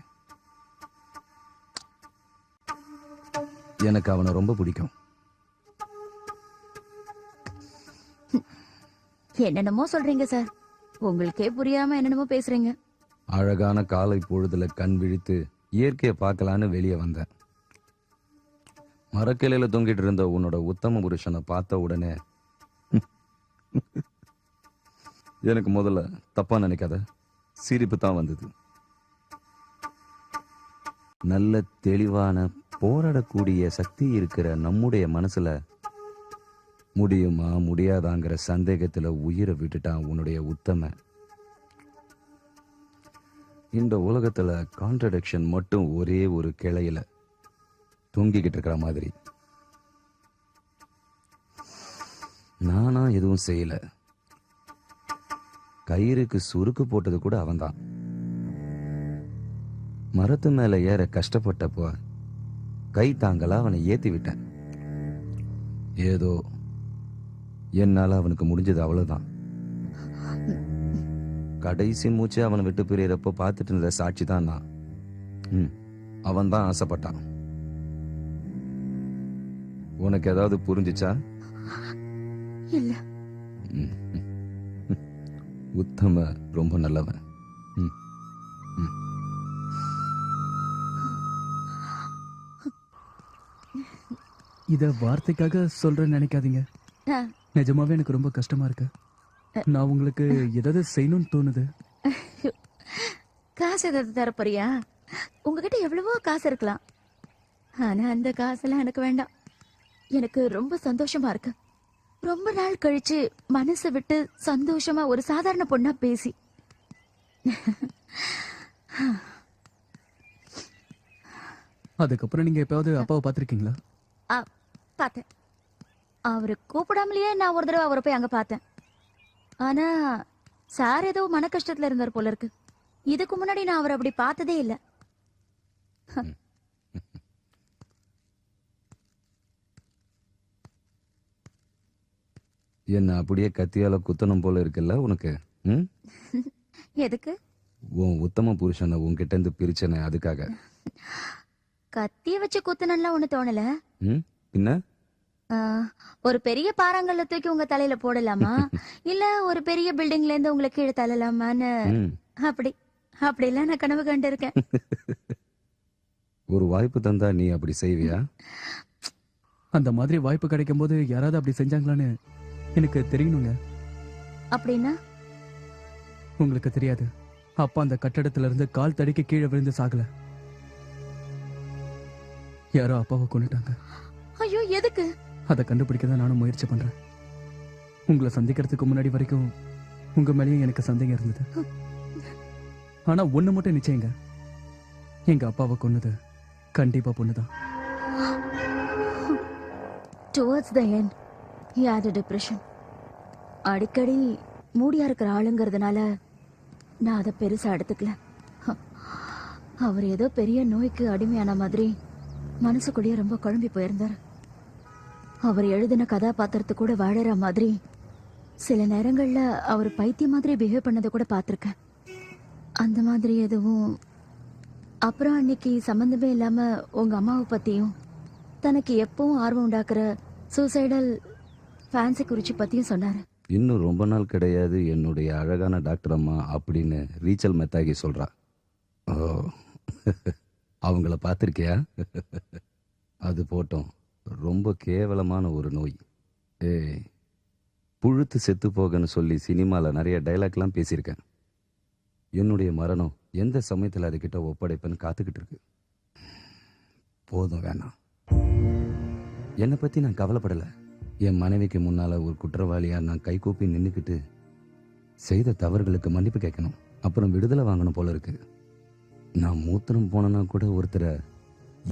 Speaker 3: எனக்கு அவனை ரொம்ப பிடிக்கும்.
Speaker 16: என்னென்னமோ சொல்றீங்க சார். உங்களுக்கே புரியாம என்னென்னமோ பேசுறீங்க.
Speaker 3: அழகான காலை பொழுதுல கண் விழித்து இயற்கையை பார்க்கலான்னு வெளியே வந்தேன். மரக்கிளையில தொங்கிட்டு இருந்த உன்னோட உத்தம புருஷனை பார்த்த உடனே எனக்கு முதல்ல தப்பா நினைக்காத, சிரிப்பு தான் வந்தது. நல்ல தெளிவான போராடக்கூடிய சக்தி இருக்கிற நம்முடைய மனசுல முடியுமா முடியாதாங்கிற சந்தேகத்துல உயிரை விட்டுட்டான் உன்னுடைய உத்தம. இந்த உலகத்துல கான்ட்ரடிக்ஷன் மட்டும் ஒரே ஒரு கிளையில தொங்கிக்கிட்டு இருக்கிற மாதிரி. நானா எதுவும் செய்யல. கயிறுக்கு சுருக்கு போட்டது கூட அவன்தான். மரத்து மேல ஏற கஷ்டப்பட்டப்போ கை தாங்கல அவனை ஏத்தி விட்டேன். ஏதோ என்னால அவனுக்கு முடிஞ்சது அவ்வளவுதான். கடைசி மூச்சு அவனை விட்டு பிரியறப்ப பார்த்துட்டு இருந்த சாட்சி தான் நான். அவன் தான் ஆசைப்பட்டான். உனக்கு ஏதாவது புரிஞ்சுச்சா?
Speaker 16: இல்ல.
Speaker 3: உத்தம ரொம்ப நல்லவன்.
Speaker 11: இத வார்த்தைக்காக சொல்றேன்னு நினைக்காதீங்க. நிஜமாவே எனக்கு ரொம்ப கஷ்டமா இருக்கு. நான் உங்களுக்கு ஏதாவது செய்யணும்னு தோணுது.
Speaker 16: காசு ஏதாவது தரப்போறியா? உங்ககிட்ட எவ்வளவோ காசு இருக்கலாம். ஆனா அந்த காசெல்லாம் எனக்கு வேண்டாம். எனக்கு ரொம்ப சந்தோஷமா இருக்கு. ரொம்ப நாள் கழிச்சு மனசை விட்டு சந்தோஷமா ஒரு சாதாரண பொண்ணா பேசி.
Speaker 11: அதுக்கப்புறம் நீங்க எப்பயாவது அப்பாவை பார்த்திருக்கீங்களா?
Speaker 16: பார்த்தேன். அவரை கூப்பிடாமலேயே நான் ஒரு தடவை அவரை போய் அங்க பார்த்தேன். ஆனா சார் ஏதோ மன கஷ்டத்துல இருந்தார் போல இருக்கு. இதுக்கு முன்னாடி நான் அவரை அப்படி பார்த்ததே இல்லை.
Speaker 3: என்ன அப்படியே கத்தியால குத்தணும் போல இருக்குல்ல உனக்கு?
Speaker 16: எதுக்கு?
Speaker 3: உன் உத்தம புருஷனை உன்கிட்ட இருந்து பிரிச்சனே அதுக்காக.
Speaker 16: கத்திய வச்சு குத்தணும்லாம் ஒண்ணு தோணல.
Speaker 3: பின்ன
Speaker 16: ஒரு பெரிய பாறாங்கல்ல தூக்கி உங்க தலையில போடலாமா, இல்ல ஒரு பெரிய பில்டிங்ல இருந்து உங்களை கீழே தள்ளலாமான்னு அப்படி எல்லாம் நான் கனவு கண்டு இருக்கேன்.
Speaker 3: ஒரு வாய்ப்பு தந்தா நீ அப்படி செய்வியா?
Speaker 11: அந்த மாதிரி வாய்ப்பு கிடைக்கும் போது யாராவது அப்படி செஞ்சாங்களான்னு எனக்கு தெரியணுங்க.
Speaker 16: அப்படின்னா?
Speaker 11: உங்களுக்கு தெரியாது, அப்பா அந்த கட்டடத்துல இருந்து கால் தடிக்க கீழே விழுந்து சாகல. யாரோ அப்பாவை கொண்டுட்டாங்க.
Speaker 16: ஐயோ, எதுக்கு?
Speaker 11: அதை கண்டுபிடிக்க தான் நானும் முயற்சி பண்றேன். உங்களை சந்திக்கிறதுக்கு முன்னாடி வரைக்கும் உங்க மேலேயும் எனக்கு சந்தேகம் இருந்தது. ஆனா ஒண்ணு மட்டும் நிச்சயங்க, எங்க அப்பாவை கொன்னது கண்டிப்பா பொண்ணுதான்.
Speaker 16: Towards the end, he had a depression. அடிக்கடி மூடியா இருக்கிற ஆளுங்கிறதுனால நான் அதை பெருசா எடுத்துக்கல. அவர் ஏதோ பெரிய நோய்க்கு அடிமையான மாதிரி மனசுக்குள்ளேயே ரொம்ப குழம்பி போயிருந்தார். அவர் எழுதின கதாபாத்திரத்து கூட வாழற மாதிரி சில நேரங்கள்ல அவர் பைத்தியம் மாதிரி பிஹேவ் பண்ணதை கூட பார்த்துருக்கேன். அந்த மாதிரி எதுவும். அப்புறம் அன்னைக்கு சம்பந்தமே இல்லாம உங்க அம்மாவை பத்தியும் தனக்கு எப்பவும் ஆர்வம் உண்டாக்குற சூசைடல் ஃபேன்சி குறிச்சி பத்தியும் சொன்னாரு.
Speaker 3: இன்னும் ரொம்ப நாள் கிடையாது என்னுடைய அழகான டாக்டர் அம்மா அப்படின்னு ரீச்சல் மெத்தாகி சொல்றா. ஓ, அவங்கள பார்த்திருக்கியா? அது போட்டோம், ரொம்ப கேவலமான ஒரு நோய். புழுத்து செத்து போகன்னு சொல்லி சினிமால நிறைய டைலாக்லாம் பேசியிருக்கேன். என்னுடைய மரணம் எந்த சமயத்தில் அதுகிட்ட ஒப்படைப்பேன்னு காத்துக்கிட்டு இருக்கு. போதும், வேணாம். என்னை பத்தி நான் கவலைப்படலை. என் மனைவிக்கு முன்னால ஒரு குற்றவாளியா நான் கைகூப்பி நின்றுக்கிட்டு செய்த தவறுகளுக்கு மன்னிப்பு கேட்கணும், அப்புறம் விடுதலை வாங்கணும் போல இருக்கு. நான் மூத்திரம் போனேன்னா கூட ஒருத்தரை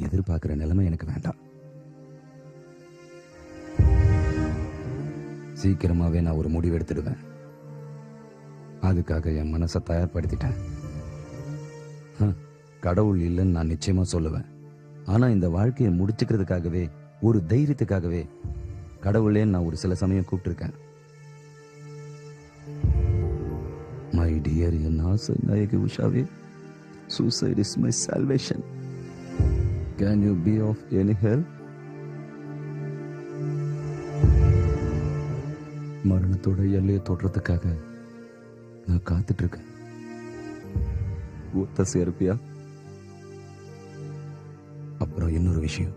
Speaker 3: எதிர்பார்க்கிற நிலைமை எனக்கு வேண்டாம். சீக்கிரமாவே நான் ஒரு முடிவு எடுத்துடுவேன். அதுக்காக என் மனசை தயார்படுத்திட்டேன். கடவுள் இல்லைன்னு நான் நிச்சயமா சொல்லுவேன். ஆனா இந்த வாழ்க்கையை முடிச்சுக்கிறதுக்காகவே, ஒரு தைரியத்துக்காகவே கடவுளே நான் ஒரு சில சமயம் கூப்பிட்டிருக்கேன். மை டியர் என் ஆசை நாயகி உஷாவே, suicide is my salvation. Can you be of any help? மரணத்தோட எல்லையை தொடுறதுக்காக நான் காத்துட்டு இருக்கேன். ஒத்த சேர்ப்பியா? அப்புறம் இன்னொரு விஷயம்,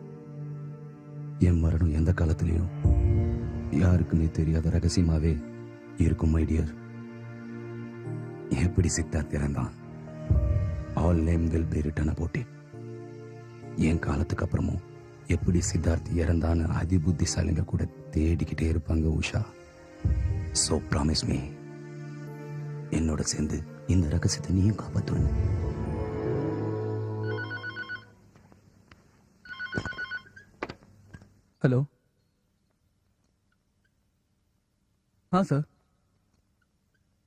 Speaker 3: என் மரணம் எந்த காலத்திலையும் யாருக்குன்னே தெரியாத ரகசியமாவே இருக்கும். மை டியர், எப்படி சித்தார்த் இறந்தான், all name will be written about it. என் காலத்துக்கு அப்புறமும் எப்படி சித்தார்த் இறந்தான்னு அதி புத்திசாலிங்க கூட தேடிக்கிட்டே இருப்பாங்க உஷா. சோ ப்ராமிஸ் மீ, என்னோட சேர்ந்து இந்த ரகசியத்தை நீயும் காப்பாற்றணும்.
Speaker 11: ஹலோ, சார்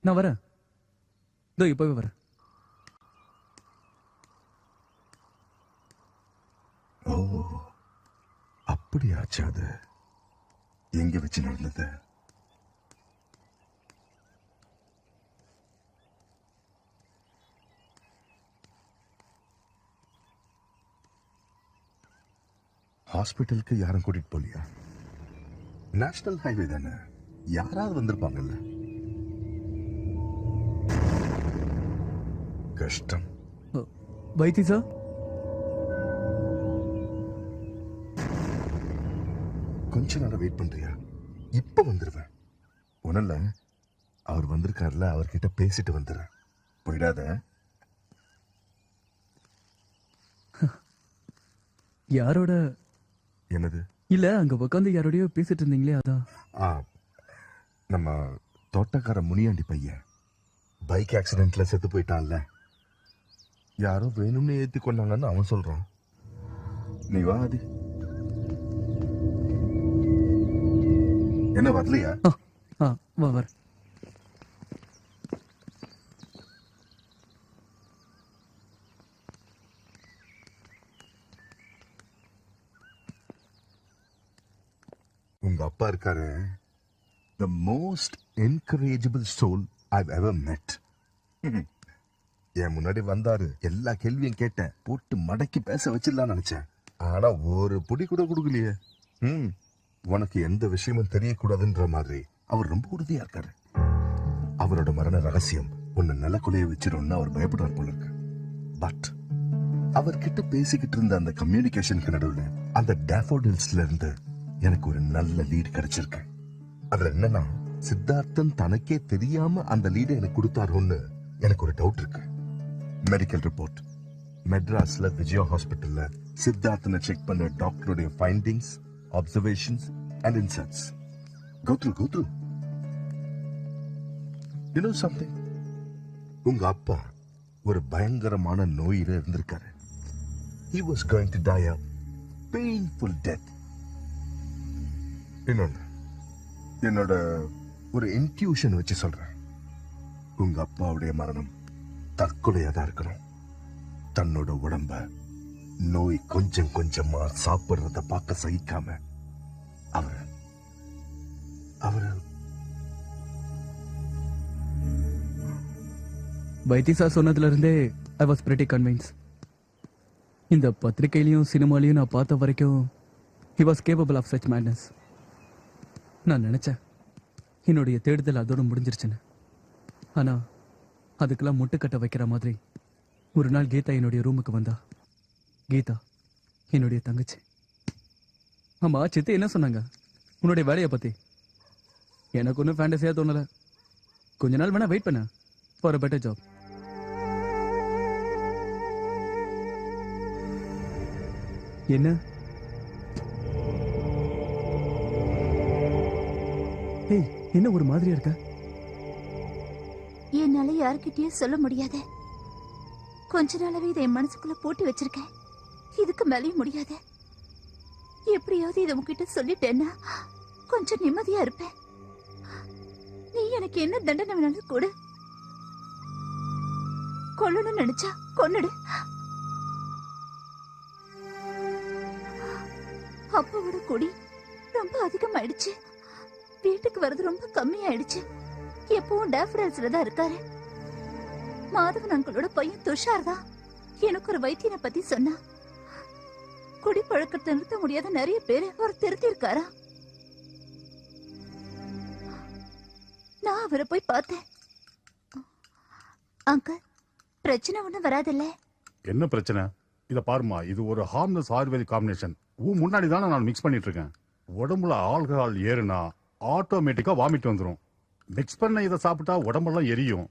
Speaker 11: நான் வரேன். இதோ இப்பவே வரேன்.
Speaker 17: ஓ, அப்படியாச்சு. அது எங்க வச்சு நடந்தது? ஹாஸ்பிட்டலுக்கு யாரும் கூட்டிட்டு போலியா? நேஷனல் ஹைவே தானே, யாராவது வந்திருப்பாங்கல்ல. கஷ்டம்.
Speaker 11: வைத்தி சார்,
Speaker 17: கொஞ்ச நேரம் வெயிட் பண்றியா? இப்ப வந்துருவேன். ஒண்ணுல அவர் வந்திருக்காருல, அவர்கிட்ட பேசிட்டு வந்துடுறேன். போயிடாத.
Speaker 11: யாரோட?
Speaker 17: என்னது?
Speaker 11: இல்ல, அங்க உட்காந்து யாரோடய பேசிட்டு இருந்தீங்களே, அதான்.
Speaker 17: நம்ம தோட்டக்கார முனியாண்டி பையன் பைக் ஆக்சிடென்ட்ல செத்து போயிட்டான்ல, யாரோ வேணும்னு ஏத்தி கொண்டாங்கன்னு அவன் சொல்றான். நீ வா ஆதி. என்ன வரலையா?
Speaker 11: வர.
Speaker 17: உங்க அப்பா இருக்காரு, the most encourageable soul I've ever met. என் முன்னாடி வந்தாரு, எல்லா கேள்வியும் கேட்டேன், போட்டு மடக்கி பேச வச்சிடலாம் நினைச்சேன். ஆனா ஒரு புடி கூட கொடுக்கலையே. உனக்கு எந்த விஷயமும் தெரியக்கூடாதுன்ற மாதிரி அவர் ரொம்ப உறுதியா இருக்காரு. அவரோட மரண ரகசியம் உன்னை நிலக்குலைய வச்சிரும்னு அவர் பயப்படுறார் போல இருக்கு. பட் அவர்கிட்ட பேசிக்கிட்டு இருந்த அந்த கம்யூனிகேஷனுக்கு நடுவுல அந்த டேஃபோடில்ஸ்ல இருந்து எனக்கு ஒரு நல்ல லீட் கிடைச்சிருக்கு. அதுல என்னன்னா, சித்தார்த்தன் தனக்கே தெரியாம அந்த லீடை எனக்கு கொடுத்தாருன்னு எனக்கு ஒரு டவுட் இருக்கு. மெடிக்கல் ரிப்போர்ட், மெட்ராஸ்ல விஜயா ஹாஸ்பிட்டல்ல சித்தார்த்தனை செக் பண்ண டாக்டருடைய findings, observations and insights. Go through. You know something? உங்க அப்பா ஒரு பயங்கரமான நோயில இருந்திருக்காரு. He was going to die a painful death. இன்னொன்னு, என்னோட ஒரு இன்ட்யூஷன் வச்சு சொல்றேன். உங்க அப்பாவுடைய மரணம் தற்கொலையா தான் இருக்கணும். தன்னோட உடம்ப நோய் கொஞ்சம் கொஞ்சமா சாப்பிடுறத பார்க்க சகிக்காம அவரு
Speaker 11: வைத்தி சார் சொன்னதுல இருந்தே ஐ வாஸ் பிரிட்டி கன்வின்ஸ். இந்த பத்திரிகையிலையும் சினிமாலையும் நான் பார்த்த வரைக்கும் he was capable of such madness. நான் நினைச்சேன் என்னுடைய தேடுதல் அதோட முடிஞ்சிருச்சுன்னு. ஆனா அதுக்கெல்லாம் முட்டுக்கட்டை வைக்கிற மாதிரி ஒரு நாள் கீதா என்னுடைய ரூமுக்கு வந்தா. கீதா என்னுடைய தங்கச்சி. ஆமா, சித்தி என்ன சொன்னாங்க உன்னுடைய வேலையை பத்தி? எனக்கு ஒன்றும் ஃபேண்டஸியா தோணல. கொஞ்ச நாள் வேணா வெயிட் பண்ண ஃபார் அ பெட்டர் ஜாப். என்ன ஏய், என்ன ஒரு மாதிரியா இருக்க?
Speaker 12: என்னால யாருக்கிட்டயும் சொல்ல முடியாத கொஞ்ச நாளாவே இதை என் மனசுக்குள்ள போட்டு வச்சிருக்கேன். இதுக்கு மேலேயும் முடியாது. எப்படியாவது இதை உங்ககிட்ட சொல்லிட்டேன்னா கொஞ்சம் நிம்மதியா இருப்பேன். நீ எனக்கு என்ன தண்டனை வேணாலும் கொடு. கொல்லணும்னு நினைச்சா கொன்னுடு. அப்பாவோட கொடி ரொம்ப அதிகமாயிடுச்சு. வீட்டுக்கு வர்றது ரொம்ப கம்மியாயிடுச்சு. எப்பவும் டேஃபடில்ஸ்ல தான் இருக்காரு. மாதவன் அங்கிளோட பையன் துஷார் தான் எனக்கு ஒரு வைத்தியனை பத்தி சொன்னா. குடிப்பழக்கத்தை நிறுத்த முடியாத நிறைய பேர் அவர் திருத்தி இருக்காரா. நான் அவரை போய் பார்த்தேன். அங்கிள், பிரச்சனை ஒண்ணும் வராதில்ல?
Speaker 9: என்ன பிரச்சனை? இத பாருமா, இது ஒரு ஹார்ம்லெஸ் ஆயுர்வேதிக் காம்பினேஷன். முன்னாடி தானே நான் மிக்ஸ் பண்ணிட்டு இருக்கேன். உடம்புல ஆல்கஹால் ஏறுனா ஆட்டோமேட்டிக்கா வாமிட் வந்துடும். மிக்ஸ் பண்ண இதை சாப்பிட்டா உடம்பெல்லாம் எரியும்.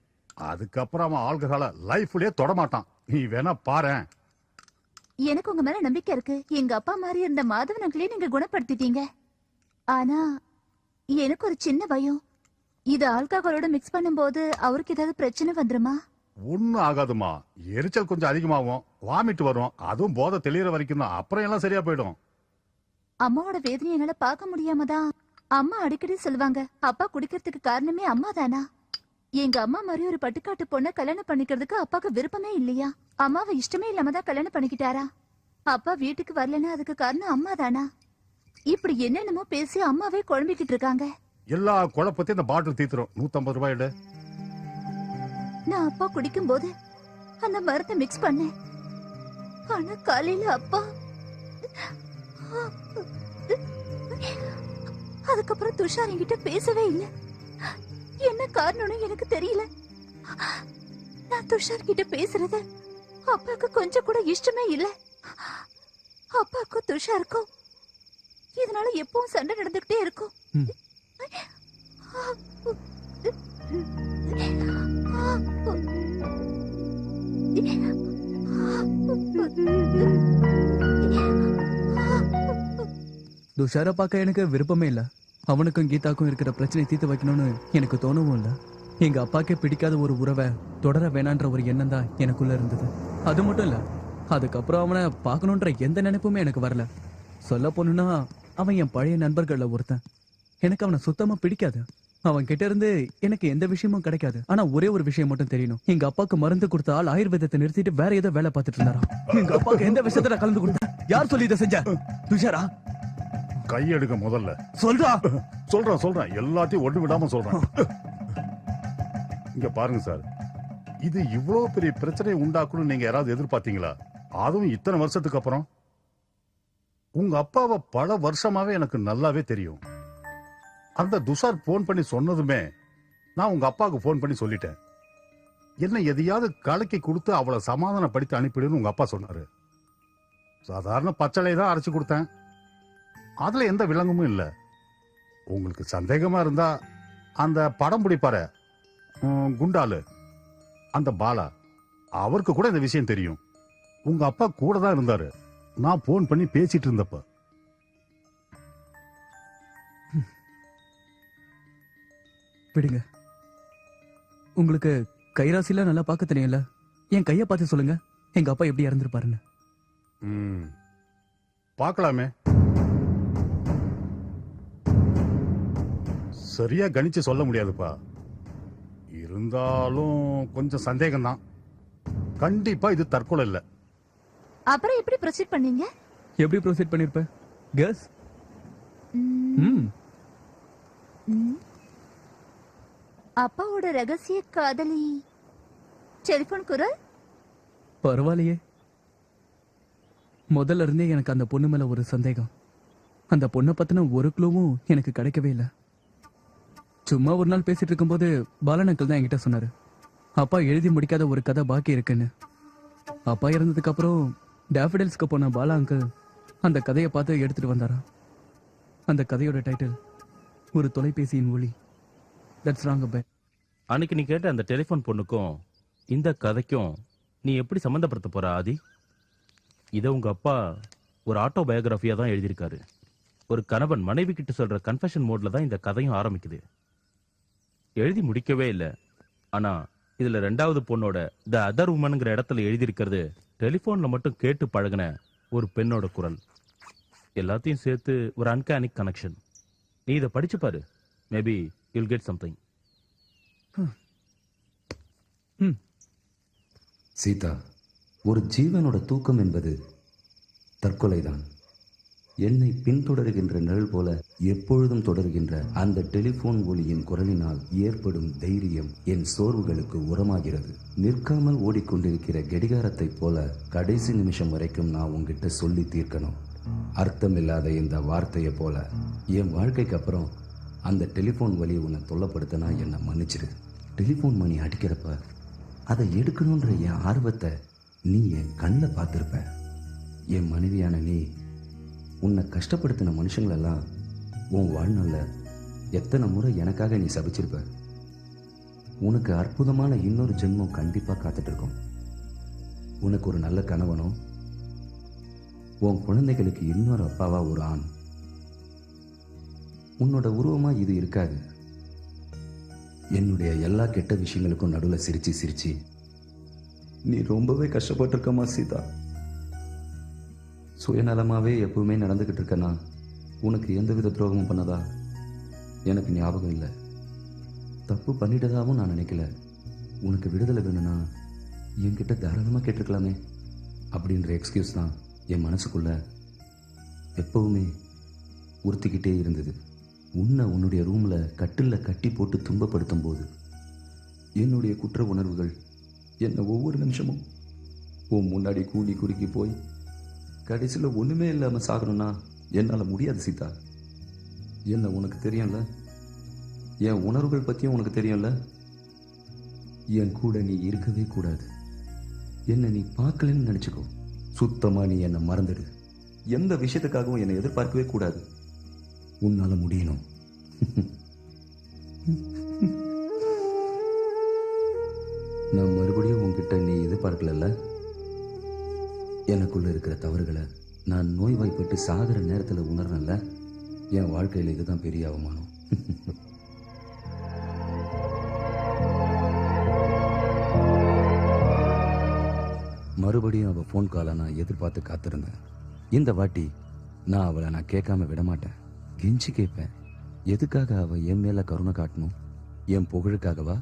Speaker 9: அதுக்கப்புறம் ஆல்கஹால லைஃப்லயே தொடமாட்டான். நீ வேணா பாரேன்.
Speaker 12: எனக்கு உங்க மேல நம்பிக்கை இருக்கு. எங்க அப்பா மாதிரி இருந்த மாதவன் அங்கிளையே நீங்க குணப்படுத்திட்டீங்க. ஆனா எனக்கு ஒரு சின்ன பயம். இது ஆல்கஹாலோட மிக்ஸ் பண்ணும்போது அவருக்கு ஏதாவது பிரச்சனை வந்துருமா?
Speaker 9: ஒன்னும் ஆகாதுமா. எரிச்சல் கொஞ்சம் அதிகமாகும், வாமிட் வரும். அதுவும் போதை தெளிகிற வரைக்கும் தான். அப்புறம் எல்லாம் சரியா போயிடும்.
Speaker 12: அம்மாவோட வேதனை என்னால பார்க்க முடியாமதான் அம்மா அடிக்கடி சொல்லுவாங்க அப்பா குடிக்கிறதுக்கு காரணமே அம்மா தானா. எங்க அம்மா மாதிரி ஒரு பட்டுக்காட்டு பொண்ணை கல்யாணம் பண்ணிக்கிறதுக்கு அப்பாக்கு விருப்பமே இல்லையா? அம்மாவை இஷ்டமே இல்லாம தான் கல்யாணம் பண்ணிக்கிட்டாரா? அப்பா வீட்டுக்கு வரலன்னா அதுக்கு காரணம் அம்மா தானா? இப்படி என்னென்னமோ பேசி அம்மாவே குழம்பிக்கிட்டு இருக்காங்க.
Speaker 9: எல்லா குழப்பத்தையும் இந்த பாட்டில் தீத்துரும். 150 ரூபாய் எடு.
Speaker 12: நான் அப்பா குடிக்கும் போது அந்த மரத்தை மிக்ஸ் பண்ணேன். ஆனா காலையில அப்பா அதுக்கப்புறம் துஷார் என்கிட்ட பேசவே இல்லை. என்ன காரணம்னு எனக்கு தெரியல. நான் துஷார் கிட்ட பேசுறது அப்பாக்கு கொஞ்சம் கூட இஷ்டமே இல்ல. அப்பாக்கும் துஷாருக்கும் இதனால எப்பவும் சண்டை நடந்துகிட்டே இருக்கும்.
Speaker 11: துஷாரை பார்க்க எனக்கு விருப்பமே இல்ல. அவனுக்கும் கீதாக்கும் இருக்கிற பிரச்சனை தீர்த்து வைக்கணும்னு எனக்கு தோணவும் இல்லை. எங்க அப்பாக்கே பிடிக்காத ஒரு உறவை தொடர வேணான்ற ஒரு எண்ணம் தான் எனக்குள்ள இருந்தது. அது மட்டும் இல்ல, அதுக்கப்புறம் அவனை பார்க்கணுன்ற எந்த நினைப்புமே எனக்கு வரல. சொல்ல போனா அவன் என் பழைய நண்பர்கள்ல ஒருத்தன். எனக்கு அவனை சுத்தமா பிடிக்காது. அவன் கிட்ட இருந்து எனக்கு எந்த விஷயமும் கிடைக்காது. ஆனா ஒரே ஒரு விஷயம் மட்டும் தெரியணும். எங்க அப்பாக்கு மருந்து கொடுத்த ஆள் ஆயுர்வேதத்தை நிறுத்திட்டு வேற ஏதோ வேலை பார்த்துட்டு இருந்தாரா? எங்க அப்பாக்கு எந்த விஷயத்துல கலந்து கொடுத்த? யார் சொல்லி இதை செஞ்ச? துஷாரா?
Speaker 9: கையெடுக்க முதல்ல
Speaker 11: சொல்றா.
Speaker 9: சொல்றேன் எல்லாத்தையும் ஒண்ணு விடாம சொல்றேன். இங்க பாருங்க சார், இது இவ்வளவு பெரிய பிரச்சனையை உண்டாக்கணும் நீங்க யாராவது எதிர்பார்த்தீங்களா? அதுவும் இத்தனை வருஷத்துக்கு அப்புறம். உங்க அப்பாவை பல வருஷமாவே எனக்கு நல்லாவே தெரியும். அந்த துஷார் போன் பண்ணி சொன்னதுமே நான் உங்க அப்பாவுக்கு போன் பண்ணி சொல்லிட்டேன். என்ன எதையாவது கலக்கி கொடுத்து அவளை சமாதானப்படுத்தி அனுப்பிடுன்னு உங்க அப்பா சொன்னாரு. சாதாரண பச்சளை தான் அரைச்சு கொடுத்தேன். அதுல எந்த விலங்குமும் இல்ல. உங்களுக்கு சந்தேகமா இருந்தா அந்த படம் பிடிப்பாரு குண்டாலு, அந்த பாலா, அவருக்கு கூட இந்த விஷயம் தெரியும். உங்க அப்பா கூட தான் இருந்தாரு நான் போன் பண்ணி பேசிட்டு இருந்தப்ப.
Speaker 11: விடுங்க. உங்களுக்கு கைராசில நல்லா பார்க்க தெரியும்ல. என் கைய பார்த்து சொல்லுங்க, எங்க அப்பா எப்படி இறந்துருப்பாருன்னு.
Speaker 9: பார்க்கலாமே. சரியா கணிச்சு சொல்ல முடியாதுப்பா. இருந்தாலும் கொஞ்சம் சந்தேகம் தான். கண்டிப்பா இது தற்கொலை இல்ல.
Speaker 12: அப்புறம் எப்படி ப்ரொசீட் பண்ணீங்க?
Speaker 11: எப்படி ப்ரொசீட் பண்ணிருப்ப? கெஸ்.
Speaker 12: அப்பாவோட ரகசிய காதலி டெலிபோன் குரல்.
Speaker 11: பரவாயில்லையே. முதல்ல இருந்தே எனக்கு அந்த பொண்ணு மேல ஒரு சந்தேகம். அந்த பொண்ணை பத்தின ஒரு க்ளூவும் எனக்கு கிடைக்கவே இல்லை. சும்மா ஒரு நாள் பேசிட்டு இருக்கும்போது பாலன் அங்கிள் தான் என்கிட்ட சொன்னாரு, அப்பா எழுதி முடிக்காத ஒரு கதை பாக்கி இருக்குன்னு. அப்பா இறந்ததுக்கு அப்புறம் டேஃபடில்ஸ்க்கு போன பாலா அங்கிள் அந்த கதையை பார்த்து எடுத்துட்டு வந்தாராம். அந்த கதையோட டைட்டில் ஒரு தொலைபேசியின் ஒளி. That's wrong Abhay.
Speaker 1: அன்னைக்கு நீ கேட்ட அந்த டெலிஃபோன் பொண்ணுக்கும் இந்த கதைக்கும் நீ எப்படி சம்மந்தப்படுத்த போற ஆதி? இதை உங்க அப்பா ஒரு ஆட்டோபயோகிராஃபியா தான் எழுதியிருக்காரு. ஒரு கணவன் மனைவி கிட்ட சொல்ற கன்ஃபெஷன் மோட்ல தான் இந்த கதையும் ஆரம்பிக்குது. எழுதி முடிக்கவே இல்லை. ஆனா இதுல ரெண்டாவது பொண்ணோட த அதர் உமன்ங்கிற இடத்துல எழுதியிருக்கிறது டெலிஃபோன்ல மட்டும் கேட்டு பழகின ஒரு பெண்ணோட குரல். எல்லாத்தையும் சேர்த்து ஒரு அன்கானிக் கனெக்ஷன். நீ இதை படிச்சு பாரு. Maybe you'll get something.
Speaker 3: Sita, ஒரு ஜீவனோட தூக்கம் என்பது தற்கொலைதான். என்னை பின்தொடர்கின்ற நிழல் போல எப்பொழுதும் தொடர்கின்ற அந்த டெலிபோன் ஒலியின் குரலினால் ஏற்படும் தைரியம் என் சோர்வுகளுக்கு உரமாகிறது. நிற்காமல் ஓடிக்கொண்டிருக்கிற கடிகாரத்தைப் போல கடைசி நிமிஷம் வரைக்கும் நான் உங்ககிட்ட சொல்லி தீர்க்கணும். அர்த்தமில்லாத இந்த வார்த்தையை போல என் வாழ்க்கைக்கு அப்புறம் அந்த டெலிபோன் ஒலி உன்னை தொல்லப்படுத்தினா என்னை மன்னிச்சிடு. டெலிபோன் மணி அடிக்கிறப்ப அதை எடுக்கணுன்ற என் ஆர்வத்தை நீ என் கண்ணில் பார்த்துருப்ப. என் மனைவியான நீ உன்னை கஷ்டப்படுத்தின மனுஷங்களெல்லாம் உன் வாழ்நாளில் எத்தனை முறை எனக்காக நீ சபிச்சிருப்ப. உனக்கு அற்புதமான இன்னொரு ஜென்மம் கண்டிப்பாக காத்துட்டு இருக்கும். உனக்கு ஒரு நல்ல கணவனும் உன் குழந்தைகளுக்கு இன்னொரு அப்பாவா ஒரு ஆண். உன்னோட உருவமா இது இருக்காது. என்னுடைய எல்லா கெட்ட விஷயங்களுக்கும் நடுவில் சிரிச்சு சிரிச்சு நீ ரொம்பவே கஷ்டப்பட்டிருக்கமா சீதா. சுயநலமாவே எப்பவுமே நடந்துகிட்டு இருக்கனா உனக்கு எந்தவித துரோகமும் பண்ணதா? எனக்கு ஞாபகம் இல்லை. தப்பு பண்ணிட்டதாகவும் நான் நினைக்கல. உனக்கு விடுதலை வேணும்னா என்கிட்ட தாராளமாக கேட்டிருக்கலாமே அப்படின்ற எக்ஸ்கியூஸ் தான் என் மனசுக்குள்ள எப்பவுமே உறுத்திக்கிட்டே இருந்தது. உன்னுடைய ரூம்ல கட்டில்ல கட்டி போட்டு துன்பப்படுத்தும் போது என்னுடைய குற்ற உணர்வுகள் என்னை ஒவ்வொரு நிமிஷமும் உன் முன்னாடி கூலி குறுக்கி போய் கடைசியில் ஒண்ணுமே இல்லாம சாகணும்னா என்னால முடியாது சீதா. என்ன உனக்கு தெரியும்ல, என் உணர்வுகள் பத்தியும் உனக்கு தெரியும்ல. என் கூட நீ இருக்கவே கூடாது. என்ன நீ பார்க்கலன்னு நினைச்சுக்கோ. சுத்தமா நீ என்னை மறந்துடு. எந்த விஷயத்துக்காகவும் என்னை எதிர்பார்க்கவே கூடாது. உன்னால முடியணும். நான் மறுபடியும் உன்கிட்ட நீ எதிர்பார்க்கல. எனக்குள்ள இருக்கிற தவறுகளை நான் நோய்வாய்ப்பட்டு சாகிற நேரத்துல உணர்றேன்ல. என் வாழ்க்கையில இதுதான் பெரிய அவமானம். மறுபடியும் அவ போன் காலை நான் எதிர்பார்த்து காத்திருந்தேன். இந்த வாட்டி நான் அவளை நான் கேட்காம விட மாட்டேன். கெஞ்சி கேட்பேன். எதுக்காக அவ என் மேல கருணை காட்டணும்? என் புகழுக்காகவா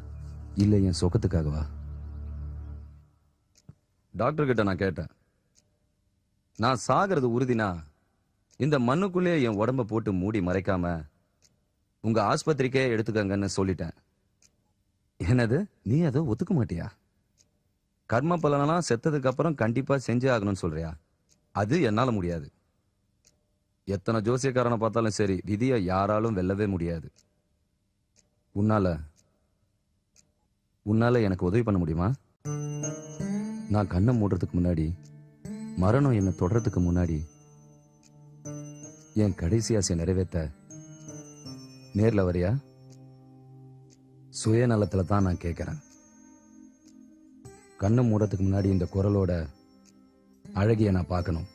Speaker 3: இல்ல என் சொகத்துக்காகவா? டாக்டர் கிட்ட நான் கேட்டேன், நான் சாகிறது உறுதினா இந்த மண்ணுக்குள்ளே என் உடம்ப போட்டு மூடி மறைக்காம உங்க ஆஸ்பத்திரிக்கே எடுத்துக்கங்கன்னு சொல்லிட்டேன். என்னது, நீ அதை ஒத்துக்க மாட்டியா? கர்ம பலனெல்லாம் செத்ததுக்கு அப்புறம் கண்டிப்பா செஞ்சே ஆகணும்னு சொல்றியா? அது என்னால முடியாது. எத்தனை ஜோசியக்காரனை பார்த்தாலும் சரி, விதியை யாராலும் வெல்லவே முடியாது. உன்னால எனக்கு உதவி பண்ண முடியுமா? நான் கண்ணை மூடுறதுக்கு முன்னாடி, மரணம் என்னை தொடறதுக்கு முன்னாடி என் கடைசி ஆசையை நிறைவேற்ற நேர்ல வரியா? சுயநலத்துல தான் நான் கேட்கிறேன். கண்ணை மூடுறதுக்கு முன்னாடி இந்த குரலோட அழகிய நான் பார்க்கணும்.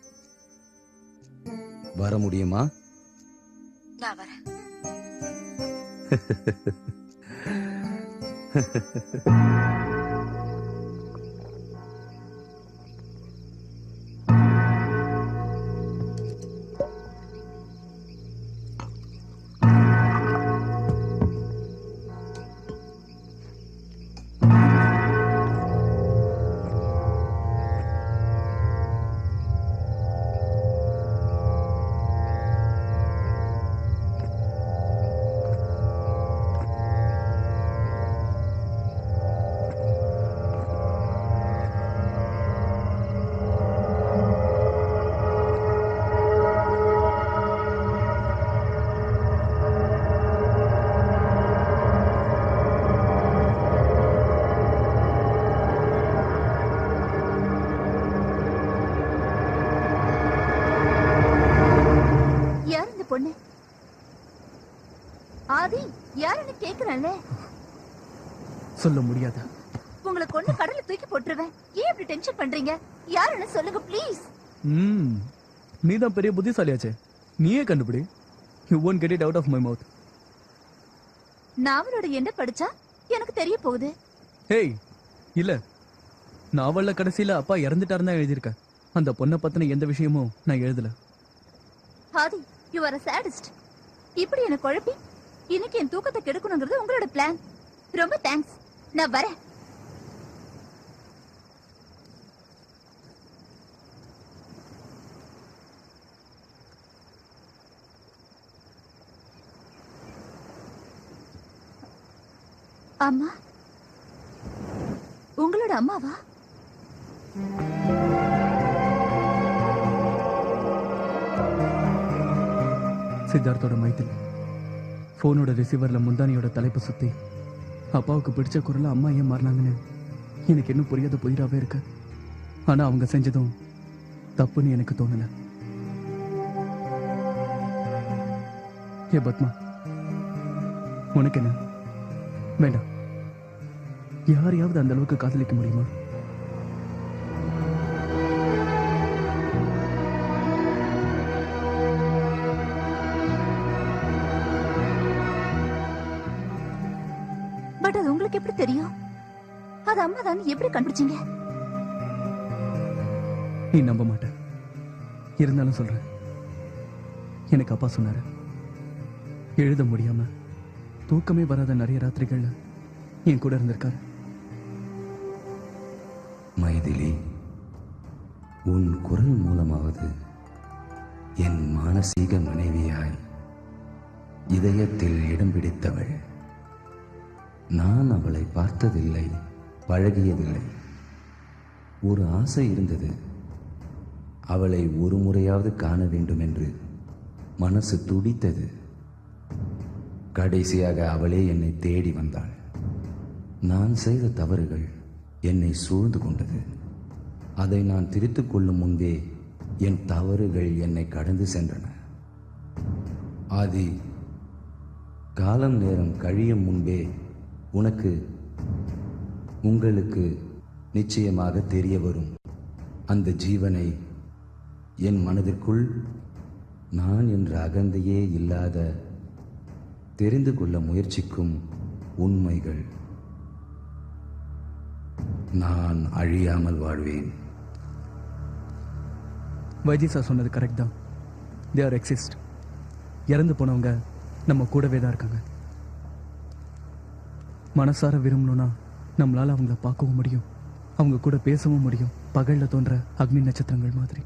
Speaker 3: வர முடியுமா?
Speaker 16: நான் வரேன்.
Speaker 12: பொண்ணு ஆதி யாருன்னு கேக்குறானே.
Speaker 11: சொல்ல முடியாத.
Speaker 12: உங்களை கொண்டு கடல்ல தூக்கி போட்டுருவேன். ஏன் இப்படி டென்ஷன் பண்றீங்க? யாருன்னு சொல்லுங்க ப்ளீஸ்.
Speaker 11: நீதான் பெரிய புத்திசாலியாச்சே, நீயே கண்டுபிடி. You won't get it out of my mouth.
Speaker 12: நாவலோட என்ன படிச்சா எனக்கு தெரிய போகுது.
Speaker 11: ஹேய், இல்ல, நாவல்ல கடைசியில அப்பா இறந்துட்டாருன்னு தான் எழுதியிருக்கேன். அந்த பொண்ணை பத்தின எந்த விஷயமும் நான் எழுதல.
Speaker 12: ஆதி, you are a sadist. இப்படி என்ன குழப்பி இன்னைக்கு என் தூக்கத்தை கெடுக்கணுங்கிறது உங்களோட பிளான். ரொம்ப தேங்க்ஸ். நான் வரேன். அம்மா, உங்களோட அம்மாவா?
Speaker 11: சித்தார்த்தோட மைத்திலி போனோட ரிசீவர்ல முந்தானியோட தலைப்பு சுத்தி அப்பாவுக்கு பிடிச்ச குரல அம்மா ஏன் மாறினாங்கன்னு எனக்கு இன்னும் புரியாத புதிராவே இருக்கு. ஆனா அவங்க செஞ்சதும் தப்புன்னு எனக்கு தோணல. ஏ பத்மா, உனக்கு என்ன? வேண்டாம். யாரையாவது அந்த அளவுக்கு காதலிக்க முடியுமா?
Speaker 12: பட் அது உங்களுக்கு எப்படி தெரியும்? அது அம்மா தான் எப்படி கண்டுபிடிச்சீங்க?
Speaker 11: நீ நம்ப மாட்ட, இருந்தாலும் சொல்றேன். எனக்கு அப்பா சொன்னாரு, எழுத முடியாம தூக்கமே வராத நிறைய ராத்திரிகள்ல என் கூட இருந்திருக்காரு.
Speaker 3: மைதிலி, உன் குரல் மூலமாவது என் மானசீக மனைவியாய் இதயத்தில் இடம் பிடித்தவள். நான் அவளை பார்த்ததில்லை, பழகியதில்லை. ஒரு ஆசை இருந்தது, அவளை ஒரு முறையாவது காண வேண்டும் என்று மனசு துடித்தது. கடைசியாக அவளே என்னை தேடி வந்தாள். நான் செய்த தவறுகள் என்னை சூழ்ந்து கொண்டது. அதை நான் திருத்திக் கொள்ளும் முன்பே என் தவறுகள் என்னை கடந்து சென்றன. ஆதி, காலம் நேரம் கழியும் முன்பே உங்களுக்கு நிச்சயமாக தெரிய வரும். அந்த ஜீவனை என் மனதிற்குள் நான் என்ற அகந்தையே இல்லாத தெரிந்து கொள்ள முயற்சிக்கும் உண்மைகள். நான் அழியாமல் வாழ்வேன்.
Speaker 11: வைஜி சார் சொன்னது கரெக்ட் தான். They are exist. இறந்து போனவங்க நம்ம கூடவே தான் இருக்காங்க. மனசார விரும்பணும்னா நம்மளால அவங்கள பார்க்கவும் முடியும், அவங்க கூட பேசவும் முடியும். பகல்ல தோன்ற அக்னி நட்சத்திரங்கள் மாதிரி.